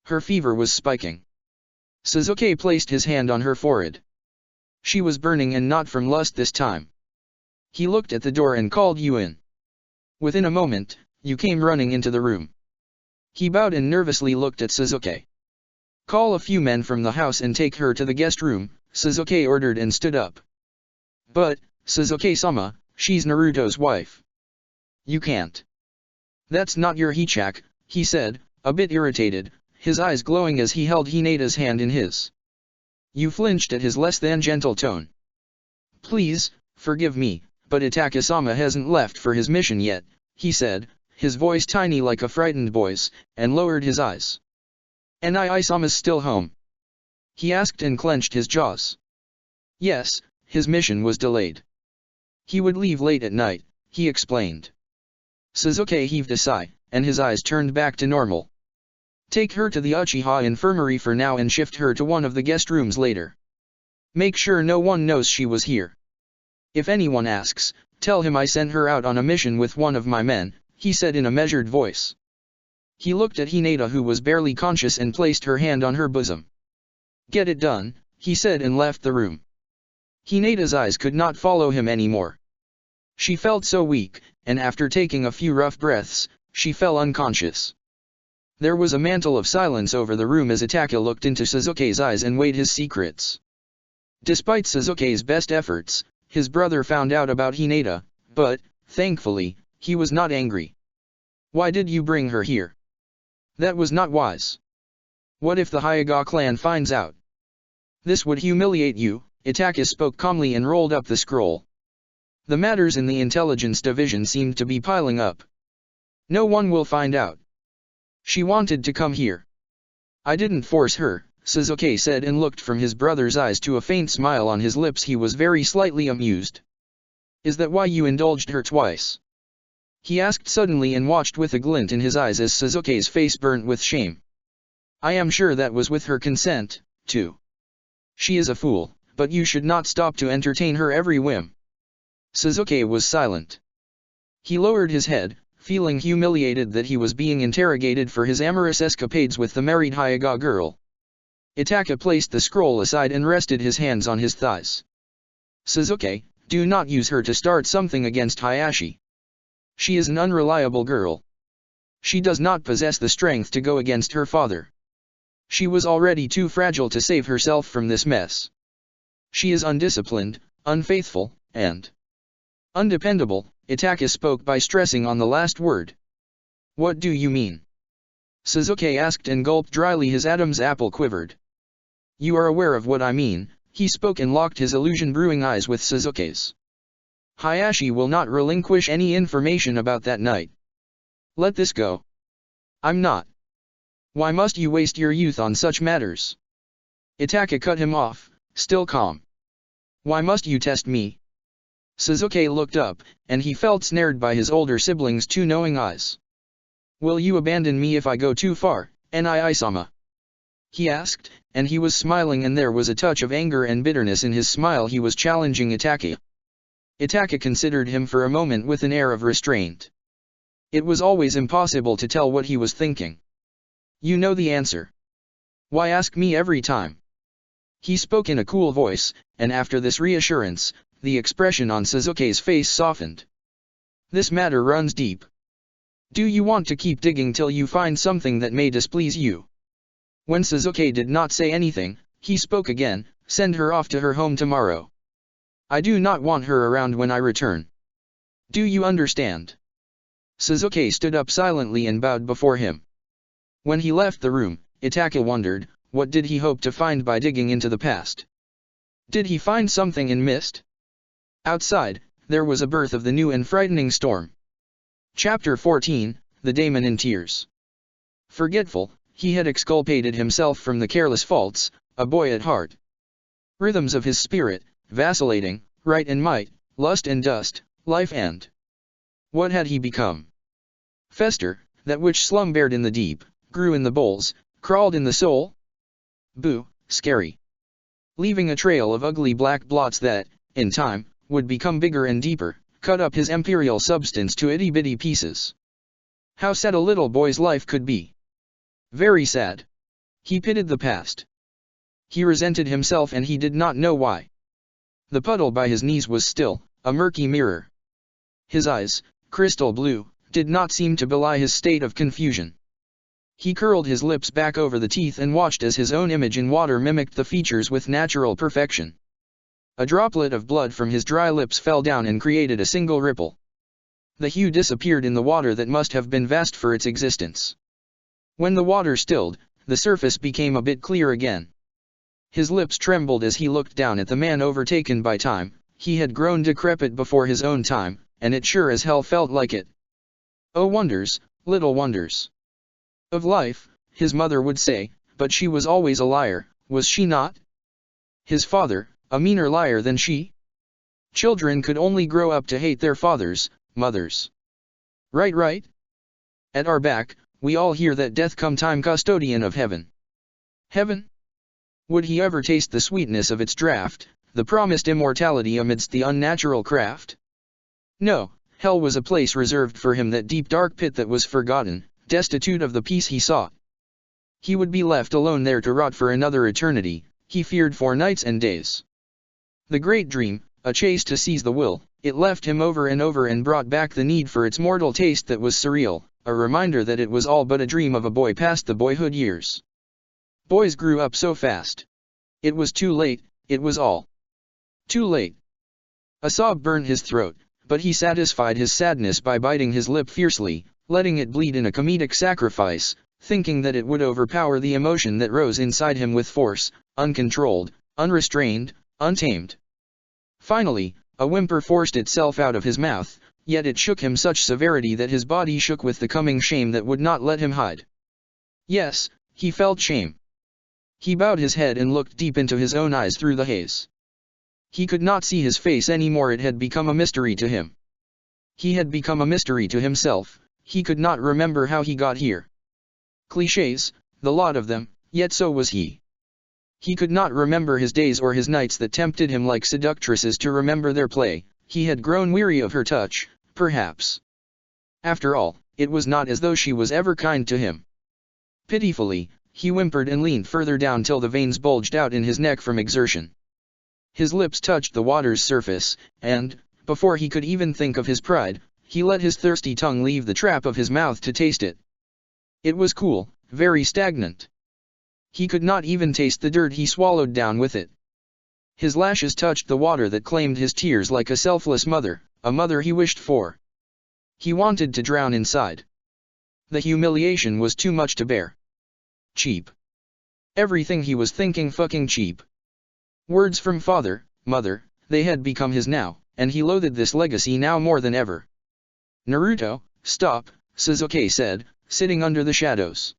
Speaker 1: Her fever was spiking. Sasuke placed his hand on her forehead. She was burning and not from lust this time. He looked at the door and called you in. Within a moment, you came running into the room. He bowed and nervously looked at Sasuke. "Call a few men from the house and take her to the guest room," Sasuke ordered and stood up. "But, Sasuke-sama, she's Naruto's wife. You can't." "That's not your Hichak," he said, a bit irritated, his eyes glowing as he held Hinata's hand in his. You flinched at his less than gentle tone. "Please, forgive me, but Itachi-sama hasn't left for his mission yet," he said, his voice tiny like a frightened boy's, and lowered his eyes. "And Sama's still home?" he asked and clenched his jaws. Yes, his mission was delayed. He would leave late at night, he explained. Suzuki heaved a sigh, and his eyes turned back to normal. Take her to the Uchiha infirmary for now and shift her to one of the guest rooms later. Make sure no one knows she was here. If anyone asks, tell him I sent her out on a mission with one of my men, he said in a measured voice. He looked at Hinata, who was barely conscious, and placed her hand on her bosom. Get it done, he said, and left the room. Hinata's eyes could not follow him anymore. She felt so weak, and after taking a few rough breaths, she fell unconscious. There was a mantle of silence over the room as Itaka looked into Suzuki's eyes and weighed his secrets. Despite Suzuki's best efforts, his brother found out about Hinata, but, thankfully, he was not angry. Why did you bring her here? That was not wise. What if the Hyuga clan finds out? This would humiliate you, Itaka spoke calmly and rolled up the scroll. The matters in the intelligence division seemed to be piling up. No one will find out. She wanted to come here. I didn't force her, Suzuki said, and looked from his brother's eyes to a faint smile on his lips. He was very slightly amused. Is that why you indulged her twice? He asked suddenly and watched with a glint in his eyes as Suzuki's face burnt with shame. I am sure that was with her consent, too. She is a fool, but you should not stop to entertain her every whim. Suzuki was silent. He lowered his head, feeling humiliated that he was being interrogated for his amorous escapades with the married Hyuga girl. Itaka placed the scroll aside and rested his hands on his thighs. Suzuki, do not use her to start something against Hayashi. She is an unreliable girl. She does not possess the strength to go against her father. She was already too fragile to save herself from this mess. She is undisciplined, unfaithful, and undependable. Itaka spoke by stressing on the last word. What do you mean? Suzuki asked and gulped dryly. His Adam's apple quivered. You are aware of what I mean, he spoke and locked his illusion-brewing eyes with Suzuki's. Hayashi will not relinquish any information about that night. Let this go. I'm not. Why must you waste your youth on such matters? Itaka cut him off, still calm. Why must you test me? Suzuki looked up, and he felt snared by his older sibling's two knowing eyes. Will you abandon me if I go too far, Nii-sama? He asked, and he was smiling, and there was a touch of anger and bitterness in his smile. He was challenging Itaka. Itaka considered him for a moment with an air of restraint. It was always impossible to tell what he was thinking. You know the answer. Why ask me every time? He spoke in a cool voice, and after this reassurance, the expression on Suzuki's face softened. This matter runs deep. Do you want to keep digging till you find something that may displease you? When Suzuki did not say anything, he spoke again. Send her off to her home tomorrow. I do not want her around when I return. Do you understand? Suzuki stood up silently and bowed before him. When he left the room, Itaka wondered, what did he hope to find by digging into the past? Did he find something in mist? Outside, there was a birth of the new and frightening storm. Chapter 14, The Daemon in Tears. Forgetful, he had exculpated himself from the careless faults, a boy at heart. Rhythms of his spirit, vacillating, right and might, lust and dust, life and... What had he become? Fester, that which slumbered in the deep, grew in the bowls, crawled in the soul? Boo, scary. Leaving a trail of ugly black blots that, in time, would become bigger and deeper, cut up his imperial substance to itty-bitty pieces. How sad a little boy's life could be. Very sad. He pitied the past. He resented himself, and he did not know why. The puddle by his knees was still, a murky mirror. His eyes, crystal blue, did not seem to belie his state of confusion. He curled his lips back over the teeth and watched as his own image in water mimicked the features with natural perfection. A droplet of blood from his dry lips fell down and created a single ripple. The hue disappeared in the water that must have been vast for its existence. When the water stilled, the surface became a bit clear again. His lips trembled as he looked down at the man overtaken by time. He had grown decrepit before his own time, and it sure as hell felt like it. Oh wonders, little wonders of life, his mother would say, but she was always a liar, was she not? His father, a meaner liar than she? Children could only grow up to hate their fathers, mothers. Right, right? At our back, we all hear that death come time custodian of heaven. Heaven? Would he ever taste the sweetness of its draught, the promised immortality amidst the unnatural craft? No, hell was a place reserved for him, that deep dark pit that was forgotten, destitute of the peace he sought. He would be left alone there to rot for another eternity, he feared, for nights and days. The great dream, a chase to seize the will, it left him over and over and brought back the need for its mortal taste that was surreal, a reminder that it was all but a dream of a boy past the boyhood years. Boys grew up so fast. It was too late, it was all too late. A sob burned his throat, but he satisfied his sadness by biting his lip fiercely, letting it bleed in a comedic sacrifice, thinking that it would overpower the emotion that rose inside him with force, uncontrolled, unrestrained, untamed. Finally, a whimper forced itself out of his mouth, yet it shook him such severity that his body shook with the coming shame that would not let him hide. Yes, he felt shame. He bowed his head and looked deep into his own eyes through the haze. He could not see his face anymore, it had become a mystery to him. He had become a mystery to himself, he could not remember how he got here. Clichés, the lot of them, yet so was he. He could not remember his days or his nights that tempted him like seductresses to remember their play, he had grown weary of her touch, perhaps. After all, it was not as though she was ever kind to him. Pitifully, he whimpered and leaned further down till the veins bulged out in his neck from exertion. His lips touched the water's surface, and, before he could even think of his pride, he let his thirsty tongue leave the trap of his mouth to taste it. It was cool, very stagnant. He could not even taste the dirt he swallowed down with it. His lashes touched the water that claimed his tears like a selfless mother, a mother he wished for. He wanted to drown inside. The humiliation was too much to bear. Cheap. Everything he was thinking fucking cheap. Words from father, mother, they had become his now, and he loathed this legacy now more than ever. Naruto, stop, Sasuke said, sitting under the shadows.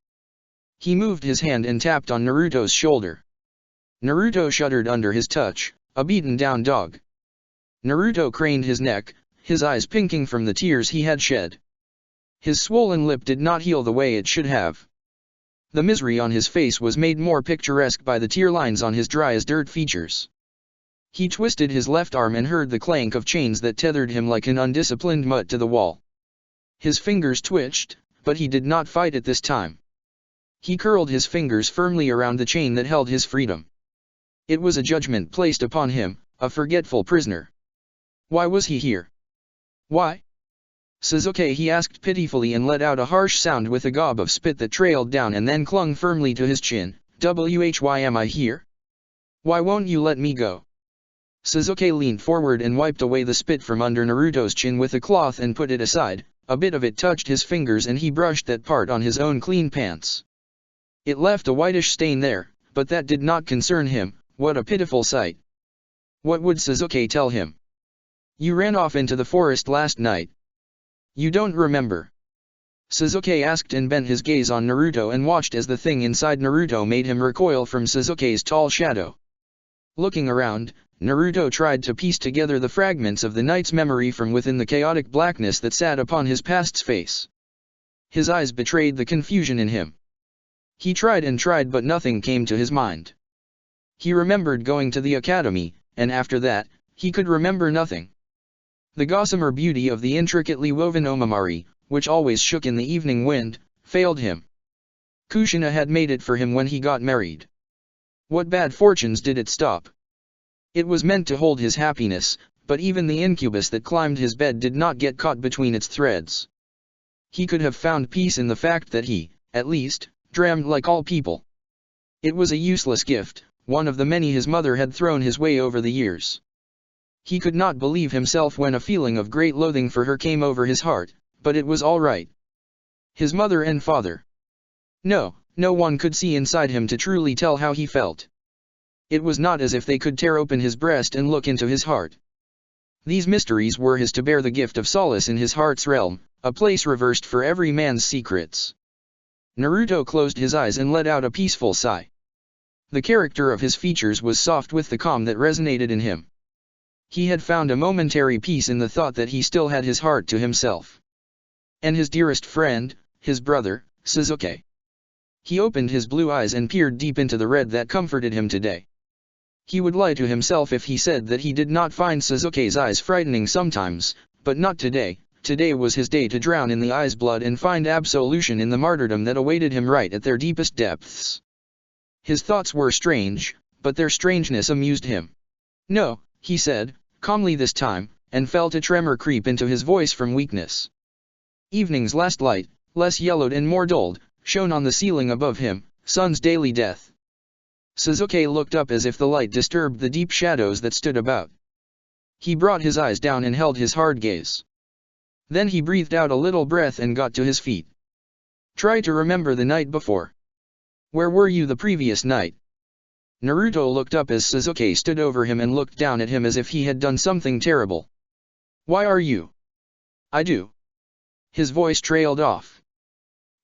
Speaker 1: He moved his hand and tapped on Naruto's shoulder. Naruto shuddered under his touch, a beaten-down dog. Naruto craned his neck, his eyes pinking from the tears he had shed. His swollen lip did not heal the way it should have. The misery on his face was made more picturesque by the tear lines on his dry-as-dirt features. He twisted his left arm and heard the clank of chains that tethered him like an undisciplined mutt to the wall. His fingers twitched, but he did not fight at this time. He curled his fingers firmly around the chain that held his freedom. It was a judgment placed upon him, a forgetful prisoner. Why was he here? Why? Sasuke, he asked pitifully and let out a harsh sound with a gob of spit that trailed down and then clung firmly to his chin. Why am I here? Why won't you let me go? Sasuke leaned forward and wiped away the spit from under Naruto's chin with a cloth and put it aside. A bit of it touched his fingers and he brushed that part on his own clean pants. It left a whitish stain there, but that did not concern him. What a pitiful sight. What would Sasuke tell him? You ran off into the forest last night. You don't remember? Sasuke asked and bent his gaze on Naruto and watched as the thing inside Naruto made him recoil from Sasuke's tall shadow. Looking around, Naruto tried to piece together the fragments of the night's memory from within the chaotic blackness that sat upon his past's face. His eyes betrayed the confusion in him. He tried and tried, but nothing came to his mind. He remembered going to the academy, and after that, he could remember nothing. The gossamer beauty of the intricately woven omamari, which always shook in the evening wind, failed him. Kushina had made it for him when he got married. What bad fortunes did it stop? It was meant to hold his happiness, but even the incubus that climbed his bed did not get caught between its threads. He could have found peace in the fact that he, at least, dreamed like all people. It was a useless gift, one of the many his mother had thrown his way over the years. He could not believe himself when a feeling of great loathing for her came over his heart, but it was all right. His mother and father. No one could see inside him to truly tell how he felt. It was not as if they could tear open his breast and look into his heart. These mysteries were his to bear the gift of solace in his heart's realm, a place reversed for every man's secrets. Naruto closed his eyes and let out a peaceful sigh. The character of his features was soft with the calm that resonated in him. He had found a momentary peace in the thought that he still had his heart to himself. And his dearest friend, his brother, Sasuke. He opened his blue eyes and peered deep into the red that comforted him today. He would lie to himself if he said that he did not find Sasuke's eyes frightening sometimes, but not today. Today was his day to drown in the eye's blood and find absolution in the martyrdom that awaited him right at their deepest depths. His thoughts were strange, but their strangeness amused him. "No," he said, calmly this time, and felt a tremor creep into his voice from weakness. Evening's last light, less yellowed and more dulled, shone on the ceiling above him, sun's daily death. Sasuke looked up as if the light disturbed the deep shadows that stood about. He brought his eyes down and held his hard gaze. Then he breathed out a little breath and got to his feet. "Try to remember the night before. Where were you the previous night?" Naruto looked up as Sasuke stood over him and looked down at him as if he had done something terrible. "Why are you?" "I do." His voice trailed off.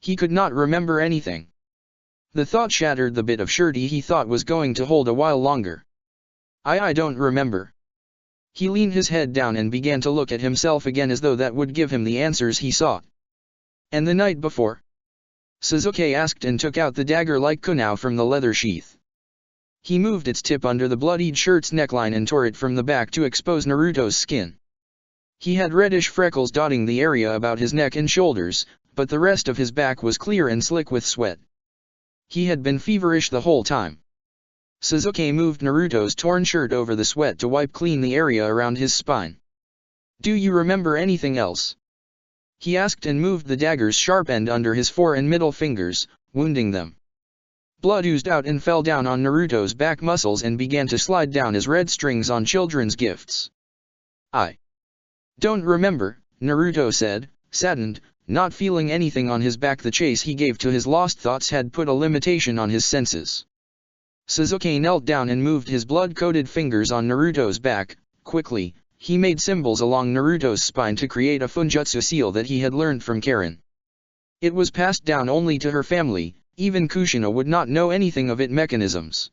Speaker 1: He could not remember anything. The thought shattered the bit of surety he thought was going to hold a while longer. I don't remember." He leaned his head down and began to look at himself again as though that would give him the answers he sought. "And the night before?" Sasuke asked and took out the dagger-like kunai from the leather sheath. He moved its tip under the bloodied shirt's neckline and tore it from the back to expose Naruto's skin. He had reddish freckles dotting the area about his neck and shoulders, but the rest of his back was clear and slick with sweat. He had been feverish the whole time. Sasuke moved Naruto's torn shirt over the sweat to wipe clean the area around his spine. "Do you remember anything else?" he asked and moved the dagger's sharp end under his fore and middle fingers, wounding them. Blood oozed out and fell down on Naruto's back muscles and began to slide down as red strings on children's gifts. "I don't remember," Naruto said, saddened, not feeling anything on his back. The chase he gave to his lost thoughts had put a limitation on his senses. Sasuke knelt down and moved his blood-coated fingers on Naruto's back. Quickly, he made symbols along Naruto's spine to create a funjutsu seal that he had learned from Karen. It was passed down only to her family, even Kushina would not know anything of its mechanisms.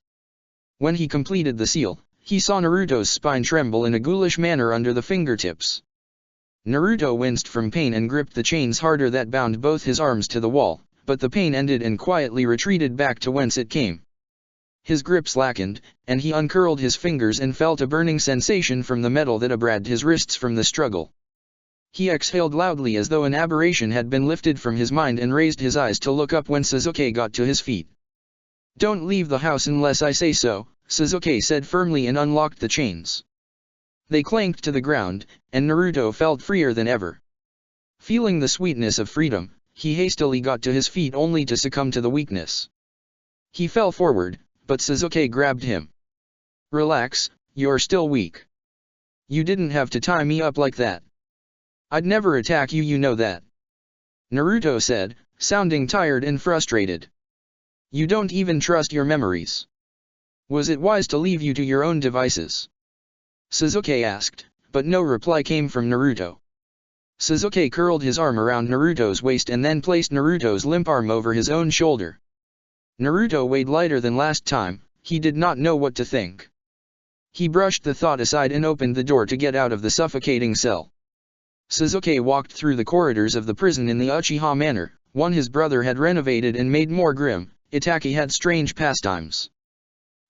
Speaker 1: When he completed the seal, he saw Naruto's spine tremble in a ghoulish manner under the fingertips. Naruto winced from pain and gripped the chains harder that bound both his arms to the wall, but the pain ended and quietly retreated back to whence it came. His grip slackened, and he uncurled his fingers and felt a burning sensation from the metal that abraded his wrists from the struggle. He exhaled loudly as though an aberration had been lifted from his mind and raised his eyes to look up when Sasuke got to his feet. "Don't leave the house unless I say so," Sasuke said firmly and unlocked the chains. They clanked to the ground, and Naruto felt freer than ever. Feeling the sweetness of freedom, he hastily got to his feet only to succumb to the weakness. He fell forward, but Sasuke grabbed him. "Relax, you're still weak. You didn't have to tie me up like that. I'd never attack you, you know that," Naruto said, sounding tired and frustrated. "You don't even trust your memories. Was it wise to leave you to your own devices?" Sasuke asked, but no reply came from Naruto. Sasuke curled his arm around Naruto's waist and then placed Naruto's limp arm over his own shoulder. Naruto weighed lighter than last time. He did not know what to think. He brushed the thought aside and opened the door to get out of the suffocating cell. Sasuke walked through the corridors of the prison in the Uchiha manner, one his brother had renovated and made more grim. Itachi had strange pastimes.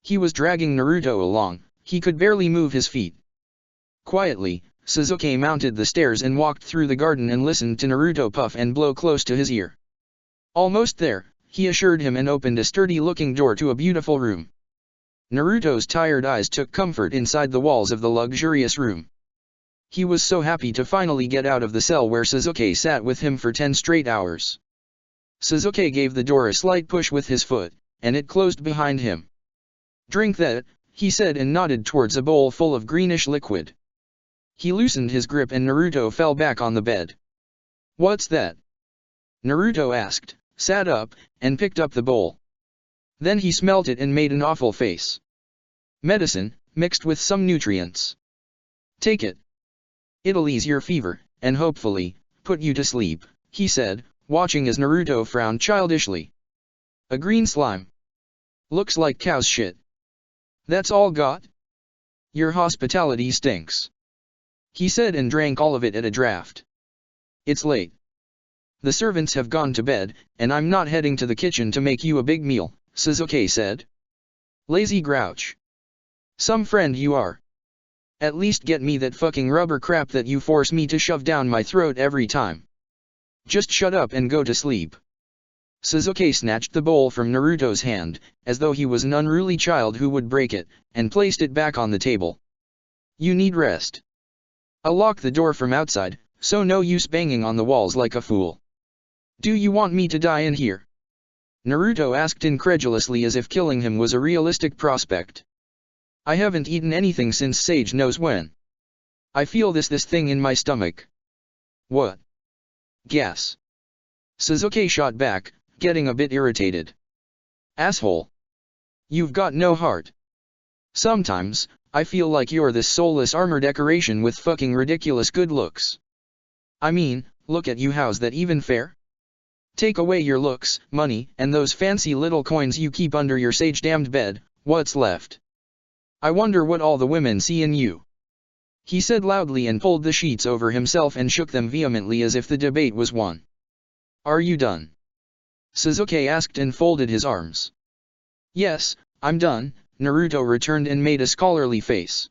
Speaker 1: He was dragging Naruto along. He could barely move his feet. Quietly, Sasuke mounted the stairs and walked through the garden and listened to Naruto puff and blow close to his ear. "Almost there," he assured him and opened a sturdy-looking door to a beautiful room. Naruto's tired eyes took comfort inside the walls of the luxurious room. He was so happy to finally get out of the cell where Sasuke sat with him for 10 straight hours. Sasuke gave the door a slight push with his foot, and it closed behind him. "Drink that," he said and nodded towards a bowl full of greenish liquid. He loosened his grip and Naruto fell back on the bed. "What's that?" Naruto asked, sat up, and picked up the bowl. Then he smelt it and made an awful face. "Medicine, mixed with some nutrients. Take it. It'll ease your fever, and hopefully, put you to sleep," he said, watching as Naruto frowned childishly. "A green slime. Looks like cow's shit. That's all got? Your hospitality stinks," he said and drank all of it at a draught. "It's late. The servants have gone to bed, and I'm not heading to the kitchen to make you a big meal, Suzuki said. Lazy grouch. Some friend you are. At least get me that fucking rubber crap that you force me to shove down my throat every time. Just shut up and go to sleep. Suzuki snatched the bowl from Naruto's hand, as though he was an unruly child who would break it, and placed it back on the table. You need rest. I'll lock the door from outside, so no use banging on the walls like a fool. Do you want me to die in here? Naruto asked incredulously, as if killing him was a realistic prospect. I haven't eaten anything since Sage knows when. I feel this thing in my stomach. What? Gas. Suzuki shot back, getting a bit irritated. Asshole. You've got no heart. Sometimes, I feel like you're this soulless armor decoration with fucking ridiculous good looks. I mean, look at you, how's that even fair? Take away your looks, money, and those fancy little coins you keep under your sage-damned bed, what's left? I wonder what all the women see in you. He said loudly and pulled the sheets over himself and shook them vehemently as if the debate was won. Are you done? Suzuki asked and folded his arms. Yes, I'm done, Naruto returned and made a scholarly face.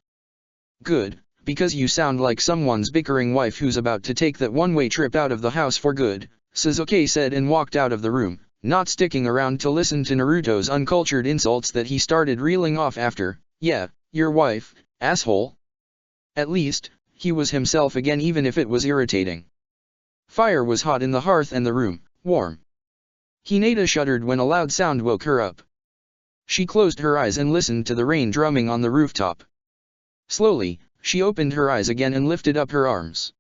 Speaker 1: Good, because you sound like someone's bickering wife who's about to take that one-way trip out of the house for good, Suzuki said and walked out of the room, not sticking around to listen to Naruto's uncultured insults that he started reeling off after. Yeah, your wife, asshole. At least, he was himself again, even if it was irritating. Fire was hot in the hearth and the room, warm. Hinata shuddered when a loud sound woke her up. She closed her eyes and listened to the rain drumming on the rooftop. Slowly, she opened her eyes again and lifted up her arms.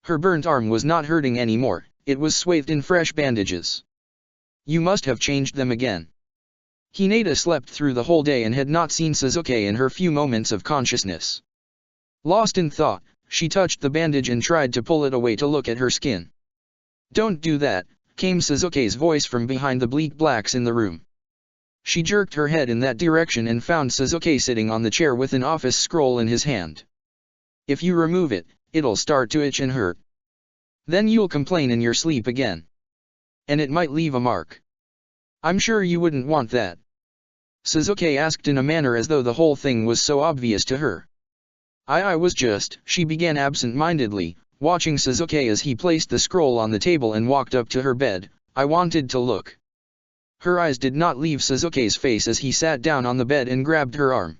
Speaker 1: Her burnt arm was not hurting anymore, it was swathed in fresh bandages. You must have changed them again. Hinata slept through the whole day and had not seen Suzuki in her few moments of consciousness. Lost in thought, she touched the bandage and tried to pull it away to look at her skin. Don't do that, came Suzuki's voice from behind the bleak blacks in the room. She jerked her head in that direction and found Suzuki sitting on the chair with an office scroll in his hand. If you remove it, it'll start to itch and hurt. Then you'll complain in your sleep again. And it might leave a mark. I'm sure you wouldn't want that. Suzuki asked in a manner as though the whole thing was so obvious to her. I was just, she began absent-mindedly, watching Suzuki as he placed the scroll on the table and walked up to her bed. I wanted to look. Her eyes did not leave Suzuki's face as he sat down on the bed and grabbed her arm.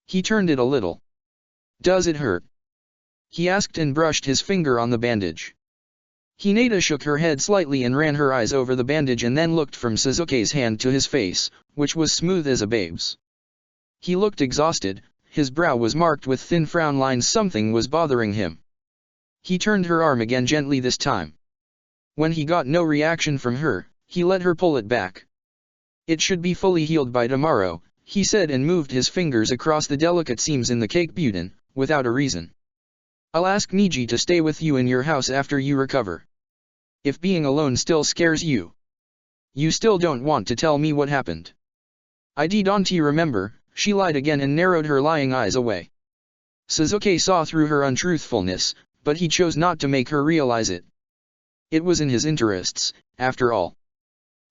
Speaker 1: He turned it a little. Does it hurt? He asked and brushed his finger on the bandage. Hinata shook her head slightly and ran her eyes over the bandage and then looked from Suzuki's hand to his face, which was smooth as a babe's. He looked exhausted, his brow was marked with thin frown lines. Something was bothering him. He turned her arm again gently this time. When he got no reaction from her, he let her pull it back. It should be fully healed by tomorrow, he said and moved his fingers across the delicate seams in the cake budin, without a reason. I'll ask Niji to stay with you in your house after you recover. If being alone still scares you. You still don't want to tell me what happened. I don't remember, she lied again and narrowed her lying eyes away. Suzuki saw through her untruthfulness, but he chose not to make her realize it. It was in his interests, after all.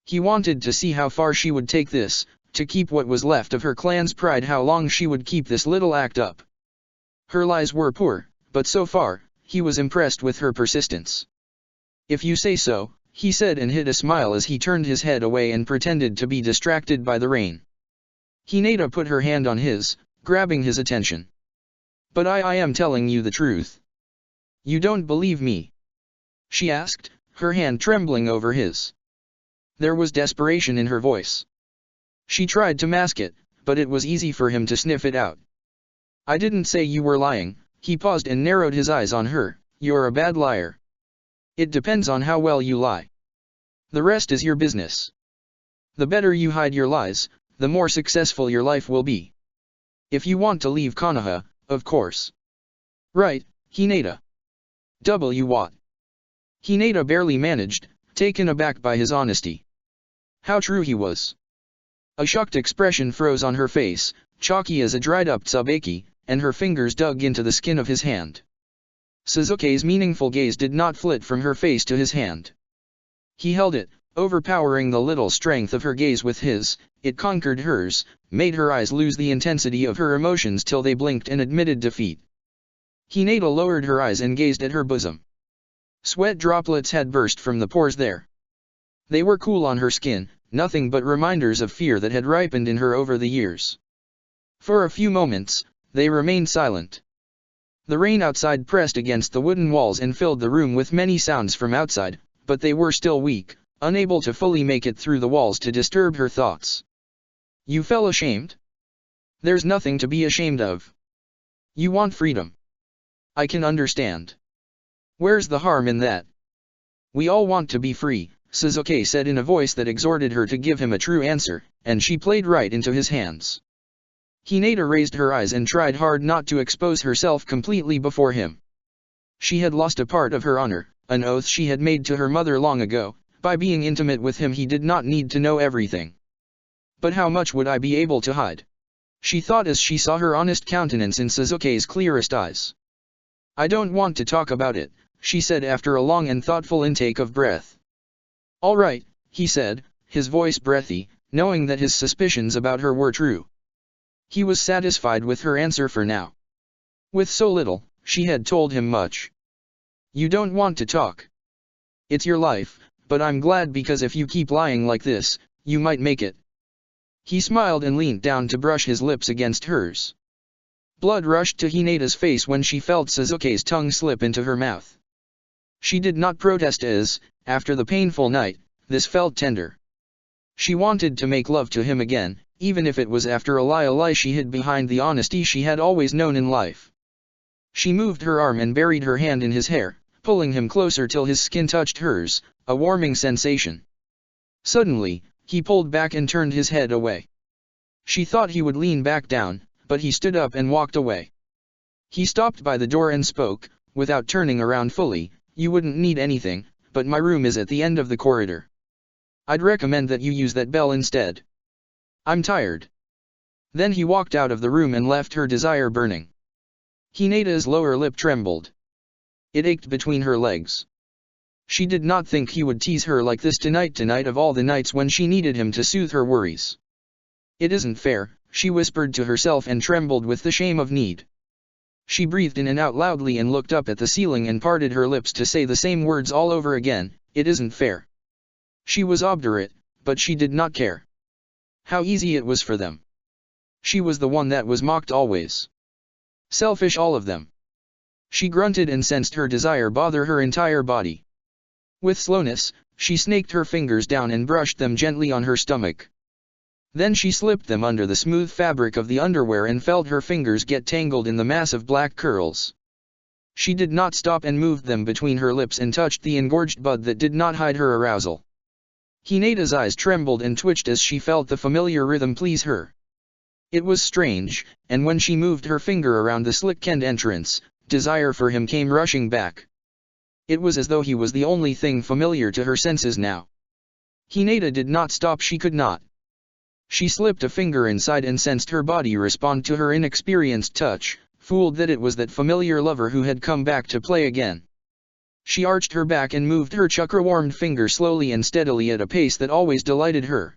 Speaker 1: He wanted to see how far she would take this, to keep what was left of her clan's pride, how long she would keep this little act up. Her lies were poor, but so far, he was impressed with her persistence. If you say so, he said and hid a smile as he turned his head away and pretended to be distracted by the rain. Hinata put her hand on his, grabbing his attention. But I am telling you the truth. You don't believe me? She asked, her hand trembling over his. There was desperation in her voice. She tried to mask it, but it was easy for him to sniff it out. I didn't say you were lying. He paused and narrowed his eyes on her. You're a bad liar. It depends on how well you lie. The rest is your business. The better you hide your lies, the more successful your life will be. If you want to leave Konoha, of course. Right, Hinata. What? Hinata barely managed, taken aback by his honesty. How true he was. A shocked expression froze on her face, chalky as a dried-up tsubaki, and her fingers dug into the skin of his hand. Suzuki's meaningful gaze did not flit from her face to his hand. He held it, overpowering the little strength of her gaze with his. It conquered hers, made her eyes lose the intensity of her emotions till they blinked and admitted defeat. Hinata lowered her eyes and gazed at her bosom. Sweat droplets had burst from the pores there. They were cool on her skin, nothing but reminders of fear that had ripened in her over the years. For a few moments, they remained silent. The rain outside pressed against the wooden walls and filled the room with many sounds from outside, but they were still weak, unable to fully make it through the walls to disturb her thoughts. You felt ashamed? There's nothing to be ashamed of. You want freedom. I can understand. Where's the harm in that? We all want to be free, Suzuki said in a voice that exhorted her to give him a true answer, and she played right into his hands. Hinata raised her eyes and tried hard not to expose herself completely before him. She had lost a part of her honor, an oath she had made to her mother long ago. By being intimate with him he did not need to know everything. But how much would I be able to hide? She thought as she saw her honest countenance in Suzuki's clearest eyes. I don't want to talk about it, she said after a long and thoughtful intake of breath. All right, he said, his voice breathy, knowing that his suspicions about her were true. He was satisfied with her answer for now. With so little, she had told him much. You don't want to talk. It's your life, but I'm glad because if you keep lying like this, you might make it. He smiled and leaned down to brush his lips against hers. Blood rushed to Hinata's face when she felt Suzuki's tongue slip into her mouth. She did not protest as, after the painful night, this felt tender. She wanted to make love to him again, even if it was after a lie she hid behind the honesty she had always known in life. She moved her arm and buried her hand in his hair, pulling him closer till his skin touched hers, a warming sensation. Suddenly, he pulled back and turned his head away. She thought he would lean back down, but he stood up and walked away. He stopped by the door and spoke, without turning around fully, you wouldn't need anything, but my room is at the end of the corridor. I'd recommend that you use that bell instead. I'm tired. Then he walked out of the room and left her desire burning. Hinata's lower lip trembled. It ached between her legs. She did not think he would tease her like this tonight of all the nights when she needed him to soothe her worries. It isn't fair, she whispered to herself and trembled with the shame of need. She breathed in and out loudly and looked up at the ceiling and parted her lips to say the same words all over again, it isn't fair. She was obdurate, but she did not care. How easy it was for them. She was the one that was mocked always. Selfish all of them. She grunted and sensed her desire bother her entire body. With slowness, she snaked her fingers down and brushed them gently on her stomach. Then she slipped them under the smooth fabric of the underwear and felt her fingers get tangled in the mass of black curls. She did not stop and moved them between her lips and touched the engorged bud that did not hide her arousal. Hinata's eyes trembled and twitched as she felt the familiar rhythm please her. It was strange, and when she moved her finger around the slick-end entrance, desire for him came rushing back. It was as though he was the only thing familiar to her senses now. Hinata did not stop, she could not. She slipped a finger inside and sensed her body respond to her inexperienced touch, fooled that it was that familiar lover who had come back to play again. She arched her back and moved her chakra-warmed finger slowly and steadily at a pace that always delighted her.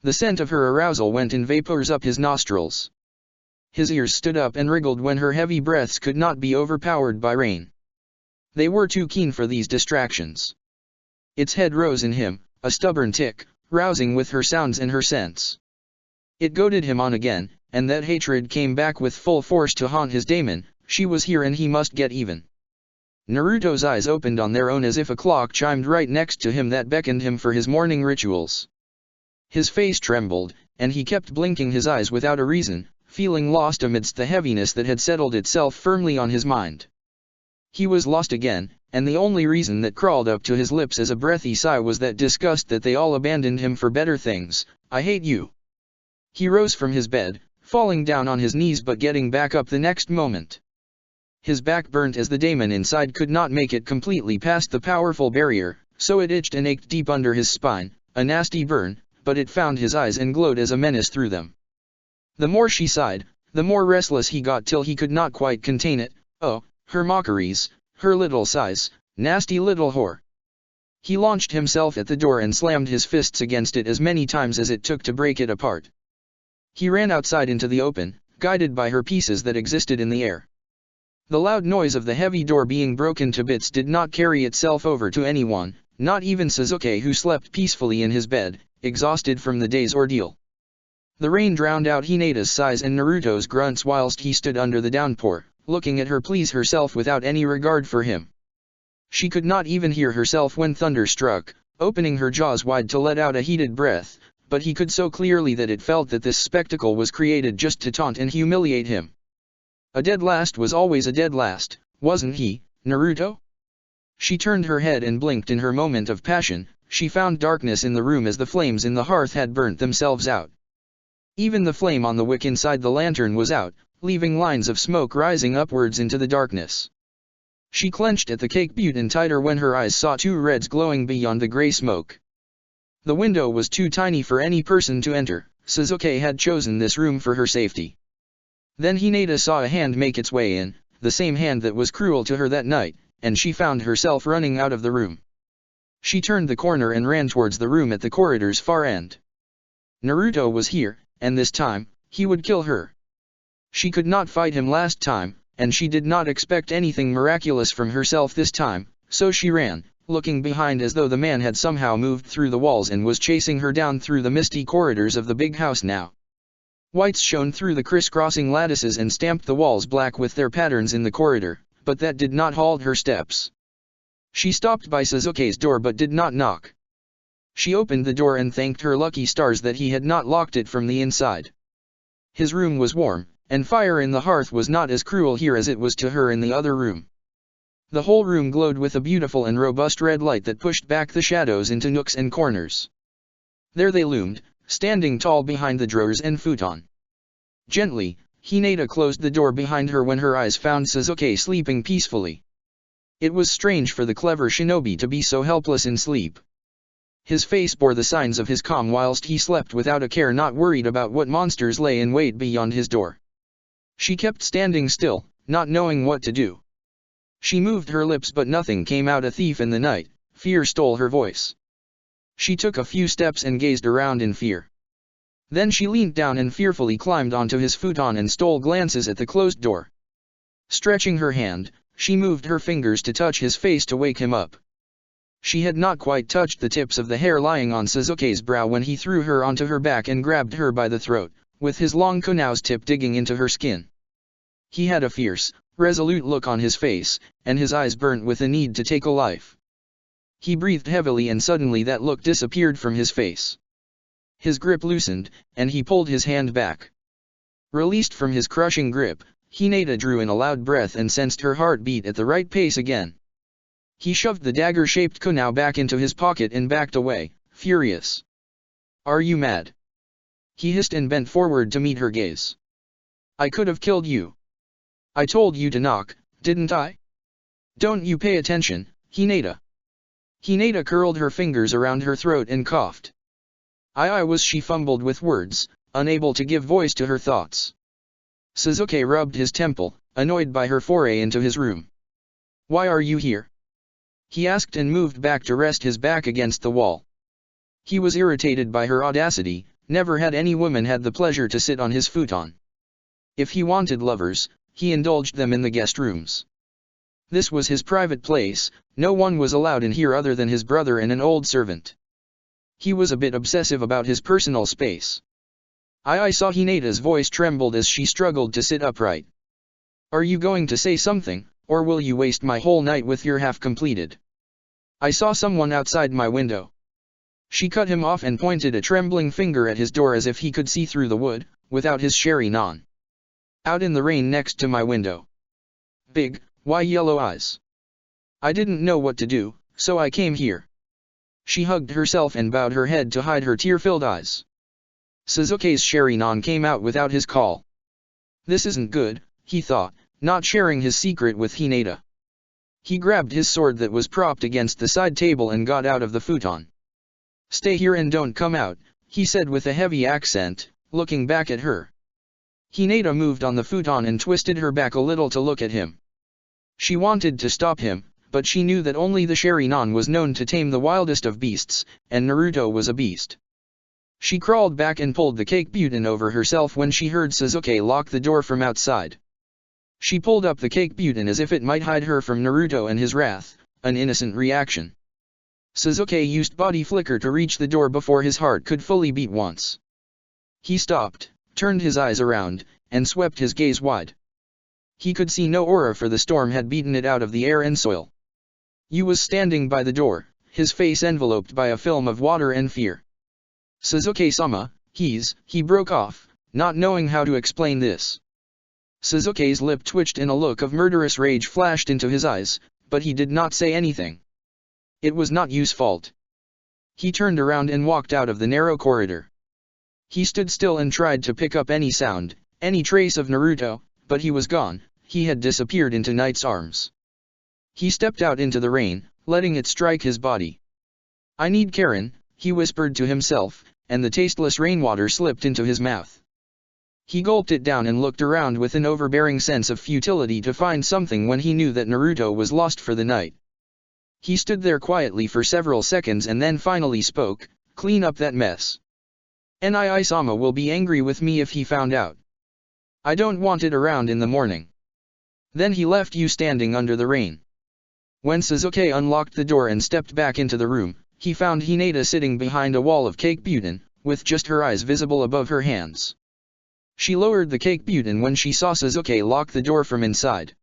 Speaker 1: The scent of her arousal went in vapors up his nostrils. His ears stood up and wriggled when her heavy breaths could not be overpowered by rain. They were too keen for these distractions. Its head rose in him, a stubborn tick, rousing with her sounds and her scents. It goaded him on again, and that hatred came back with full force to haunt his daemon. She was here and he must get even. Naruto's eyes opened on their own as if a clock chimed right next to him that beckoned him for his morning rituals. His face trembled, and he kept blinking his eyes without a reason, feeling lost amidst the heaviness that had settled itself firmly on his mind. He was lost again, and the only reason that crawled up to his lips as a breathy sigh was that disgust that they all abandoned him for better things. I hate you. He rose from his bed, falling down on his knees but getting back up the next moment. His back burnt as the daemon inside could not make it completely past the powerful barrier, so it itched and ached deep under his spine, a nasty burn, but it found his eyes and glowed as a menace through them. The more she sighed, the more restless he got till he could not quite contain it. Oh, her mockeries, her little sighs, nasty little whore. He launched himself at the door and slammed his fists against it as many times as it took to break it apart. He ran outside into the open, guided by her pieces that existed in the air. The loud noise of the heavy door being broken to bits did not carry itself over to anyone, not even Sasuke, who slept peacefully in his bed, exhausted from the day's ordeal. The rain drowned out Hinata's sighs and Naruto's grunts whilst he stood under the downpour, looking at her please herself without any regard for him. She could not even hear herself when thunder struck, opening her jaws wide to let out a heated breath, but he could so clearly that it felt that this spectacle was created just to taunt and humiliate him. A dead last was always a dead last, wasn't he, Naruto? She turned her head and blinked in her moment of passion. She found darkness in the room as the flames in the hearth had burnt themselves out. Even the flame on the wick inside the lantern was out, leaving lines of smoke rising upwards into the darkness. She clenched at the cake button tighter when her eyes saw two reds glowing beyond the grey smoke. The window was too tiny for any person to enter. Sasuke had chosen this room for her safety. Then Hinata saw a hand make its way in, the same hand that was cruel to her that night, and she found herself running out of the room. She turned the corner and ran towards the room at the corridor's far end. Naruto was here, and this time, he would kill her. She could not fight him last time, and she did not expect anything miraculous from herself this time, so she ran, looking behind as though the man had somehow moved through the walls and was chasing her down through the misty corridors of the big house now. Whites shone through the crisscrossing lattices and stamped the walls black with their patterns in the corridor, but that did not halt her steps. She stopped by Sasuke's door but did not knock. She opened the door and thanked her lucky stars that he had not locked it from the inside. His room was warm, and fire in the hearth was not as cruel here as it was to her in the other room. The whole room glowed with a beautiful and robust red light that pushed back the shadows into nooks and corners. There they loomed, standing tall behind the drawers and futon. Gently, Hinata closed the door behind her when her eyes found Sasuke sleeping peacefully. It was strange for the clever shinobi to be so helpless in sleep. His face bore the signs of his calm whilst he slept without a care, not worried about what monsters lay in wait beyond his door. She kept standing still, not knowing what to do. She moved her lips but nothing came out. A thief in the night, fear stole her voice. She took a few steps and gazed around in fear. Then she leaned down and fearfully climbed onto his futon and stole glances at the closed door. Stretching her hand, she moved her fingers to touch his face to wake him up. She had not quite touched the tips of the hair lying on Sasuke's brow when he threw her onto her back and grabbed her by the throat, with his long kunau's tip digging into her skin. He had a fierce, resolute look on his face, and his eyes burnt with a need to take a life. He breathed heavily and suddenly that look disappeared from his face. His grip loosened, and he pulled his hand back. Released from his crushing grip, Hinata drew in a loud breath and sensed her heart beat at the right pace again. He shoved the dagger-shaped kunau back into his pocket and backed away, furious. "Are you mad?" he hissed and bent forward to meet her gaze. "I could have killed you. I told you to knock, didn't I? Don't you pay attention, Hinata?" Hinata curled her fingers around her throat and coughed. I was she fumbled with words, unable to give voice to her thoughts. Sasuke rubbed his temple, annoyed by her foray into his room. "Why are you here?" he asked and moved back to rest his back against the wall. He was irritated by her audacity. Never had any woman had the pleasure to sit on his futon. If he wanted lovers, he indulged them in the guest rooms. This was his private place, no one was allowed in here other than his brother and an old servant. He was a bit obsessive about his personal space. I saw Hinata's voice trembled as she struggled to sit upright. "Are you going to say something, or will you waste my whole night with your half-completed? I saw someone outside my window." She cut him off and pointed a trembling finger at his door as if he could see through the wood, without his sherry on. "Out in the rain next to my window. Big, yellow eyes. I didn't know what to do, so I came here." She hugged herself and bowed her head to hide her tear-filled eyes. Sasuke's sherry-non came out without his call. This isn't good, he thought, not sharing his secret with Hinata. He grabbed his sword that was propped against the side table and got out of the futon. "Stay here and don't come out," he said with a heavy accent, looking back at her. Hinata moved on the futon and twisted her back a little to look at him. She wanted to stop him, but she knew that only the Sharingan was known to tame the wildest of beasts, and Naruto was a beast. She crawled back and pulled the cake butin over herself when she heard Sasuke lock the door from outside. She pulled up the cake butin as if it might hide her from Naruto and his wrath, an innocent reaction. Sasuke used body flicker to reach the door before his heart could fully beat once. He stopped, turned his eyes around, and swept his gaze wide. He could see no aura, for the storm had beaten it out of the air and soil. Yu was standing by the door, his face enveloped by a film of water and fear. Sasuke-sama, he broke off, not knowing how to explain this. Sasuke's lip twitched and a look of murderous rage flashed into his eyes, but he did not say anything. It was not Yu's fault. He turned around and walked out of the narrow corridor. He stood still and tried to pick up any sound, any trace of Naruto, but he was gone. He had disappeared into night's arms. He stepped out into the rain, letting it strike his body. "I need Karen," he whispered to himself, and the tasteless rainwater slipped into his mouth. He gulped it down and looked around with an overbearing sense of futility to find something when he knew that Naruto was lost for the night. He stood there quietly for several seconds and then finally spoke, "Clean up that mess. Nii-sama will be angry with me if he found out. I don't want it around in the morning." Then he left Yu standing under the rain. When Sasuke unlocked the door and stepped back into the room, he found Hinata sitting behind a wall of cake butin, with just her eyes visible above her hands. She lowered the cake butin when she saw Sasuke lock the door from inside.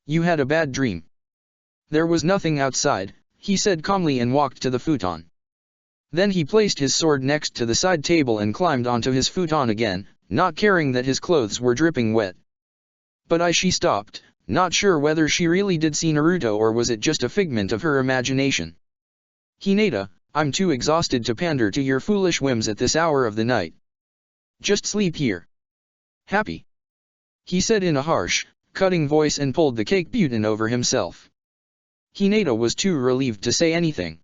Speaker 1: "You had a bad dream." "There was nothing outside," he said calmly and walked to the futon. Then he placed his sword next to the side table and climbed onto his futon again, not caring that his clothes were dripping wet. But she stopped, not sure whether she really did see Naruto or was it just a figment of her imagination. "Hinata, I'm too exhausted to pander to your foolish whims at this hour of the night. Just sleep here." "Happy," he said in a harsh, cutting voice and pulled the cake butin over himself. Hinata was too relieved to say anything.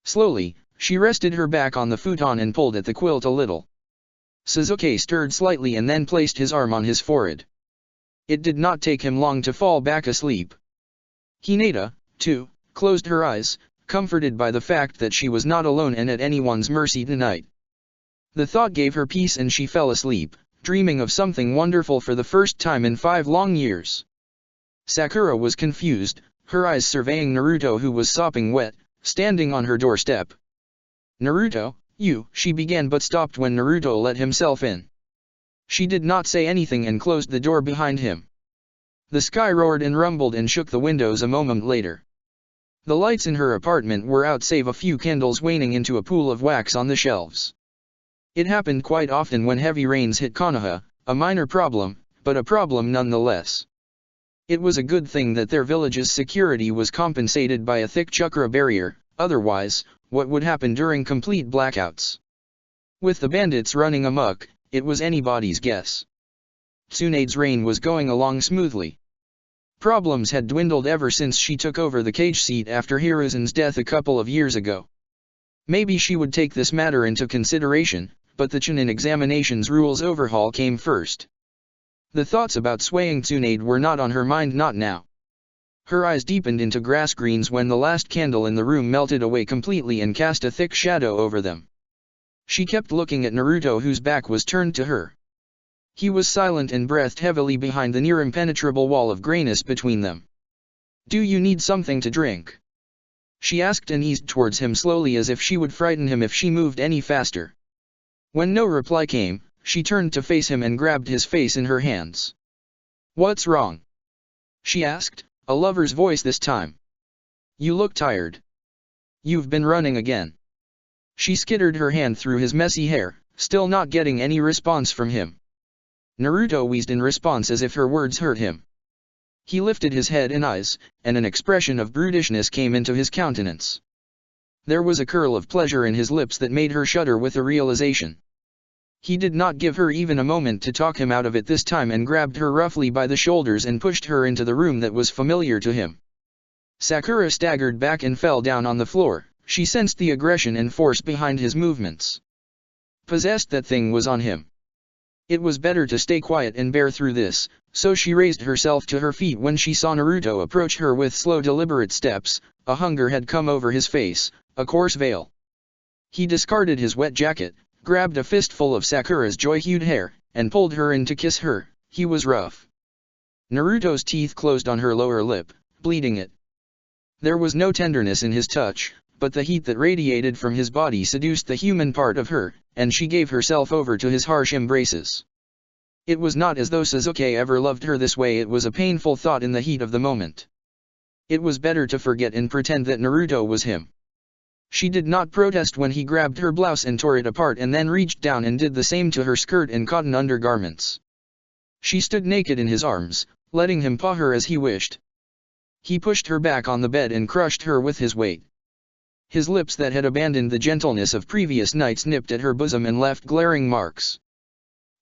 Speaker 1: Slowly, she rested her back on the futon and pulled at the quilt a little. Sasuke stirred slightly and then placed his arm on his forehead. It did not take him long to fall back asleep. Hinata, too, closed her eyes, comforted by the fact that she was not alone and at anyone's mercy tonight. The thought gave her peace and she fell asleep, dreaming of something wonderful for the first time in 5 long years. Sakura was confused, her eyes surveying Naruto, who was sopping wet, standing on her doorstep. "Naruto, she began but stopped when Naruto let himself in. She did not say anything and closed the door behind him. The sky roared and rumbled and shook the windows a moment later. The lights in her apartment were out save a few candles waning into a pool of wax on the shelves. It happened quite often when heavy rains hit Konoha, a minor problem, but a problem nonetheless. It was a good thing that their village's security was compensated by a thick chakra barrier, otherwise, what would happen during complete blackouts? With the bandits running amok, it was anybody's guess. Tsunade's reign was going along smoothly. Problems had dwindled ever since she took over the cage seat after Hiruzen's death a couple of years ago. Maybe she would take this matter into consideration, but the Chunin examinations rules overhaul came first. The thoughts about swaying Tsunade were not on her mind, not now. Her eyes deepened into grass greens when the last candle in the room melted away completely and cast a thick shadow over them. She kept looking at Naruto, whose back was turned to her. He was silent and breathed heavily behind the near impenetrable wall of grayness between them. "Do you need something to drink?" she asked and eased towards him slowly as if she would frighten him if she moved any faster. When no reply came, she turned to face him and grabbed his face in her hands. "What's wrong?" she asked, a lover's voice this time. "You look tired. You've been running again." She skittered her hand through his messy hair, still not getting any response from him. Naruto wheezed in response as if her words hurt him. He lifted his head and eyes, and an expression of brutishness came into his countenance. There was a curl of pleasure in his lips that made her shudder with the realization. He did not give her even a moment to talk him out of it this time and grabbed her roughly by the shoulders and pushed her into the room that was familiar to him. Sakura staggered back and fell down on the floor. She sensed the aggression and force behind his movements. Possessed that thing was on him. It was better to stay quiet and bear through this, so she raised herself to her feet when she saw Naruto approach her with slow deliberate steps. A hunger had come over his face, a coarse veil. He discarded his wet jacket, grabbed a fistful of Sakura's joy-hued hair, and pulled her in to kiss her. He was rough. Naruto's teeth closed on her lower lip, bleeding it. There was no tenderness in his touch, but the heat that radiated from his body seduced the human part of her, and she gave herself over to his harsh embraces. It was not as though Sasuke ever loved her this way. It was a painful thought in the heat of the moment. It was better to forget and pretend that Naruto was him. She did not protest when he grabbed her blouse and tore it apart and then reached down and did the same to her skirt and cotton undergarments. She stood naked in his arms, letting him paw her as he wished. He pushed her back on the bed and crushed her with his weight. His lips that had abandoned the gentleness of previous nights nipped at her bosom and left glaring marks.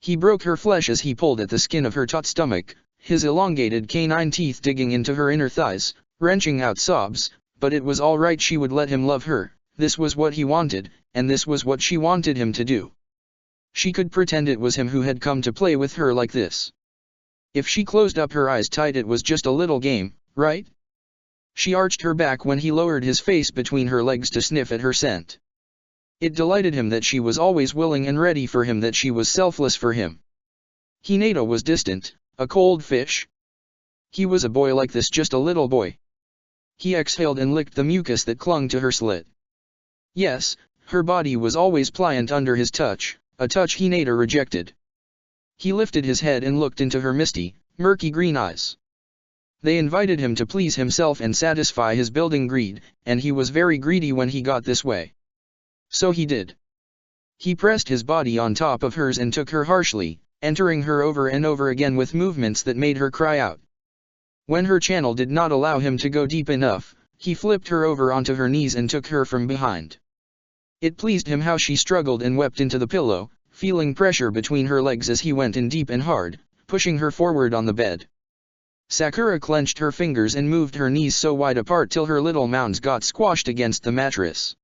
Speaker 1: He broke her flesh as he pulled at the skin of her taut stomach, his elongated canine teeth digging into her inner thighs, wrenching out sobs, but it was all right. She would let him love her. This was what he wanted, and this was what she wanted him to do. She could pretend it was him who had come to play with her like this. If she closed up her eyes tight, it was just a little game, right? She arched her back when he lowered his face between her legs to sniff at her scent. It delighted him that she was always willing and ready for him, that she was selfless for him. Hinata was distant, a cold fish. He was a boy like this, just a little boy. He exhaled and licked the mucus that clung to her slit. Yes, her body was always pliant under his touch, a touch Hinata rejected. He lifted his head and looked into her misty, murky green eyes. They invited him to please himself and satisfy his building greed, and he was very greedy when he got this way. So he did. He pressed his body on top of hers and took her harshly, entering her over and over again with movements that made her cry out. When her channel did not allow him to go deep enough, he flipped her over onto her knees and took her from behind. It pleased him how she struggled and wept into the pillow, feeling pressure between her legs as he went in deep and hard, pushing her forward on the bed. Sakura clenched her fingers and moved her knees so wide apart till her little mounds got squashed against the mattress.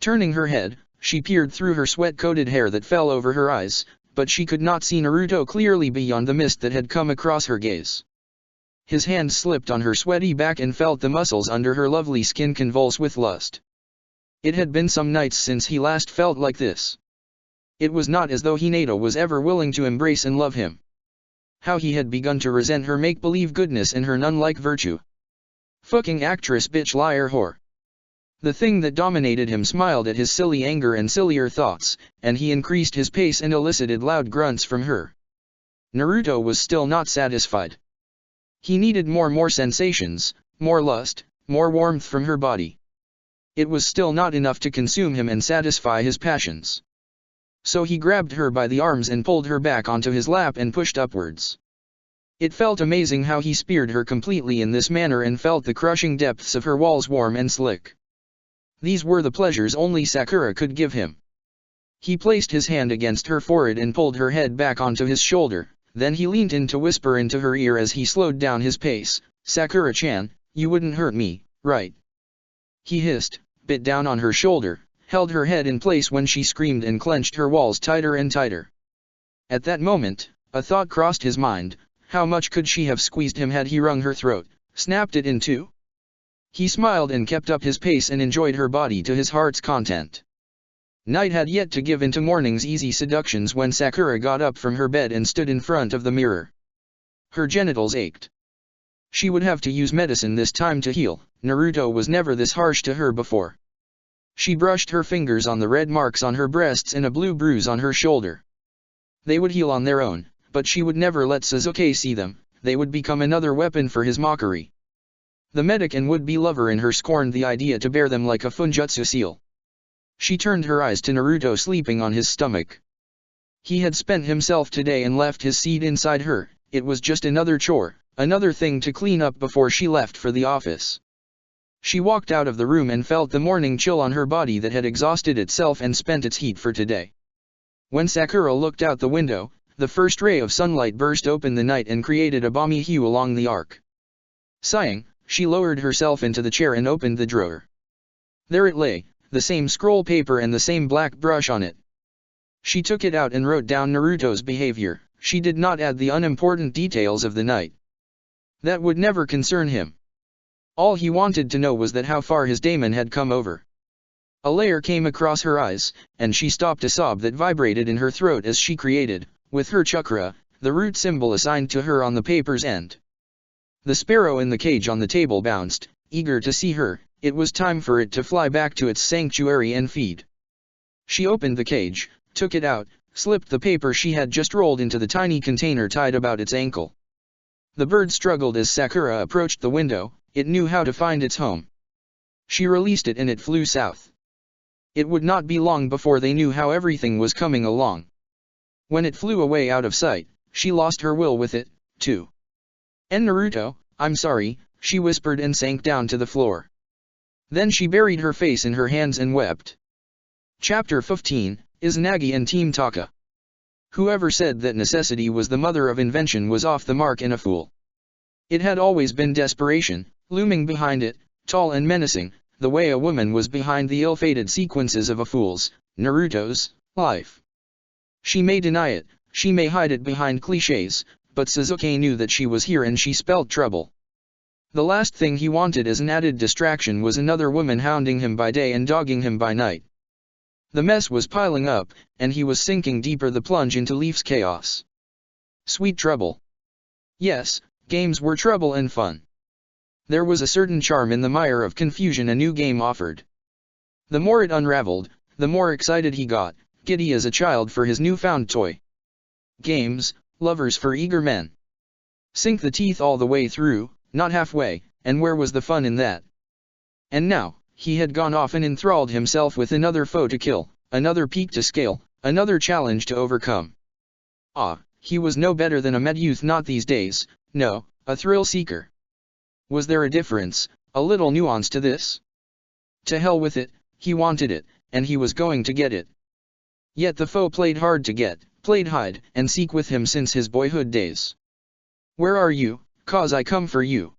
Speaker 1: Turning her head, she peered through her sweat-coated hair that fell over her eyes, but she could not see Naruto clearly beyond the mist that had come across her gaze. His hand slipped on her sweaty back and felt the muscles under her lovely skin convulse with lust. It had been some nights since he last felt like this. It was not as though Hinata was ever willing to embrace and love him. How he had begun to resent her make-believe goodness and her nun-like virtue. Fucking actress, bitch, liar, whore. The thing that dominated him smiled at his silly anger and sillier thoughts, and he increased his pace and elicited loud grunts from her. Naruto was still not satisfied. He needed more sensations, more lust, more warmth from her body. It was still not enough to consume him and satisfy his passions. So he grabbed her by the arms and pulled her back onto his lap and pushed upwards. It felt amazing how he speared her completely in this manner and felt the crushing depths of her walls warm and slick. These were the pleasures only Sakura could give him. He placed his hand against her forehead and pulled her head back onto his shoulder, then he leaned in to whisper into her ear as he slowed down his pace, "Sakura-chan, you wouldn't hurt me, right?" He hissed, bit down on her shoulder, held her head in place when she screamed and clenched her walls tighter and tighter. At that moment, a thought crossed his mind: how much could she have squeezed him had he wrung her throat, snapped it in two? He smiled and kept up his pace and enjoyed her body to his heart's content. Night had yet to give into morning's easy seductions when Sakura got up from her bed and stood in front of the mirror. Her genitals ached. She would have to use medicine this time to heal. Naruto was never this harsh to her before. She brushed her fingers on the red marks on her breasts and a blue bruise on her shoulder. They would heal on their own, but she would never let Sasuke see them. They would become another weapon for his mockery. The medic and would-be lover in her scorned the idea to bear them like a funjutsu seal. She turned her eyes to Naruto sleeping on his stomach. He had spent himself today and left his seed inside her. It was just another chore, another thing to clean up before she left for the office. She walked out of the room and felt the morning chill on her body that had exhausted itself and spent its heat for today. When Sakura looked out the window, the first ray of sunlight burst open the night and created a balmy hue along the arc. Sighing, she lowered herself into the chair and opened the drawer. There it lay, the same scroll paper and the same black brush on it. She took it out and wrote down Naruto's behavior. She did not add the unimportant details of the night. That would never concern him. All he wanted to know was that how far his daemon had come over. A layer came across her eyes, and she stopped a sob that vibrated in her throat as she created, with her chakra, the root symbol assigned to her on the paper's end. The sparrow in the cage on the table bounced, eager to see her. It was time for it to fly back to its sanctuary and feed. She opened the cage, took it out, slipped the paper she had just rolled into the tiny container tied about its ankle. The bird struggled as Sakura approached the window. It knew how to find its home. She released it and it flew south. It would not be long before they knew how everything was coming along. When it flew away out of sight, she lost her will with it, too. "And Naruto, I'm sorry," she whispered and sank down to the floor. Then she buried her face in her hands and wept. Chapter 15, Izanagi and Team Taka. Whoever said that necessity was the mother of invention was off the mark and a fool. It had always been desperation, looming behind it, tall and menacing, the way a woman was behind the ill-fated sequences of a fool's, Naruto's, life. She may deny it, she may hide it behind clichés, but Sasuke knew that she was here and she spelled trouble. The last thing he wanted as an added distraction was another woman hounding him by day and dogging him by night. The mess was piling up, and he was sinking deeper the plunge into Leaf's chaos. Sweet trouble. Yes, games were trouble and fun. There was a certain charm in the mire of confusion a new game offered. The more it unraveled, the more excited he got, giddy as a child for his newfound toy. Games, lovers for eager men. Sink the teeth all the way through, not halfway, and where was the fun in that? And now, he had gone off and enthralled himself with another foe to kill, another peak to scale, another challenge to overcome. Ah, he was no better than a med youth, not these days, no, a thrill seeker. Was there a difference, a little nuance to this? To hell with it, he wanted it, and he was going to get it. Yet the foe played hard to get, played hide and seek with him since his boyhood days. "Where are you, 'cause I come for you."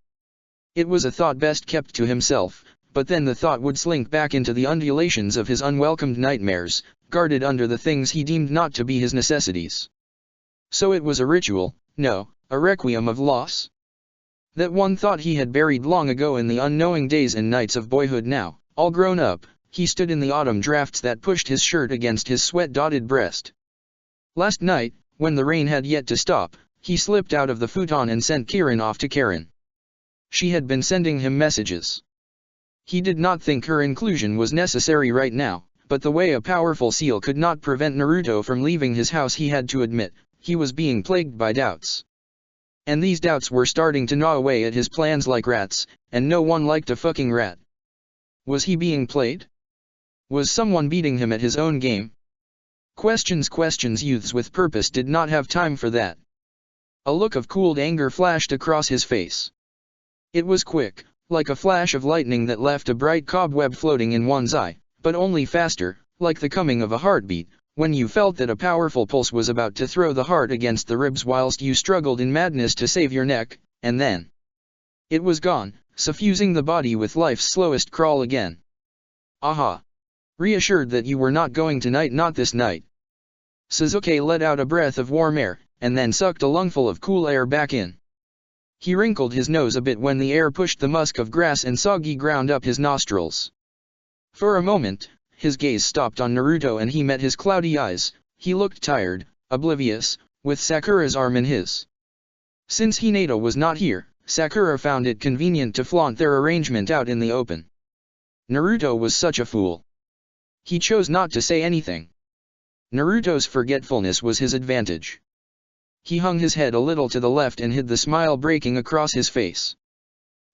Speaker 1: It was a thought best kept to himself, but then the thought would slink back into the undulations of his unwelcomed nightmares, guarded under the things he deemed not to be his necessities. So it was a ritual, no, a requiem of loss? That one thought he had buried long ago in the unknowing days and nights of boyhood now, all grown up, he stood in the autumn drafts that pushed his shirt against his sweat-dotted breast. Last night, when the rain had yet to stop, he slipped out of the futon and sent Kirin off to Karen. She had been sending him messages. He did not think her inclusion was necessary right now, but the way a powerful seal could not prevent Naruto from leaving his house, he had to admit, he was being plagued by doubts. And these doubts were starting to gnaw away at his plans like rats, and no one liked a fucking rat. Was he being played? Was someone beating him at his own game? Questions. Youths with purpose did not have time for that. A look of cooled anger flashed across his face. It was quick, like a flash of lightning that left a bright cobweb floating in one's eye, but only faster, like the coming of a heartbeat, when you felt that a powerful pulse was about to throw the heart against the ribs whilst you struggled in madness to save your neck, and then it was gone, suffusing the body with life's slowest crawl again. Aha! Reassured that you were not going tonight, not this night. Sasuke let out a breath of warm air, and then sucked a lungful of cool air back in. He wrinkled his nose a bit when the air pushed the musk of grass and soggy ground up his nostrils. For a moment, his gaze stopped on Naruto and he met his cloudy eyes. He looked tired, oblivious, with Sakura's arm in his. Since Hinata was not here, Sakura found it convenient to flaunt their arrangement out in the open. Naruto was such a fool. He chose not to say anything. Naruto's forgetfulness was his advantage. He hung his head a little to the left and hid the smile breaking across his face.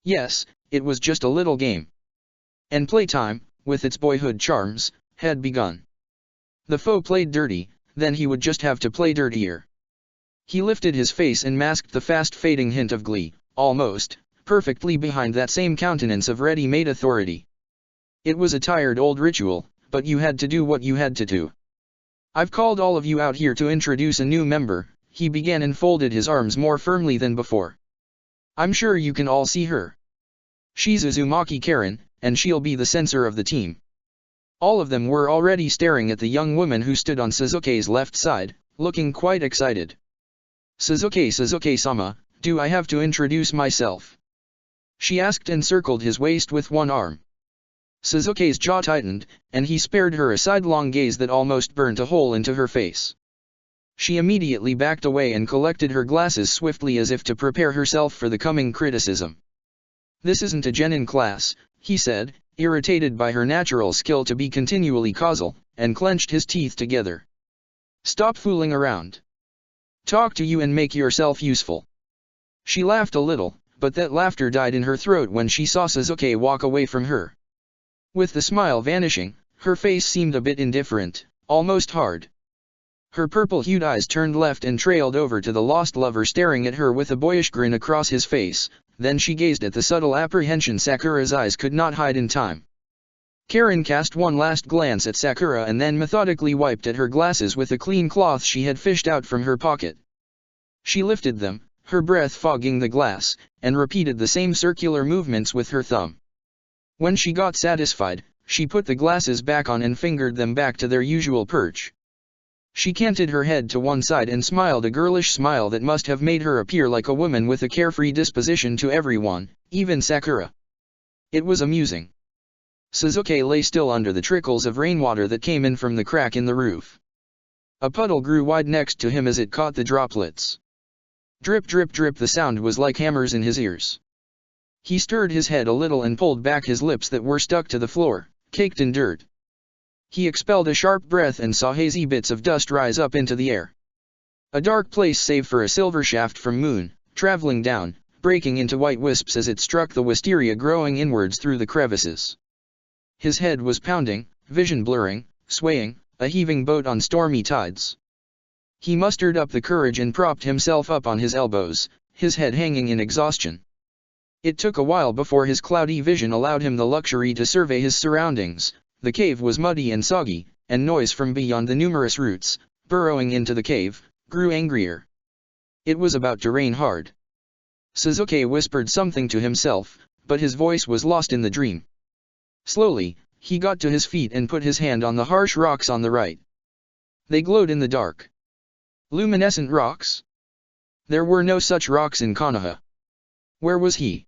Speaker 1: Yes, it was just a little game. And playtime, with its boyhood charms, had begun. The foe played dirty, then he would just have to play dirtier. He lifted his face and masked the fast-fading hint of glee, almost, perfectly behind that same countenance of ready-made authority. It was a tired old ritual, but you had to do what you had to do. "I've called all of you out here to introduce a new member," he began and folded his arms more firmly than before. "I'm sure you can all see her. She's Uzumaki Karen, and she'll be the censor of the team. All of them were already staring at the young woman who stood on Suzuki's left side, looking quite excited. Suzuki-sama, do I have to introduce myself? She asked and circled his waist with one arm. Suzuki's jaw tightened, and he spared her a sidelong gaze that almost burnt a hole into her face. She immediately backed away and collected her glasses swiftly as if to prepare herself for the coming criticism. This isn't a genin class, he said, irritated by her natural skill to be continually causal, and clenched his teeth together. Stop fooling around. Talk to you and make yourself useful. She laughed a little, but that laughter died in her throat when she saw Suzuki walk away from her. With the smile vanishing, her face seemed a bit indifferent, almost hard. Her purple-hued eyes turned left and trailed over to the lost lover staring at her with a boyish grin across his face, then she gazed at the subtle apprehension Sakura's eyes could not hide in time. Karen cast one last glance at Sakura and then methodically wiped at her glasses with a clean cloth she had fished out from her pocket. She lifted them, her breath fogging the glass, and repeated the same circular movements with her thumb. When she got satisfied, she put the glasses back on and fingered them back to their usual perch. She canted her head to one side and smiled a girlish smile that must have made her appear like a woman with a carefree disposition to everyone, even Sakura. It was amusing. Suzuki lay still under the trickles of rainwater that came in from the crack in the roof. A puddle grew wide next to him as it caught the droplets. Drip drip drip, the sound was like hammers in his ears. He stirred his head a little and pulled back his lips that were stuck to the floor, caked in dirt. He expelled a sharp breath and saw hazy bits of dust rise up into the air. A dark place save for a silver shaft from moon, traveling down, breaking into white wisps as it struck the wisteria growing inwards through the crevices. His head was pounding, vision blurring, swaying, a heaving boat on stormy tides. He mustered up the courage and propped himself up on his elbows, his head hanging in exhaustion. It took a while before his cloudy vision allowed him the luxury to survey his surroundings. The cave was muddy and soggy, and noise from beyond the numerous roots, burrowing into the cave, grew angrier. It was about to rain hard. Suzuki whispered something to himself, but his voice was lost in the dream. Slowly, he got to his feet and put his hand on the harsh rocks on the right. They glowed in the dark. Luminescent rocks? There were no such rocks in Konoha. Where was he?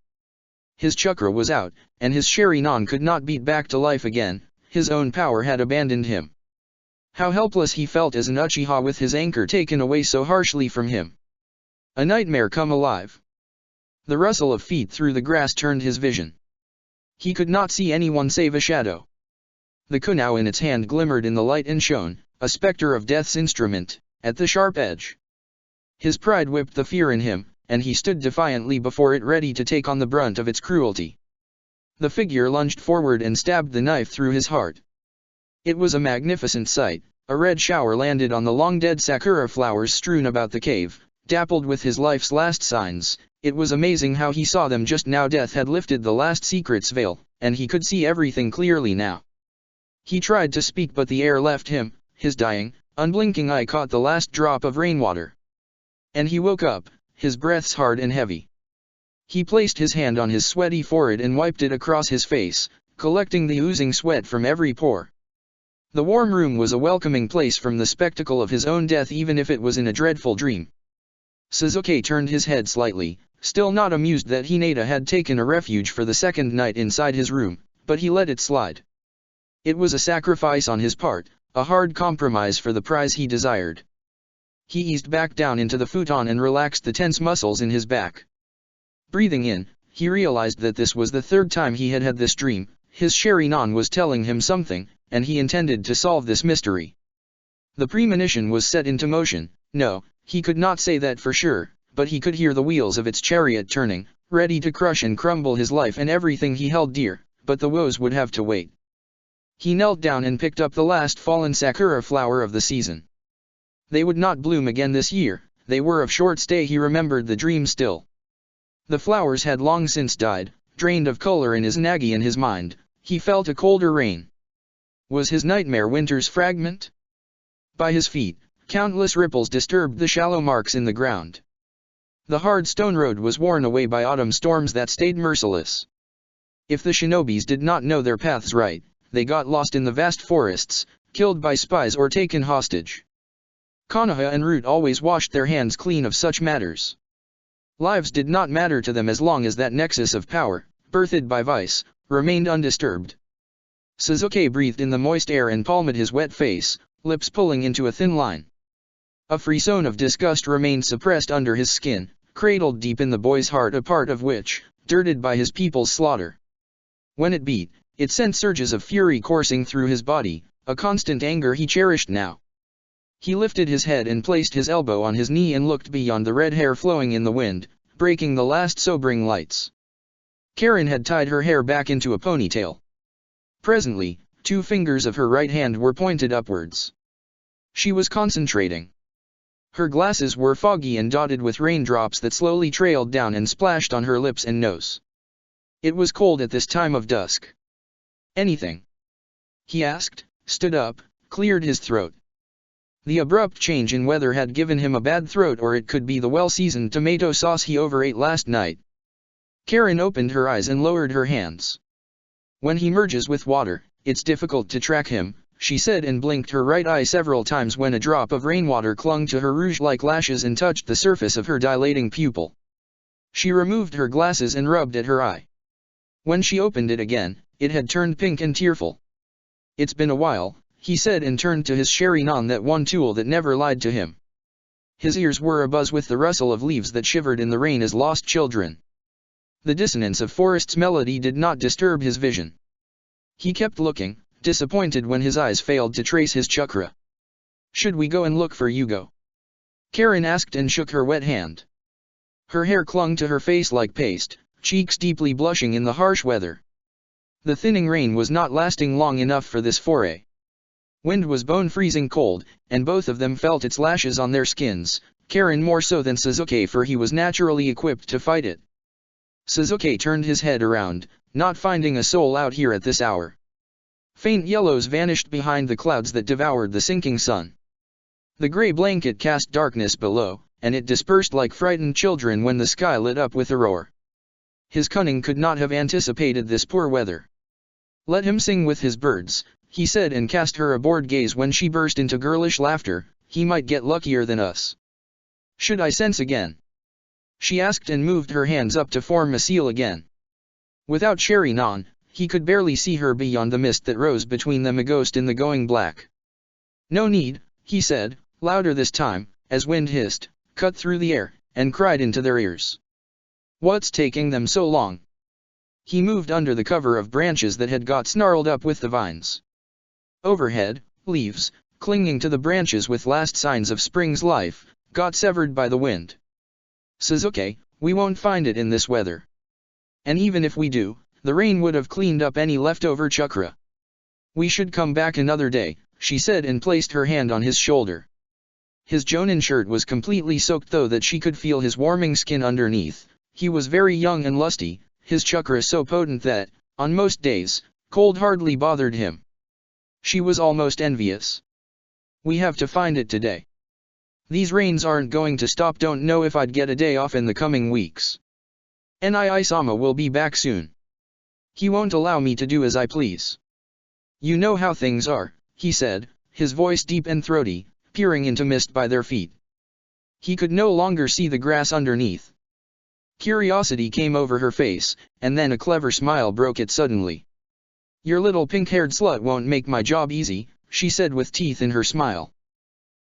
Speaker 1: His chakra was out, and his Sharingan could not beat back to life again, his own power had abandoned him. How helpless he felt as an Uchiha with his anchor taken away so harshly from him. A nightmare come alive. The rustle of feet through the grass turned his vision. He could not see anyone save a shadow. The kunao in its hand glimmered in the light and shone, a specter of death's instrument, at the sharp edge. His pride whipped the fear in him, and he stood defiantly before it ready to take on the brunt of its cruelty. The figure lunged forward and stabbed the knife through his heart. It was a magnificent sight. A red shower landed on the long-dead sakura flowers strewn about the cave, dappled with his life's last signs. It was amazing how he saw them just now. Death had lifted the last secret's veil, and he could see everything clearly now. He tried to speak but the air left him, his dying, unblinking eye caught the last drop of rainwater. And he woke up, his breaths hard and heavy. He placed his hand on his sweaty forehead and wiped it across his face, collecting the oozing sweat from every pore. The warm room was a welcoming place from the spectacle of his own death even if it was in a dreadful dream. Suzuki turned his head slightly, still not amused that Hinata had taken a refuge for the second night inside his room, but he let it slide. It was a sacrifice on his part, a hard compromise for the prize he desired. He eased back down into the futon and relaxed the tense muscles in his back. Breathing in, he realized that this was the third time he had had this dream. His Sharingan was telling him something, and he intended to solve this mystery. The premonition was set into motion. No, he could not say that for sure, but he could hear the wheels of its chariot turning, ready to crush and crumble his life and everything he held dear, but the woes would have to wait. He knelt down and picked up the last fallen sakura flower of the season. They would not bloom again this year, they were of short stay. He remembered the dream still. The flowers had long since died, drained of color in his nagi in his mind. He felt a colder rain. Was his nightmare winter's fragment? By his feet, countless ripples disturbed the shallow marks in the ground. The hard stone road was worn away by autumn storms that stayed merciless. If the shinobis did not know their paths right, they got lost in the vast forests, killed by spies or taken hostage. Konoha and Root always washed their hands clean of such matters. Lives did not matter to them as long as that nexus of power, birthed by vice, remained undisturbed. Sasuke breathed in the moist air and palmed his wet face, lips pulling into a thin line. A frisson of disgust remained suppressed under his skin, cradled deep in the boy's heart, a part of which, dirted by his people's slaughter. When it beat, it sent surges of fury coursing through his body, a constant anger he cherished now. He lifted his head and placed his elbow on his knee and looked beyond the red hair flowing in the wind, breaking the last sobering lights. Karen had tied her hair back into a ponytail. Presently, 2 fingers of her right hand were pointed upwards. She was concentrating. Her glasses were foggy and dotted with raindrops that slowly trailed down and splashed on her lips and nose. It was cold at this time of dusk. "Anything?" he asked, stood up, cleared his throat. The abrupt change in weather had given him a bad throat, or it could be the well-seasoned tomato sauce he overate last night. Karen opened her eyes and lowered her hands. "When he merges with water, it's difficult to track him," she said, and blinked her right eye several times when a drop of rainwater clung to her rouge-like lashes and touched the surface of her dilating pupil. She removed her glasses and rubbed at her eye. When she opened it again, it had turned pink and tearful. "It's been a while," he said, and turned to his shurinan, that one tool that never lied to him. His ears were abuzz with the rustle of leaves that shivered in the rain as lost children. The dissonance of forest's melody did not disturb his vision. He kept looking, disappointed when his eyes failed to trace his chakra. "Should we go and look for Yugo?" Karen asked and shook her wet hand. Her hair clung to her face like paste, cheeks deeply blushing in the harsh weather. The thinning rain was not lasting long enough for this foray. Wind was bone-freezing cold, and both of them felt its lashes on their skins, Karen more so than Sasuke, for he was naturally equipped to fight it. Sasuke turned his head around, not finding a soul out here at this hour. Faint yellows vanished behind the clouds that devoured the sinking sun. The gray blanket cast darkness below, and it dispersed like frightened children when the sky lit up with a roar. His cunning could not have anticipated this poor weather. "Let him sing with his birds," he said, and cast her a bored gaze when she burst into girlish laughter. "He might get luckier than us." "Should I sense again?" she asked, and moved her hands up to form a seal again. Without shurinan, he could barely see her beyond the mist that rose between them, a ghost in the going black. "No need," he said, louder this time, as wind hissed, cut through the air, and cried into their ears. "What's taking them so long?" He moved under the cover of branches that had got snarled up with the vines. Overhead, leaves, clinging to the branches with last signs of spring's life, got severed by the wind. "Sasuke, we won't find it in this weather. And even if we do, the rain would have cleaned up any leftover chakra. We should come back another day," she said, and placed her hand on his shoulder. His jonin shirt was completely soaked, though that she could feel his warming skin underneath. He was very young and lusty, his chakra so potent that, on most days, cold hardly bothered him. She was almost envious. "We have to find it today. These rains aren't going to stop. Don't know if I'd get a day off in the coming weeks. Nii-sama will be back soon. He won't allow me to do as I please. You know how things are," he said, his voice deep and throaty, peering into mist by their feet. He could no longer see the grass underneath. Curiosity came over her face, and then a clever smile broke it suddenly. "Your little pink-haired slut won't make my job easy," she said with teeth in her smile.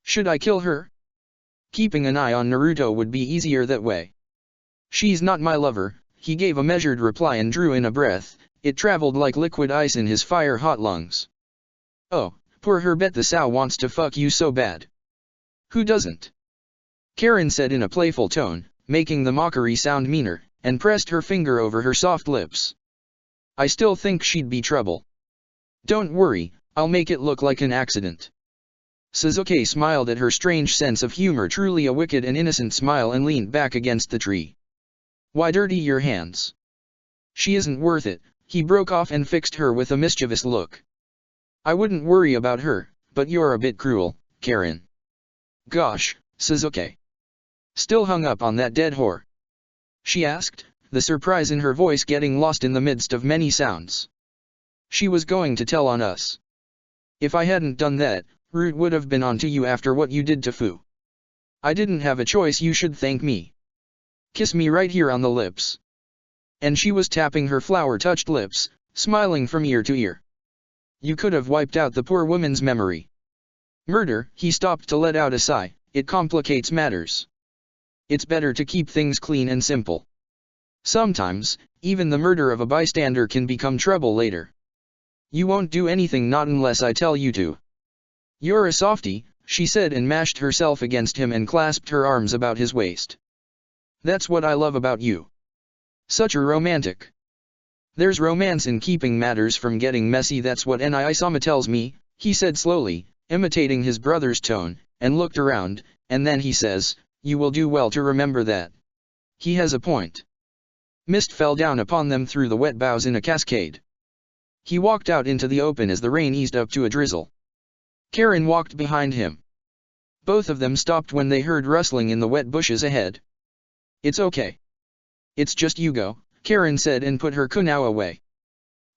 Speaker 1: "Should I kill her? Keeping an eye on Naruto would be easier that way." "She's not my lover," he gave a measured reply and drew in a breath. It traveled like liquid ice in his fire-hot lungs. "Oh, poor her, bet the sow wants to fuck you so bad." "Who doesn't?" Karen said in a playful tone, making the mockery sound meaner, and pressed her finger over her soft lips. "I still think she'd be trouble. Don't worry, I'll make it look like an accident." Sasuke smiled at her strange sense of humor, truly a wicked and innocent smile, and leaned back against the tree. "Why dirty your hands? She isn't worth it," he broke off and fixed her with a mischievous look. "I wouldn't worry about her, but you're a bit cruel, Karen." "Gosh, Sasuke. Still hung up on that dead whore?" she asked, the surprise in her voice getting lost in the midst of many sounds. She was going to tell on us. If I hadn't done that, Root would have been on to you after what you did to Fu. I didn't have a choice, you should thank me. Kiss me right here on the lips. And she was tapping her flower-touched lips, smiling from ear to ear. You could have wiped out the poor woman's memory. Murder, he stopped to let out a sigh, it complicates matters. It's better to keep things clean and simple. Sometimes, even the murder of a bystander can become trouble later. You won't do anything not unless I tell you to. You're a softie, she said and mashed herself against him and clasped her arms about his waist. That's what I love about you. Such a romantic. There's romance in keeping matters from getting messy, that's what Nisama tells me, he said slowly, imitating his brother's tone, and looked around, and then he says, you will do well to remember that. He has a point. Mist fell down upon them through the wet boughs in a cascade. He walked out into the open as the rain eased up to a drizzle. Karen walked behind him. Both of them stopped when they heard rustling in the wet bushes ahead. It's okay. It's just Yugo, Karen said and put her kunao away.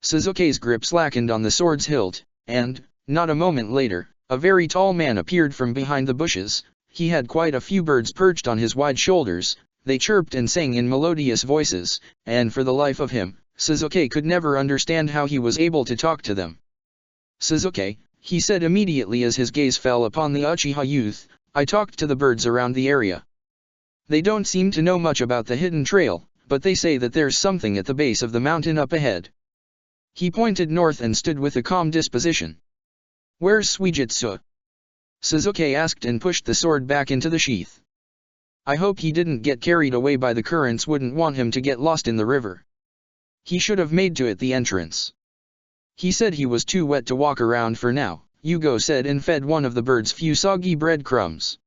Speaker 1: Suzuki's grip slackened on the sword's hilt, and, not a moment later, a very tall man appeared from behind the bushes. He had quite a few birds perched on his wide shoulders. They chirped and sang in melodious voices, and for the life of him, Suzuki could never understand how he was able to talk to them. Suzuki, he said immediately as his gaze fell upon the Uchiha youth, I talked to the birds around the area. They don't seem to know much about the hidden trail, but they say that there's something at the base of the mountain up ahead. He pointed north and stood with a calm disposition. Where's Suijitsu? Suzuki asked and pushed the sword back into the sheath. I hope he didn't get carried away by the currents, wouldn't want him to get lost in the river. He should have made to it the entrance. He said he was too wet to walk around for now, Yugo said and fed one of the birds few soggy breadcrumbs.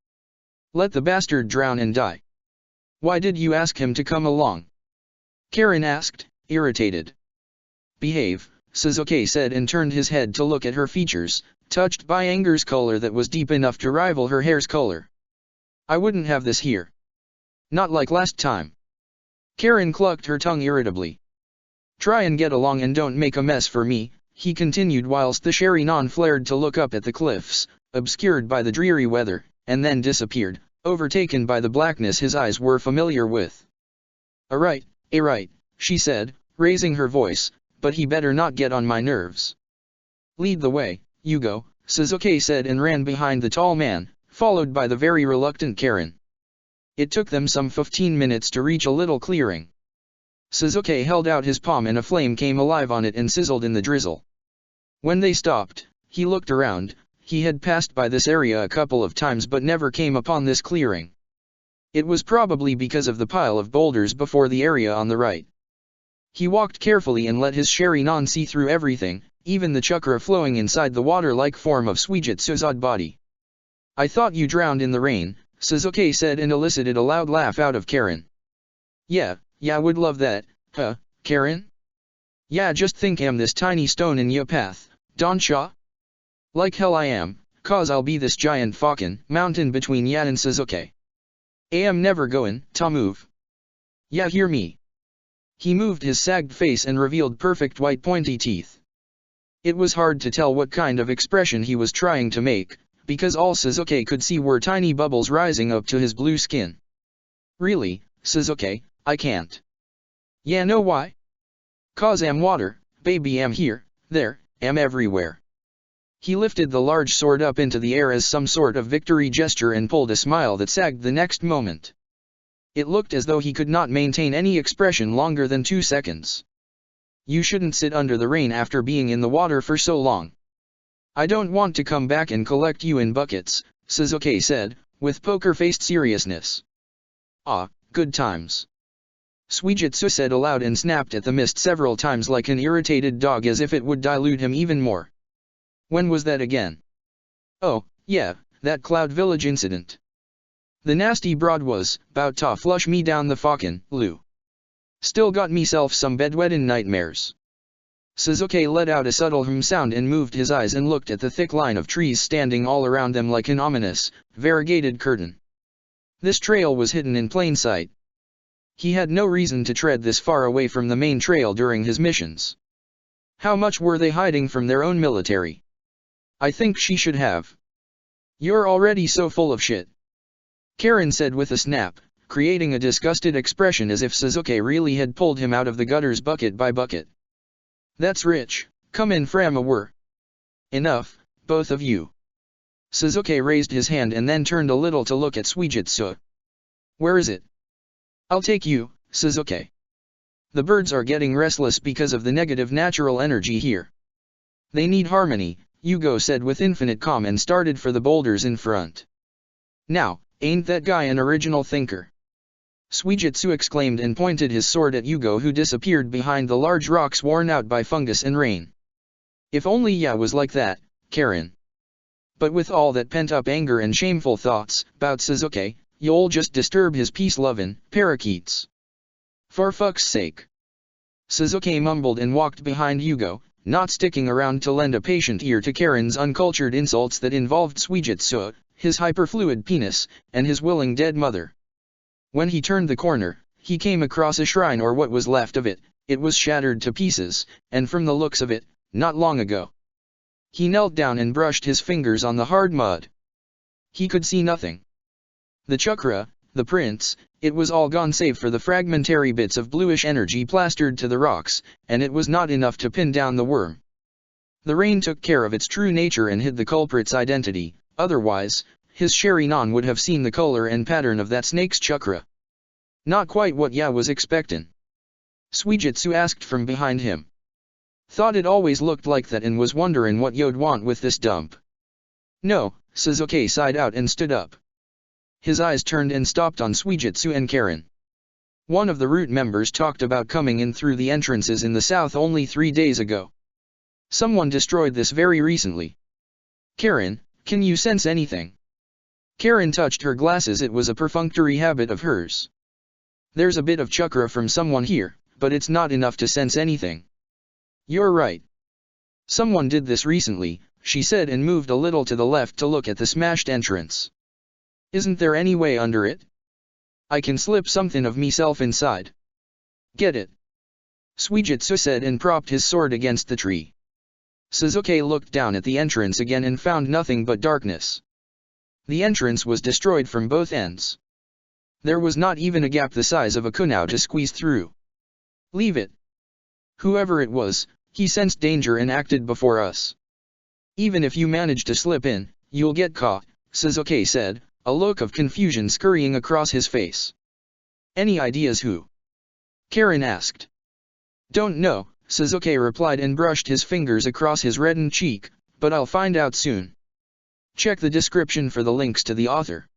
Speaker 1: Let the bastard drown and die. Why did you ask him to come along? Karen asked, irritated. Behave, Suzuki said and turned his head to look at her features, touched by anger's color that was deep enough to rival her hair's color. I wouldn't have this here. Not like last time. Karen clucked her tongue irritably. Try and get along and don't make a mess for me, he continued whilst the Sherinon flared to look up at the cliffs, obscured by the dreary weather, and then disappeared, overtaken by the blackness his eyes were familiar with. Alright, she said, raising her voice, but he better not get on my nerves. Lead the way, Yugo, Suzuki said and ran behind the tall man, followed by the very reluctant Karen. It took them some 15 minutes to reach a little clearing. Suzuki held out his palm and a flame came alive on it and sizzled in the drizzle. When they stopped, he looked around. He had passed by this area a couple of times but never came upon this clearing. It was probably because of the pile of boulders before the area on the right. He walked carefully and let his Sherinon see through everything, even the chakra flowing inside the water-like form of Suijitsu's odd body. I thought you drowned in the rain, Suzuki said and elicited a loud laugh out of Karen. Yeah, would love that, huh, Karen? Yeah, just think I'm this tiny stone in your path, Donsha? Like hell I am, cause I'll be this giant fucking mountain between ya and Suzuki. Am never goin' to move. Yeah, hear me. He moved his sagged face and revealed perfect white pointy teeth. It was hard to tell what kind of expression he was trying to make, because all Suzuki could see were tiny bubbles rising up to his blue skin. Really, Suzuki, I can't. Yeah, know why? Cause am water, baby, am here, there, am everywhere. He lifted the large sword up into the air as some sort of victory gesture and pulled a smile that sagged the next moment. It looked as though he could not maintain any expression longer than 2 seconds. You shouldn't sit under the rain after being in the water for so long. I don't want to come back and collect you in buckets, Suzuki said, with poker-faced seriousness. Ah, good times. Suijitsu said aloud and snapped at the mist several times like an irritated dog as if it would dilute him even more. When was that again? Oh, yeah, that Cloud Village incident. The nasty broad was 'bout to flush me down the fucking loo. Still got meself some bedwetting nightmares. Suzuki let out a subtle hum sound and moved his eyes and looked at the thick line of trees standing all around them like an ominous, variegated curtain. This trail was hidden in plain sight. He had no reason to tread this far away from the main trail during his missions. How much were they hiding from their own military? I think she should have. You're already so full of shit, Karen said with a snap, creating a disgusted expression as if Suzuki really had pulled him out of the gutters bucket by bucket. That's rich, come in from a were. Enough, both of you. Suzuki raised his hand and then turned a little to look at Suijitsu. Where is it? I'll take you, Suzuki. The birds are getting restless because of the negative natural energy here. They need harmony, Yugo said with infinite calm and started for the boulders in front. Now, ain't that guy an original thinker? Suijitsu exclaimed and pointed his sword at Yugo, who disappeared behind the large rocks worn out by fungus and rain. If only Ya was like that, Karen. But with all that pent-up anger and shameful thoughts about Suzuki, you'll just disturb his peace-lovin' parakeets. For fuck's sake. Suzuki mumbled and walked behind Yugo, not sticking around to lend a patient ear to Karen's uncultured insults that involved Suijitsu, his hyperfluid penis, and his willing dead mother. When he turned the corner, he came across a shrine, or what was left of it. It was shattered to pieces, and from the looks of it, not long ago. He knelt down and brushed his fingers on the hard mud. He could see nothing. The chakra, the prints, it was all gone save for the fragmentary bits of bluish energy plastered to the rocks, and it was not enough to pin down the worm. The rain took care of its true nature and hid the culprit's identity, otherwise, his Sherry-non would have seen the color and pattern of that snake's chakra. Not quite what Ya was expectin'. Suijitsu asked from behind him. Thought it always looked like that and was wonderin' what you'd want with this dump. No, Suzuki sighed out and stood up. His eyes turned and stopped on Suijitsu and Karen. One of the root members talked about coming in through the entrances in the south only 3 days ago. Someone destroyed this very recently. Karen, can you sense anything? Karen touched her glasses. It was a perfunctory habit of hers. There's a bit of chakra from someone here, but it's not enough to sense anything. You're right. Someone did this recently, she said and moved a little to the left to look at the smashed entrance. Isn't there any way under it? I can slip something of meself inside. Get it? Suijitsu said and propped his sword against the tree. Suzuki looked down at the entrance again and found nothing but darkness. The entrance was destroyed from both ends. There was not even a gap the size of a kunao to squeeze through. Leave it. Whoever it was, he sensed danger and acted before us. Even if you manage to slip in, you'll get caught, Suzuki said, a look of confusion scurrying across his face. Any ideas who? Karen asked. Don't know, Suzuki replied and brushed his fingers across his reddened cheek, but I'll find out soon. Check the description for the links to the author.